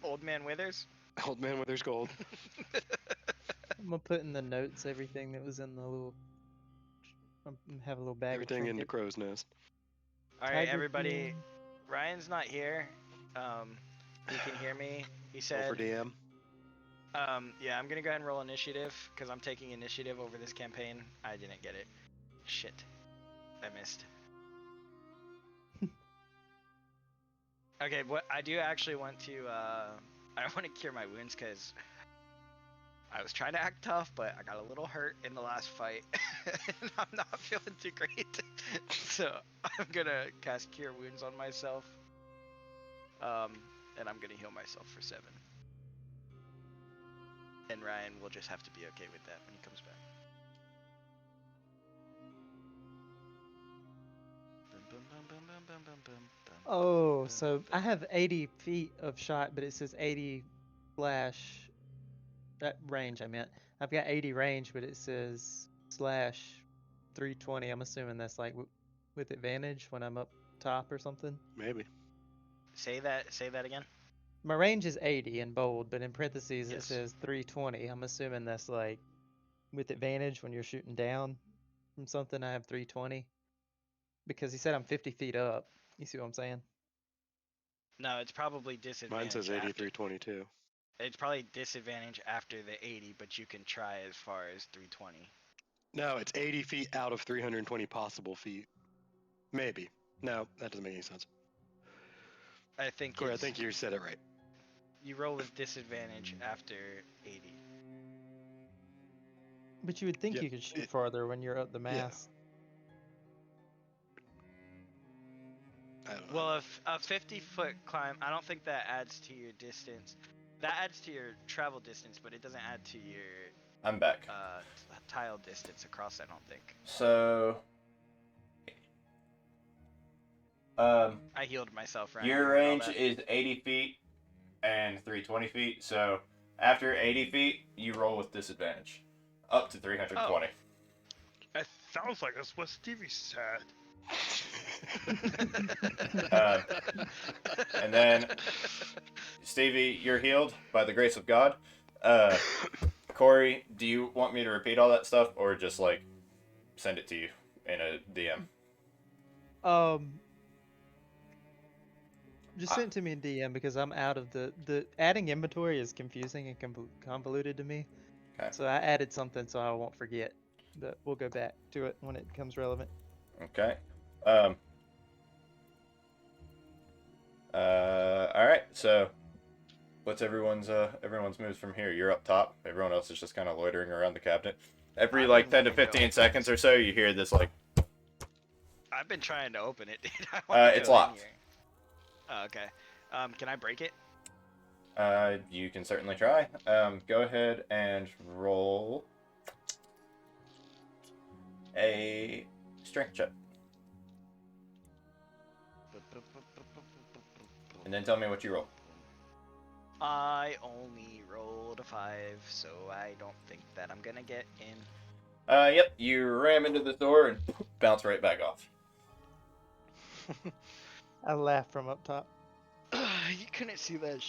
Old Man Withers.
Old man with his gold.
I'm gonna put in the notes everything that was in the little. I'm gonna have a little bag
Everything
of
into
trinkets.
crow's nest.
All right,
Tiger
everybody.
King.
Ryan's not here. He can hear me. He
Roll
said,
for DM.
yeah, I'm gonna go ahead and roll initiative because I'm taking initiative over this campaign. I didn't get it. Shit, I missed. Okay, what I do actually want to, I want to cure my wounds because I was trying to act tough, but I got a little hurt in the last fight, and I'm not feeling too great. So I'm gonna cast Cure Wounds on myself, and I'm gonna heal myself for 7. And Ryan will just have to be okay with that when he comes back.
Oh, so I have 80 feet of shot, but it says 80 slash that range. I meant I've got 80 range, but it says slash 320. I'm assuming that's like with advantage when I'm up top or something.
Maybe.
Say that again.
My range is 80 in bold, but in parentheses it
Yes.
says 320. I'm assuming that's like with advantage when you're shooting down from something. I have 320 because he said I'm 50 feet up. You see what I'm saying?
No, it's probably disadvantage.
Mine says
after-
8322.
It's probably disadvantage after the 80, but you can try as far as 320.
No, it's 80 feet out of 320 possible feet. Maybe. No, that doesn't make any sense.
I think
Corey, I
it's-
think you said it right.
you roll with disadvantage after 80.
But you would think
Yeah,
you could shoot
it-
farther when you're up the
yeah.
mast.
I don't know.
Well, if a 50-foot climb, I don't think that adds to your distance. That adds to your travel distance, but it doesn't add to your
I'm back.
tile distance across, I don't think.
So,
I healed myself, right?
your range is 80 feet and 320 feet. So, after 80 feet, you roll with disadvantage. Up to 320.
It sounds like that's what Stevie said.
And then, Stevie, you're healed by the grace of God. Corey, do you want me to repeat all that stuff or just like send it to you in a DM?
Just send it to me in DM because I'm out of the adding inventory is confusing and convoluted to me.
Okay.
So I added something so I won't forget. But we'll go back to it when it becomes relevant.
Okay. All right. So, what's everyone's moves from here? You're up top. Everyone else is just kind of loitering around the cabinet. Every
I've
like
been
10 to
wanting to
15
open
seconds or so, you hear this like.
I've been trying to open it, dude. I wanna
It's
go in
locked.
here. Oh, okay. Can I break it?
You can certainly try. Go ahead and roll a strength check, and then tell me what you roll.
I only rolled a 5, so I don't think that I'm gonna get in.
Yep. You ram into the door and bounce right back off.
I laugh from up top.
You couldn't see that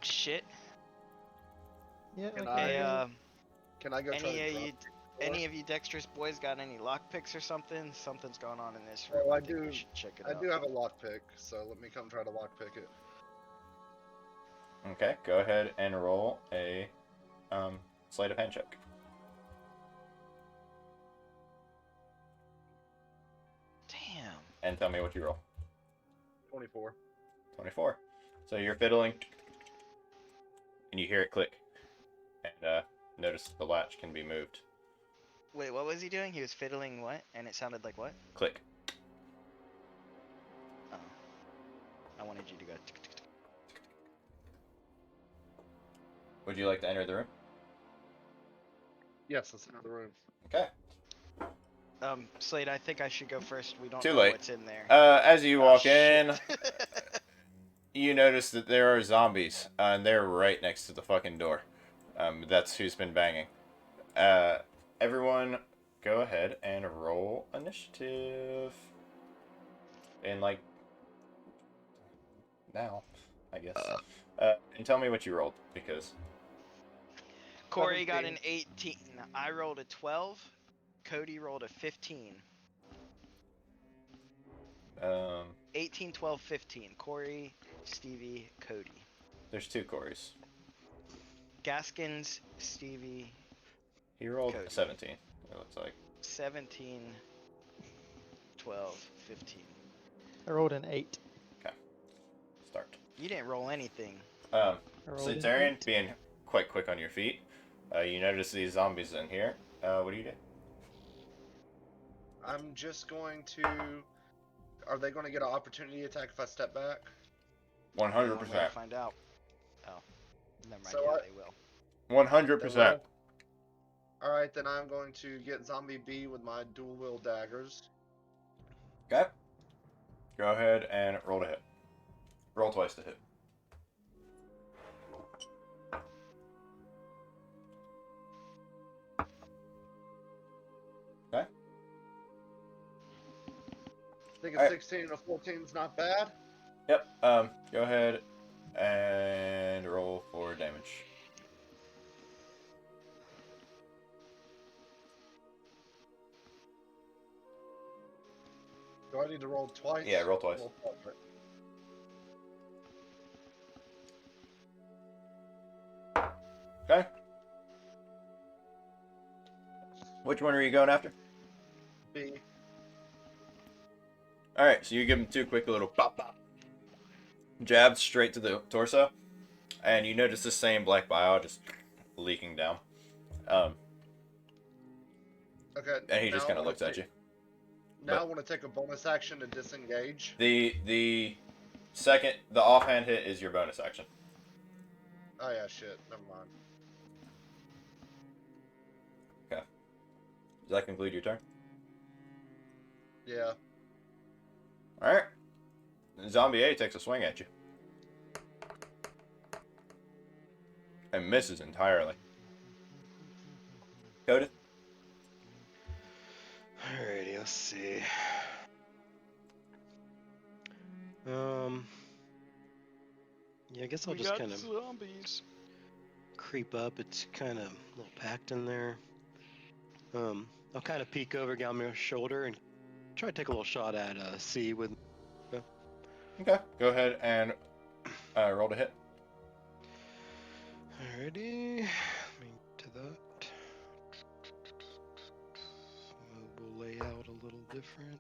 shit.
Yeah,
Can
okay.
Can I go try to drop
Any of you dexterous boys got any lockpicks or something? Something's going on in this room.
Oh, I
think we
do-
should check it
I
out.
do have a lockpick, so let me come try to lockpick it.
Okay. Go ahead and roll a sleight of hand check.
Damn.
And tell me what you roll.
24.
24. So you're fiddling, and you hear it click, and notice the latch can be moved.
Wait, what was he doing? He was fiddling what? And it sounded like what?
Click.
Oh. I wanted you to go. tick, tick, tick.
Would you like to enter the room?
Yes, let's enter the room.
Okay.
Slade, I think I should go first. We don't
Too
know
late.
what's in there.
As you
Oh,
walk
shit.
in, you notice that there are zombies, and they're right next to the fucking door. That's who's been banging. Everyone, go ahead and roll initiative. And like now, I guess. And tell me what you rolled, because
Corey got
17.
an 18. I rolled a 12. Cody rolled a 15. 18, 12, 15. Corey, Stevie, Cody.
there's 2 Corys.
Gaskins, Stevie,
He rolled
Cody.
a 17. It looks like.
17, 12, 15.
I rolled an 8.
Start.
You didn't roll anything.
I rolled an
Slitarian,
8.
being quite quick on your feet, You notice these zombies in here. What do you do?
I'm just going to. Are they going to get an opportunity attack if I step back?
100%.
Only way to find out. Oh, never mind.
So
yeah,
I-
they will.
100%.
Alright, then I'm going to get Zombie B with my dual wield daggers.
Okay. Go ahead and roll to hit. Roll twice to hit. Okay.
I think a
Alright.
16 and a 14 is not bad.
Yep. Go ahead and roll for damage.
Do I need to roll twice?
Yeah, roll twice.
right?
Okay. Which one are you going after?
B.
Alright, so you give him two quick little pop pop jabs straight to the torso, and you notice the same black bile just leaking down.
Okay.
And he
now
just
I
kind of
wanna
looks at
take-
you.
Now I
But-
want to take a bonus action to disengage.
The second, the offhand hit is your bonus action.
Oh yeah, shit. Never mind.
Does that conclude your turn?
Yeah.
Alright. Zombie A takes a swing at you. And misses entirely. Coda?
Alrighty, let's see. Yeah, I guess I'll
We
just
got
kind of
zombies.
creep up. It's kind of a little packed in there. I'll kind of peek over Galmir's shoulder and try to take a little shot at C with.
Okay. Go ahead and roll to hit.
Alrighty, let me get to that. Mobile layout a little different.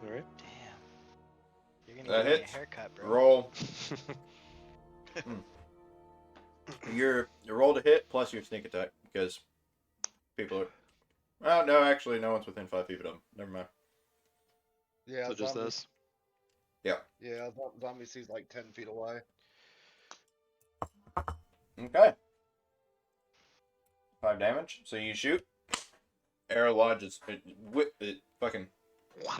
Alright.
Damn. You're gonna
That
get me a
hits.
haircut, bro.
Roll. Your roll to hit plus your sneak attack because people are. Oh no, actually, no one's within 5 feet of them. Never mind.
Yeah.
So just
zombie,
this.
Yeah. Zombie C's like 10 feet away.
Okay. 5 damage. So you shoot. Arrow lodges it fucking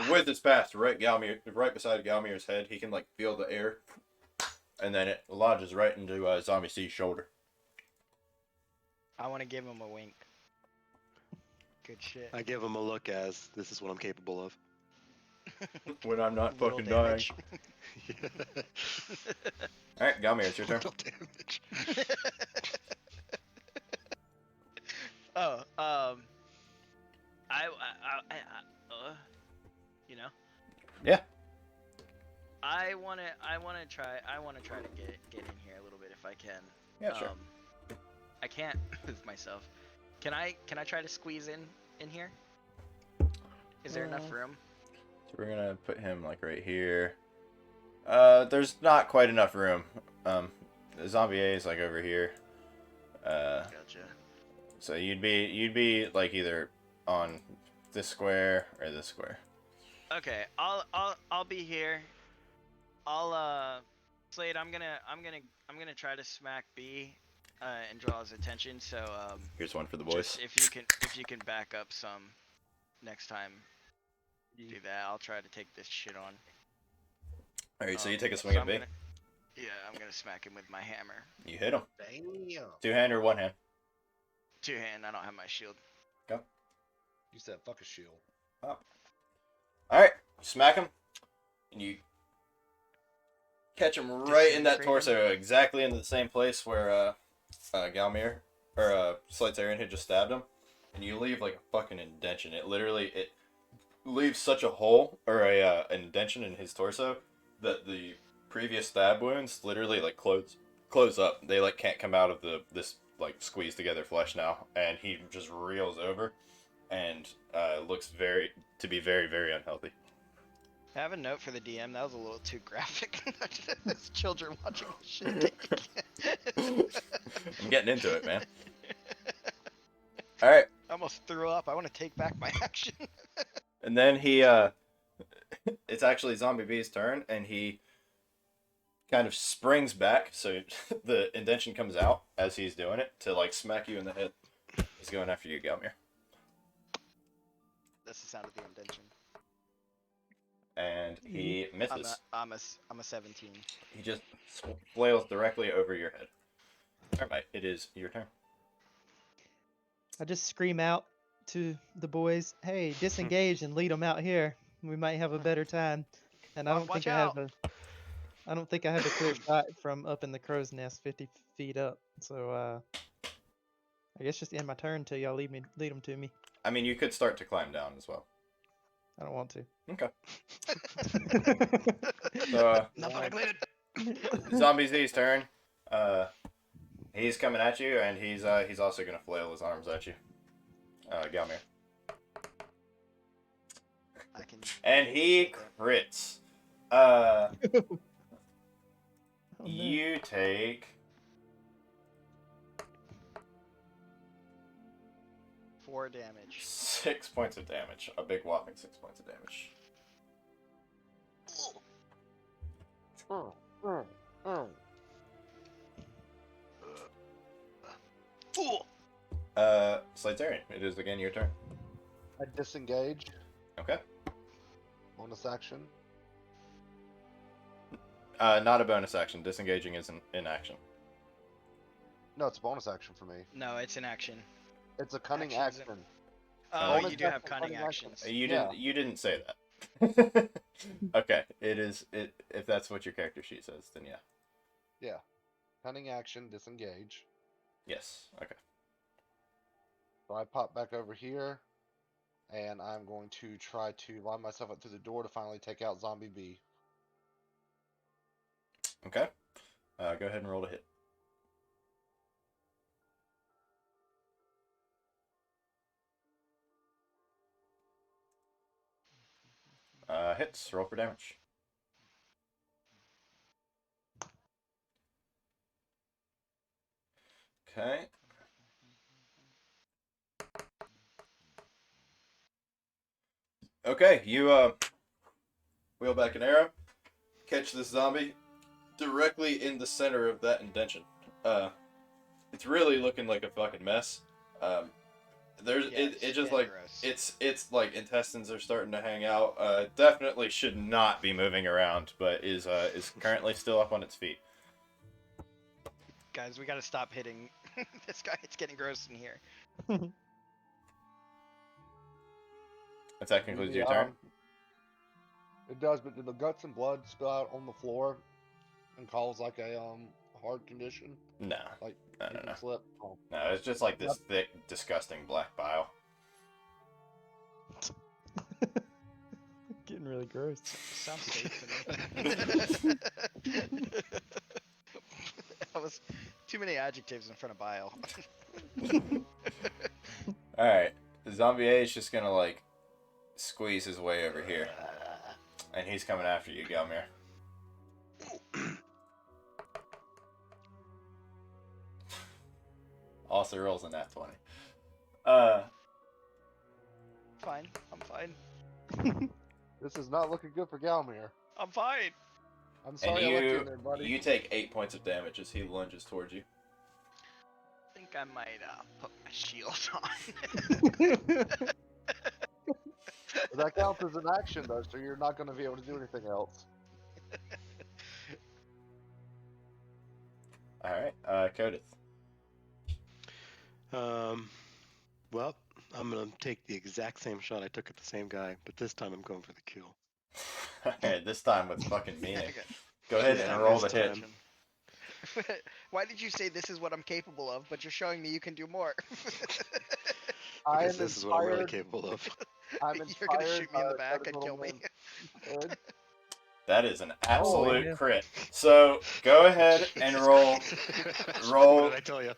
with its pass right beside Galmir's head. He can like feel the air, and then it lodges right into Zombie C's shoulder.
I want to give him a wink. Good shit.
I give him a look as this is what I'm capable of.
When I'm not
Little
fucking dying.
damage.
All right, Galmir, it's your turn.
Little damage.
Oh, you know.
Yeah.
I wanna try to get in here a little bit if I can.
Yeah, sure.
I can't move myself. Can I try to squeeze in here? Is there enough room?
So we're gonna put him like right here. There's not quite enough room. The Zombie A is like over here.
Gotcha.
So you'd be like either on this square or this square.
Okay, I'll be here. Slade, I'm gonna try to smack B, and draw his attention. So
Here's one for the boys.
just if you can back up some next time, do that. I'll try to take this shit on.
All right, so you take a swing
so
at B.
I'm gonna smack him with my hammer.
You hit him.
Damn.
2-hand or 1-hand?
Two-hand. I don't have my shield.
You said fuck a shield.
All right, smack him, and you catch him right in that
Disintegrate him?
torso, exactly in the same place where Galmir or Slightarian had just stabbed him, and you leave like a fucking indention. It leaves such a hole or an indention in his torso that the previous stab wounds literally like close up. They like can't come out of this like squeezed together flesh now, and he just reels over and looks very very unhealthy.
I have a note for the DM. That was a little too graphic. It's children watching this shit.
I'm getting into it, man. All right,
I almost threw up. I want to take back my action.
and then he it's actually Zombie B's turn, and he kind of springs back, so the indention comes out as he's doing it to like smack you in the head. He's going after you, Galmir.
That's the sound of the indention.
And he misses.
I'm a 17.
He just flails directly over your head. Alright, it is your turn.
I just scream out to the boys, "Hey, disengage and lead them out here. We might have a better time." And I don't
Watch
think I don't think I have a clear shot from up in the crow's nest, 50 feet up. So I guess just end my turn until y'all lead them to me.
I mean, you could start to climb down as well.
I don't want to.
Okay. So,
Not violated.
Zombie Z's turn. He's coming at you, and he's also gonna flail his arms at you. Galmir.
I can.
And he crits.
Oh, no.
You take
4 damage.
6 points of damage. A big whopping 6 points of damage. Slatarian, it is again your turn.
I disengage.
Okay.
Bonus action.
Not a bonus action. Disengaging is in action.
No, it's a bonus action for me.
No, it's an action.
It's a cunning
Actions
action.
Oh,
Bonus
you do have
action,
cunning
cunning
actions.
You didn't say that. Okay, if that's what your character sheet says, then yeah.
Yeah. Cunning action, disengage.
Yes. Okay.
So I pop back over here, and I'm going to try to line myself up through the door to finally take out Zombie B.
Okay. Go ahead and roll to hit. Hits. Roll for damage. Okay. Okay, you wheel back an arrow, catch this zombie directly in the center of that indention. It's really looking like a fucking mess. It just like
gross.
it's like intestines are starting to hang out. Definitely should not be moving around, but is currently still up on its feet.
Guys, we gotta stop hitting this guy. It's getting gross in here.
If that concludes your turn.
It does, but do the guts and blood spill out on the floor and cause like a heart condition?
No,
Like
no,
you
no,
can
no.
slip? Oh.
No, it's just like this thick, disgusting black bile.
Getting really gross.
Sounds safe to me. That was too many adjectives in front of bile.
Alright, Zombie A is just gonna like squeeze his way over here. And he's coming after you, Galmir. Also rolls a nat 20.
Fine. I'm fine.
This is not looking good for Galmir.
I'm fine.
I'm
And
sorry I left you in there, buddy.
you take 8 points of damage as he lunges towards you.
I think I might put my shield on.
That counts as an action, though, so you're not going to be able to do anything else.
Alright, Codith.
Well, I'm gonna take the exact same shot I took at the same guy, but this time I'm going for the kill.
Alright, this time with fucking meaning.
Okay.
Go ahead
This
and
time
roll
is
the hit.
Why did you say this is what I'm capable of, but you're showing me you can do more?
I am
Because this is what I'm really
inspired.
capable of.
I'm
You're
inspired.
gonna shoot me in the
by
back
that
and kill
little
me.
man's head.
That is an absolute
yeah.
crit. So go ahead and roll
What did I tell you?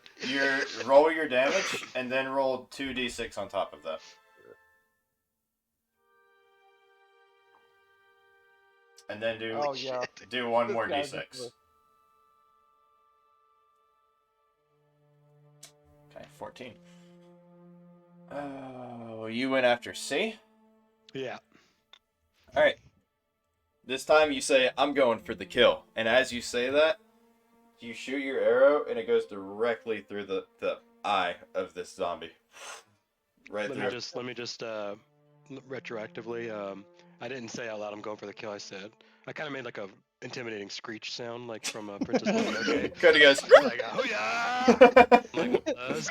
roll your damage and then roll 2d6 on top of that. and then do
Oh yeah.
do one
This
more
guy's
d6.
just
Okay, 14. Oh, you went after C?
Yeah.
All right. This time you say, I'm going for the kill. And as you say that, you shoot your arrow and it goes directly through the eye of this zombie. Right
Let
through.
me just retroactively. I didn't say out loud I'm going for the kill. I said I kind of made like a intimidating screech sound, like from Princess Mononoke.
Cody goes,
Like oh yeah, like one of those.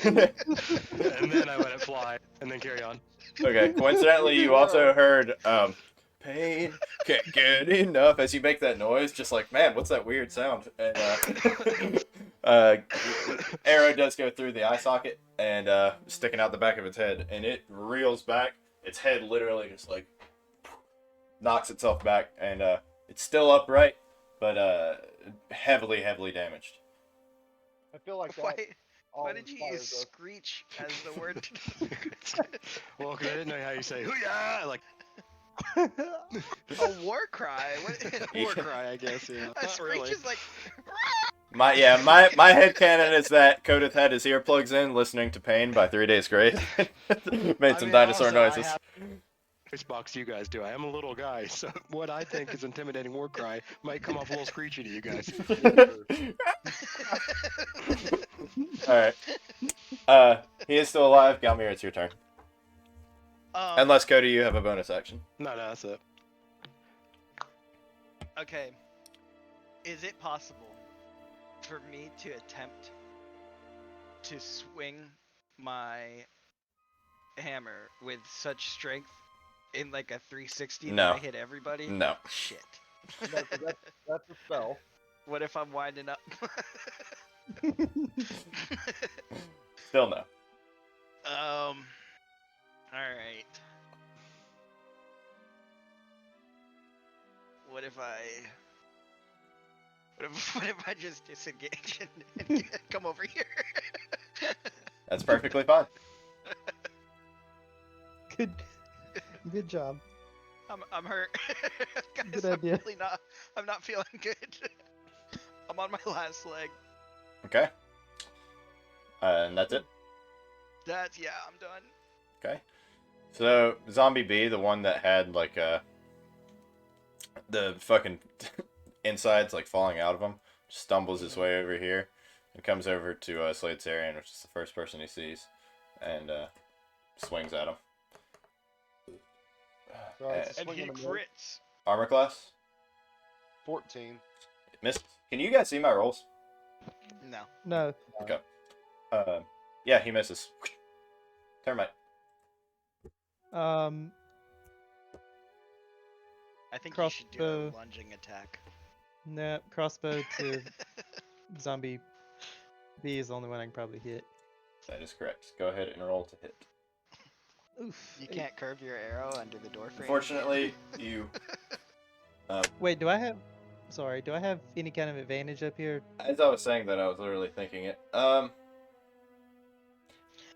And then I let it fly, and then carry on.
Okay, coincidentally, you also heard pain can't get enough as you make that noise. Just like, man, what's that weird sound? And arrow does go through the eye socket and sticking out the back of its head, and it reels back. Its head literally just like knocks itself back, and it's still upright, but heavily damaged.
I feel like that.
Why did you use
inspires us.
screech as the word?
Well, because I didn't know how you say "hoo-yah!" Like
A war cry? What?
war cry, I guess. Yeah.
A
Not
screech
really.
is like.
My headcanon is that Kodith had his earplugs in, listening to Pain by 3 Days Grace. Made some dinosaur noises.
Voice box you guys do. I am a little guy, so what I think is intimidating war cry might come off a little screechy to you guys.
Alright. He is still alive. Galmir, it's your turn. Unless, Cody, you have a bonus action.
No, that's it.
Okay. Is it possible for me to attempt to swing my hammer with such strength in like a 360
No.
that I hit everybody?
No.
Shit.
No, 'cause that's a spell.
What if I'm winding up?
Still no.
Alright. What if I just disengage and come over here?
That's perfectly fine.
Good job.
I'm hurt. Guys,
Good idea.
I'm not feeling good. I'm on my last leg.
Okay. And that's it?
Yeah, I'm done.
Okay. So, Zombie B, the one that had, like, the fucking insides, like, falling out of him, stumbles his way over here and comes over to Slade Sarian, which is the first person he sees, and swings at him.
Right,
And he crits.
Armor class?
14.
Missed. Can you guys see my rolls?
No.
No.
Okay. Yeah, he misses. Termite.
I think you should do a
Crossbow.
lunging attack.
No, crossbow to zombie B is the only one I can probably hit.
That is correct. Go ahead and roll to hit.
Oof.
You can't curve your arrow under the door frame.
Unfortunately, you...
Wait, do I have any kind of advantage up here?
As I was saying that, I was literally thinking it.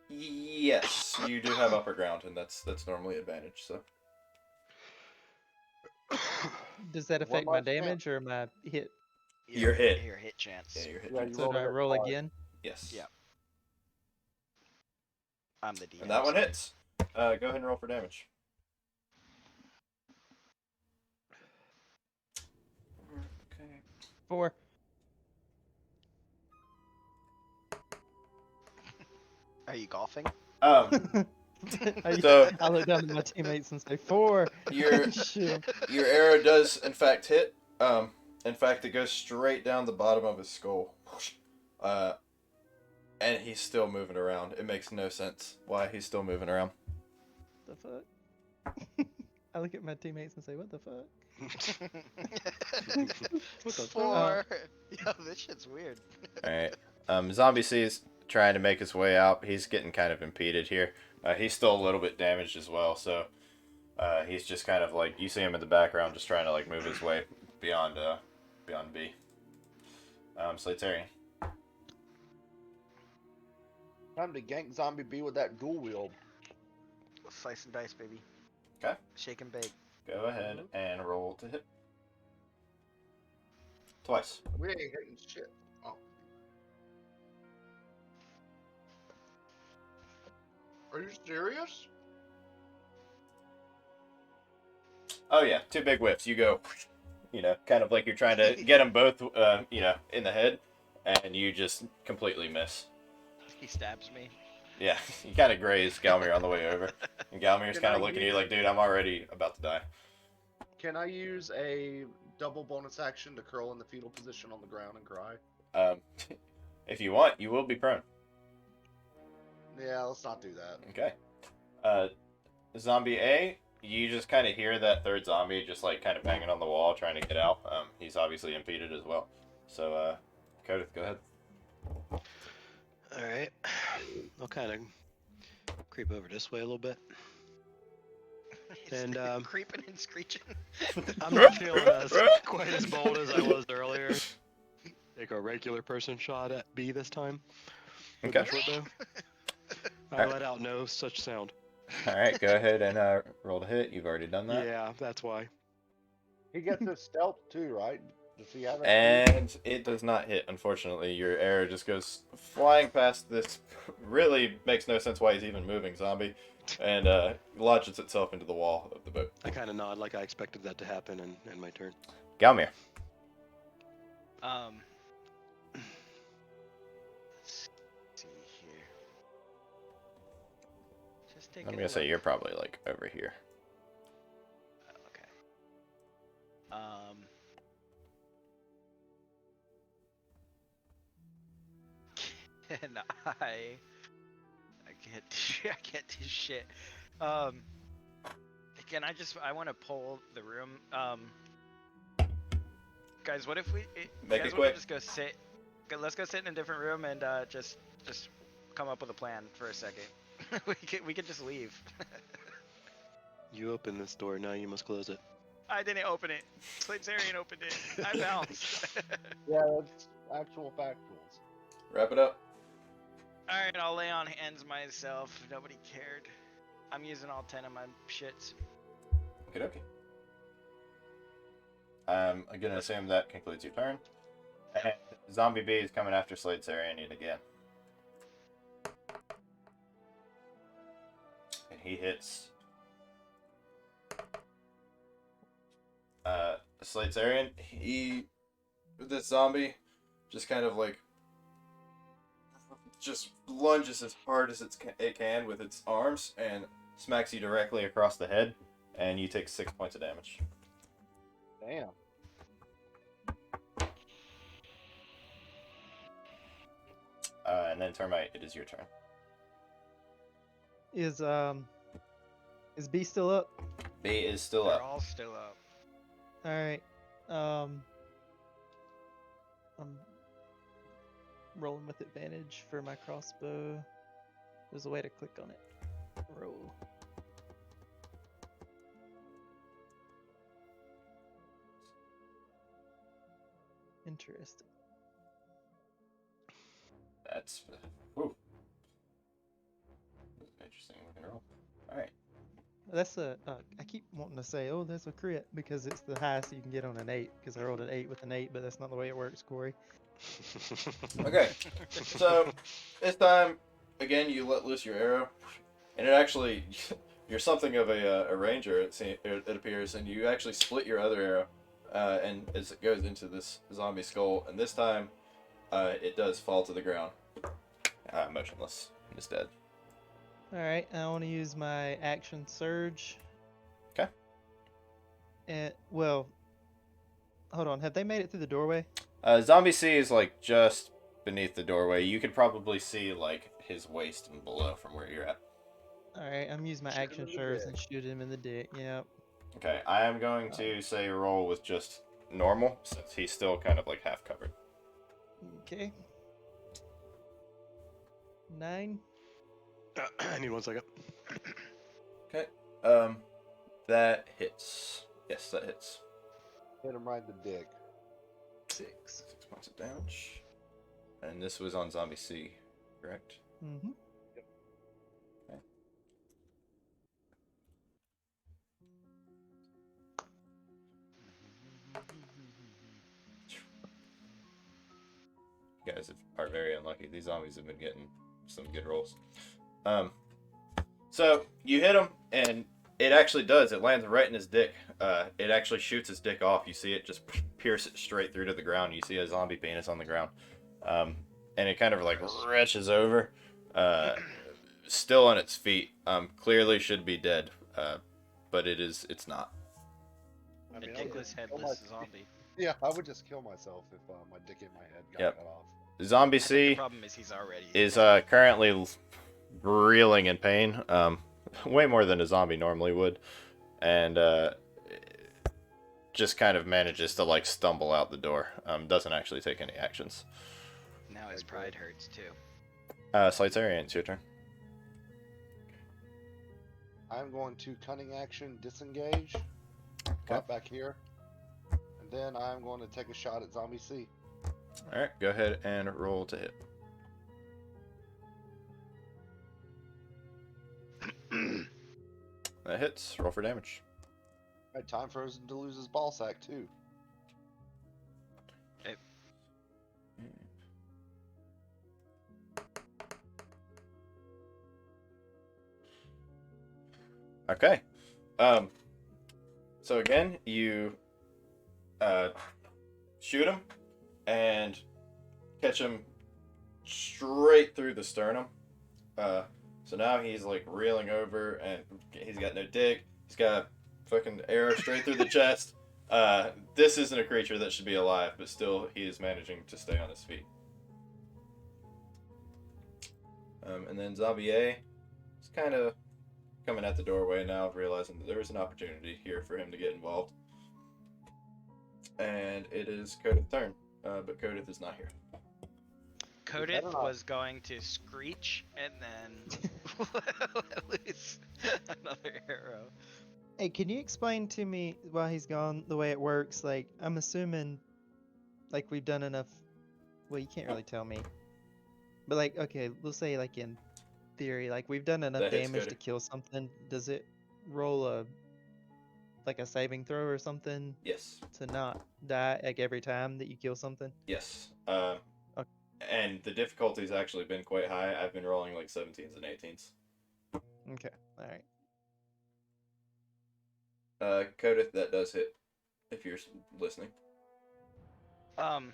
Yes, you do have upper ground, and that's normally advantage, so...
Does that affect my damage or my hit?
Your hit.
Your hit chance.
Yeah, your hit.
Yeah,
chance.
So do I roll again?
Yes.
Yeah. I'm the DM.
And that one hits. Go ahead and roll for damage. Okay.
4.
Are you golfing?
So-
I look down at my teammates and say 4.
Your
Shit.
your arrow does in fact hit. In fact, it goes straight down the bottom of his skull. And he's still moving around. It makes no sense why he's still moving around.
The fuck? I look at my teammates and say, what the fuck?
What the
4. Yo, this shit's weird.
Alright. Zombie C's trying to make his way out. He's getting kind of impeded here. He's still a little bit damaged as well, so he's just kind of like, you see him in the background just trying to like move his way beyond B. Slatarian.
Time to gank Zombie B with that dual wield.
Slice and dice, baby.
Okay.
Shake and bake.
Go ahead and roll to hit. Twice.
We ain't hitting shit. Oh. Are you serious?
Oh yeah, 2 big whiffs. You go, kind of like you're trying to get them both, in the head, and you just completely miss.
He stabs me.
Yeah, you kind of graze Galmir on the way over, and Galmir's
Can
kind
I
of looking at you
use-
like, dude, I'm already about to die.
Can I use a double bonus action to curl in the fetal position on the ground and cry?
Um, if you want, you will be prone.
Yeah, let's not do that.
Okay. Zombie A, you just kind of hear that third zombie just like kind of banging on the wall trying to get out. He's obviously impeded as well. So, Codith, go ahead.
All right. I'll kind of creep over this way a little bit.
He's
And,
creeping and screeching.
I'm not feeling quite as bold as I was earlier. Take a regular person shot at B this time. With
Okay.
my short bow. I
Alright.
let out no such sound.
All right, go ahead and roll to hit. You've already done that.
Yeah, that's why.
He gets his stealth too, right? Does he have it?
And it does not hit, unfortunately. Your arrow just goes flying past this. Really makes no sense why he's even moving, zombie. And lodges itself into the wall of the boat.
I kind of nod like I expected that to happen in my turn.
Galmir.
Let's see here. Just take
I'm going to say you're probably like over here.
Okay. Can I can't I can't do shit. Can I want to pull the room. Guys, what if we
Make
guys
it
wanna
quick.
just go sit? Let's go sit in a different room and just come up with a plan for a second. we could just leave.
You open this door, now you must close it.
I didn't open it. Slitzarian opened it. I bounced.
Yeah, that's actual factuals.
Wrap it up.
Alright, I'll lay on hands myself. Nobody cared. I'm using all 10 of my shits.
Okay, okay. I'm going to assume that concludes your turn. And Zombie B is coming after Slade Saranian again. And he hits Slade Sarian. This zombie just kind of like just lunges as hard as it can with its arms and smacks you directly across the head, and you take 6 points of damage.
Damn.
And then Termite, it is your turn.
Is B still up?
B is still
They're
up.
all still up.
All right. I'm rolling with advantage for my crossbow. There's a way to click on it. Roll. Interesting.
That's whew. Interesting looking roll. All right.
That's I keep wanting to say, oh, that's a crit because it's the highest you can get on an 8 because I rolled an 8 with an 8, but that's not the way it works, Corey.
Okay. So this time, again, you let loose your arrow, and it actually, you're something of a ranger. It appears, and you actually split your other arrow, and as it goes into this zombie skull, and this time, it does fall to the ground, motionless. It's dead.
All right, I want to use my action surge.
Okay.
And well, hold on. Have they made it through the doorway?
Zombie C is like just beneath the doorway. You could probably see like his waist and below from where you're at.
All right, I'm using my
Shoot him
action
in the
surge
dick.
and shoot him in the dick. Yep.
Okay, I am going to say roll with just normal since he's still kind of like half covered.
Okay. 9.
I need 1 second.
Okay. That hits. Yes, that hits.
Hit him right in the dick.
6.
6 points of damage. And this was on Zombie C, correct?
Mm-hmm.
Okay. guys are very unlucky. These zombies have been getting some good rolls. So you hit him, and it actually does. It lands right in his dick. It actually shoots his dick off. You see it just pierce it straight through to the ground. You see a zombie penis on the ground. And it kind of like wretches over. Still on its feet. Clearly should be dead. But it's not.
I
A
mean, I would
dickless
just kill
headless
my-
zombie.
Yeah, I would just kill myself if my dick in my head got
Yep.
cut off.
Zombie
The
C
problem is he's already
is currently reeling in pain. Way more than a zombie normally would. And just kind of manages to like stumble out the door. Doesn't actually take any actions.
now his pride hurts too.
Slightarian, it's your turn.
I'm going to cunning action disengage. Pop back here. And then I'm going to take a shot at Zombie C.
Alright, go ahead and roll to hit. That hits. Roll for damage.
Alright, time for him to lose his ball sack too.
Okay. So again, you shoot him and catch him straight through the sternum. So now he's like reeling over and he's got no dick. He's got a fucking arrow straight through the chest. This isn't a creature that should be alive, but still he is managing to stay on his feet. And then Zombie A is kind of coming at the doorway now, realizing that there is an opportunity here for him to get involved. And it is Kodith's turn, but Kodith is not here.
Kodith
not-
was going to screech and then lose another arrow.
Hey, can you explain to me while he's gone the way it works? Like, I'm assuming, like, we've done enough. Well, you can't really tell me. But, like, okay, we'll say, like, in theory, like, we've done enough
That hits
damage
good.
to kill something. Does it roll a saving throw or something
Yes.
to not die, like, every time that you kill something?
Yes.
Okay.
And the difficulty's actually been quite high. I've been rolling like 17s and 18s.
Okay, alright.
Kodith, that does hit, if you're listening.
Okay.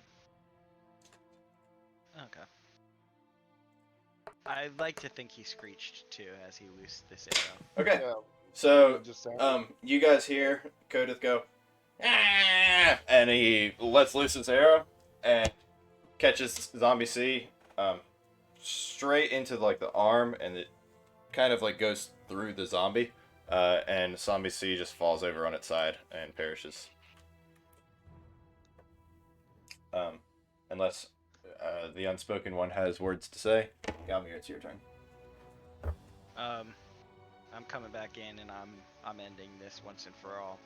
I'd like to think he screeched too as he loosed this arrow.
Okay,
Yeah,
so
just saying.
you guys hear Kodith go, "Ah!" and he lets loose his arrow and catches Zombie C straight into like the arm, and it kind of like goes through the zombie, and Zombie C just falls over on its side and perishes. Unless the unspoken one has words to say. Galmir, it's your turn.
I'm coming back in and I'm ending this once and for all.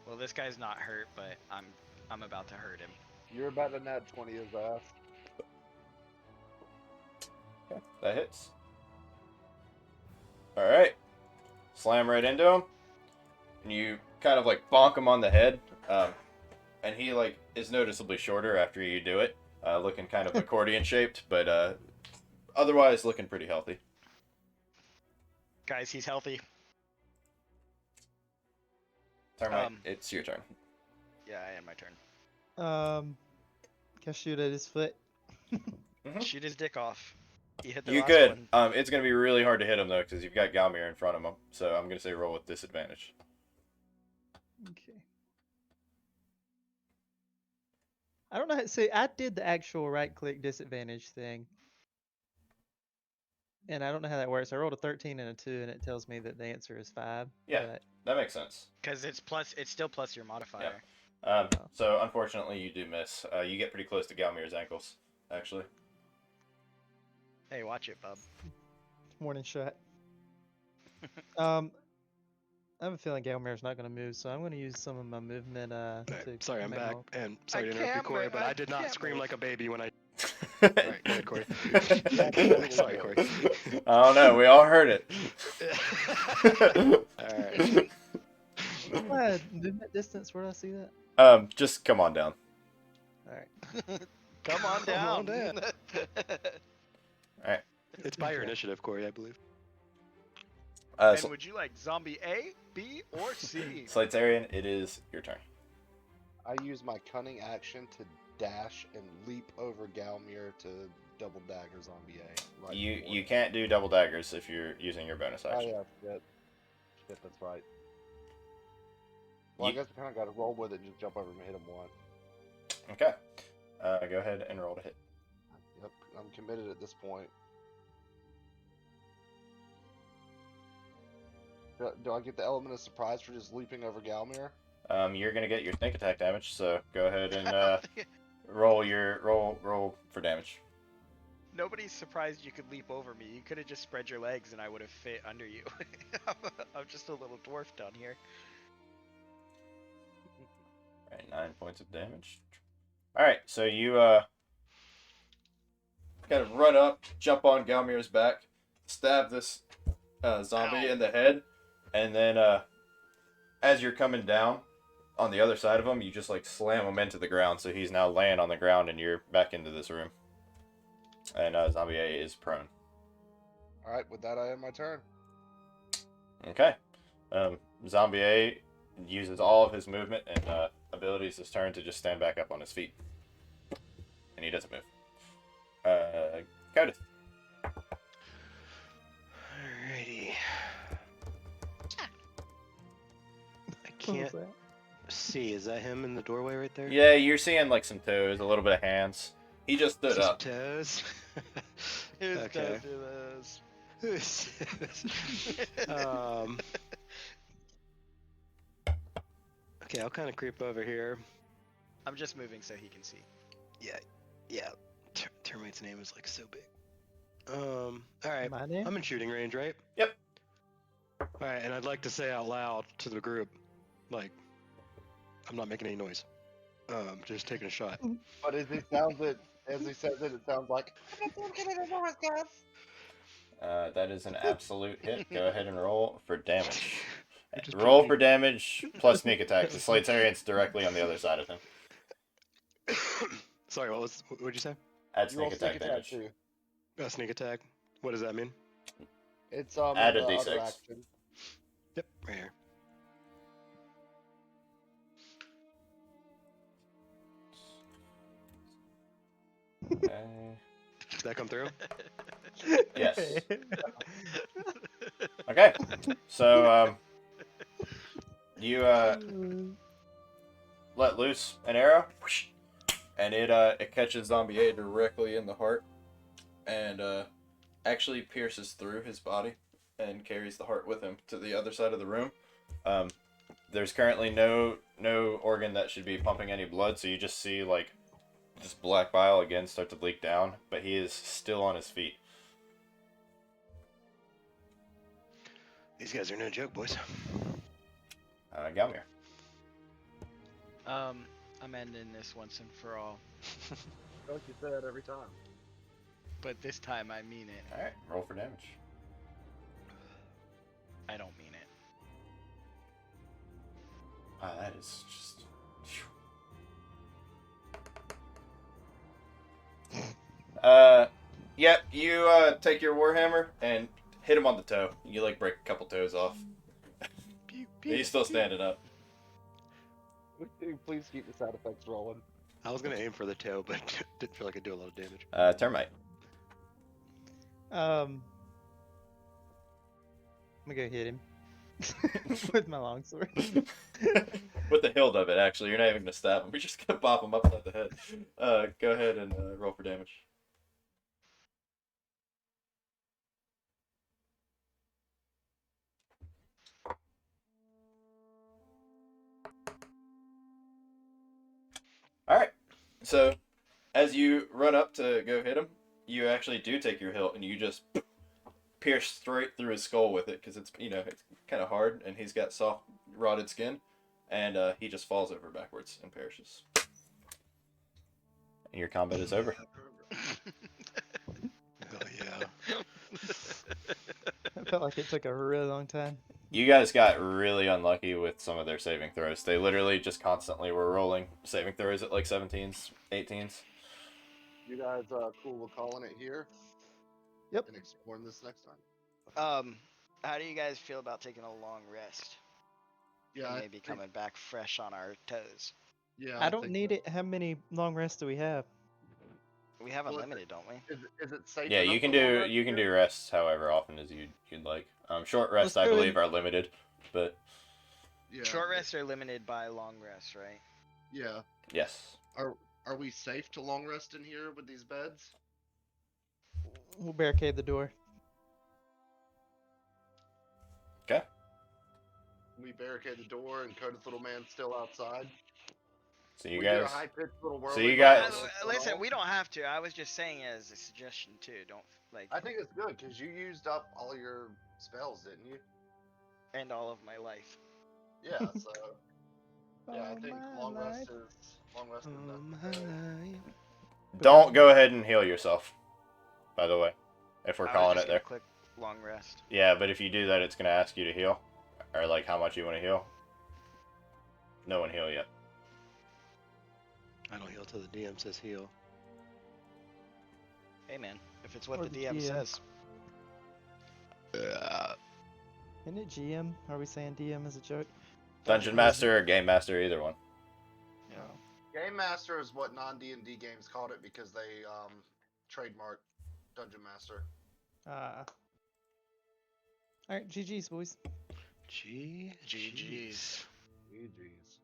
Well, this guy's not hurt, but I'm about to hurt him.
You're about to nat 20 his ass.
Okay, that hits. Alright. Slam right into him. And you kind of like bonk him on the head. And he like is noticeably shorter after you do it. Looking kind of accordion shaped, but otherwise looking pretty healthy.
Guys, he's healthy.
Termite, it's your turn.
Yeah, I end my turn.
Can I shoot at his foot?
Shoot his dick off. He hit the
You
last
could.
one.
It's gonna be really hard to hit him though, because you've got Galmir in front of him. So I'm gonna say roll with disadvantage.
Okay. I don't know. See, I did the actual right-click disadvantage thing, and I don't know how that works. I rolled a 13 and a 2, and it tells me that the answer is 5.
Yeah.
But
That makes sense.
Because it's still plus your modifier.
So unfortunately you do miss. You get pretty close to Galmir's ankles, actually.
Hey, watch it, bub.
warning shot. I have a feeling Galmir's not going to move, so I'm going to use some of my movement.
Sorry, I'm
make
back,
more-
and sorry to interrupt you,
can't
Corey,
move,
but
I
I did not
can't
scream
move.
like a baby when I. Alright, go ahead, Corey. Sorry, Corey.
I don't know. We all heard it.
Alright.
What? Movement distance? Where do I see that?
Just come on down.
All right.
Come on
Come on
down.
It's by your initiative, Corey, I believe.
And
So,
would you like zombie A, B, or C?
Slightarian, it is your turn.
I use my cunning action to dash and leap over Galmir to double dagger zombie A. Right
You
before
you
him.
can't do double daggers if you're using your bonus
Oh
action.
yeah, shit, that's right. Well, I guess I kind of got to roll with it and just jump over and hit him once.
Okay. Go ahead and roll to hit.
Yep, I'm committed at this point. Do I get the element of surprise for just leaping over Galmir?
You're gonna get your sneak attack damage, so go ahead and roll for damage.
Nobody's surprised you could leap over me. You could have just spread your legs and I would have fit under you. I'm just a little dwarf down here.
Alright, 9 points of damage. Alright, so you gotta run up, jump on Galmir's back, stab this zombie in the head, and then as you're coming down on the other side of him, you just like slam him into the ground, so he's now laying on the ground and you're back into this room. And zombie A is prone.
Alright, with that I end my turn.
Okay. Zombie A uses all of his movement and abilities this turn to just stand back up on his feet. And he doesn't move. Codith.
Alrighty. I
What was
can't
that?
see. Is that him in the doorway right there?
Yeah, you're seeing like some toes, a little bit of hands. He just stood
Just
up.
toes.
Here's
Okay.
Douglas.
Okay, I'll kind of creep over here.
I'm just moving so he can see.
Yeah. Termite's name is like so big. All right.
My name?
I'm in shooting range, right?
Yep.
All right, and I'd like to say out loud to the group, like, I'm not making any noise. Just taking a shot.
But as he sounds it, as he says it, it sounds like.
That is an absolute hit. Go ahead and roll for damage.
Just
Roll
keep
for damage plus sneak attack. The Slatarian's directly on the other side of him.
Sorry, what'd you say?
Add
You roll
sneak attack damage.
too.
Sneak attack. What does that mean?
It's
Add a
the
D6.
other action.
Yep, right here.
Okay.
Did that come through?
Yes. Okay. So you let loose an arrow, and it catches Zombie A directly in the heart, and actually pierces through his body and carries the heart with him to the other side of the room. There's currently no organ that should be pumping any blood, so you just see like just black bile again start to leak down, but he is still on his feet.
These guys are no joke, boys.
Galmir.
I'm ending this once and for all.
Don't you say that every time?
But this time I mean it.
All right, roll for damage.
I don't mean it.
That is just. Yep. You take your warhammer and hit him on the toe. You like break a couple toes off. He's still standing up.
Please keep the sound effects rolling.
I was gonna aim for the toe, but didn't feel like I'd do a lot of damage.
Termite.
I'm gonna go hit him with my longsword.
With the hilt of it, actually, you're not even gonna stab him. We're just gonna bop him upside the head. Go ahead and roll for damage. Alright, so as you run up to go hit him, you actually do take your hilt and you just pierce straight through his skull with it because it's, it's kind of hard and he's got soft, rotted skin, and he just falls over backwards and perishes. And your combat is over.
Oh yeah.
I felt like it took a really long time.
You guys got really unlucky with some of their saving throws. They literally just constantly were rolling saving throws at like 17s, 18s.
You guys cool with calling it here?
Yep.
And exploring this next time.
How do you guys feel about taking a long rest
Yeah,
and
I
maybe
think-
coming back fresh on our toes?
Yeah,
I don't
think
need
that-
it. How many long rests do we have?
We have
Well,
unlimited, don't we?
Is it safe?
Yeah,
enough
you can
for long
do
rest
you can
here?
do rests however often as you'd like. Short rests
Let's
I
go
believe
in-
are limited, but
Yeah.
Short rests are limited by long rests, right?
Yeah.
yes.
Are we safe to long rest in here with these beds?
We'll barricade the door.
Okay.
We barricade the door and Coda's little man's still outside.
So you
We hear a
guys.
high-pitched little
So
whirling
you
noise.
guys-
What's going
Listen,
on?
we don't have to. I was just saying as a suggestion too. Don't like
I think it's good because you used up all your spells, didn't you?
end all of my life.
Yeah. So yeah, I think long rest is necessary.
Don't go ahead and heal yourself. By the way, if we're
I was
calling
just
it
gonna
there.
click long rest.
Yeah, but if you do that, it's gonna ask you to heal, or like how much you want to heal. No one heal yet.
I don't heal till the DM says heal.
Hey man, if it's what
Or
the
the
DM
GM.
says.
Isn't it GM? Are we saying DM as a joke?
Dungeon Master or Game Master, either one.
Yeah.
Game Master is what non-D&D games called it because they trademarked Dungeon Master.
Alright, GG's, boys.
GG's.
GG's.
GG's.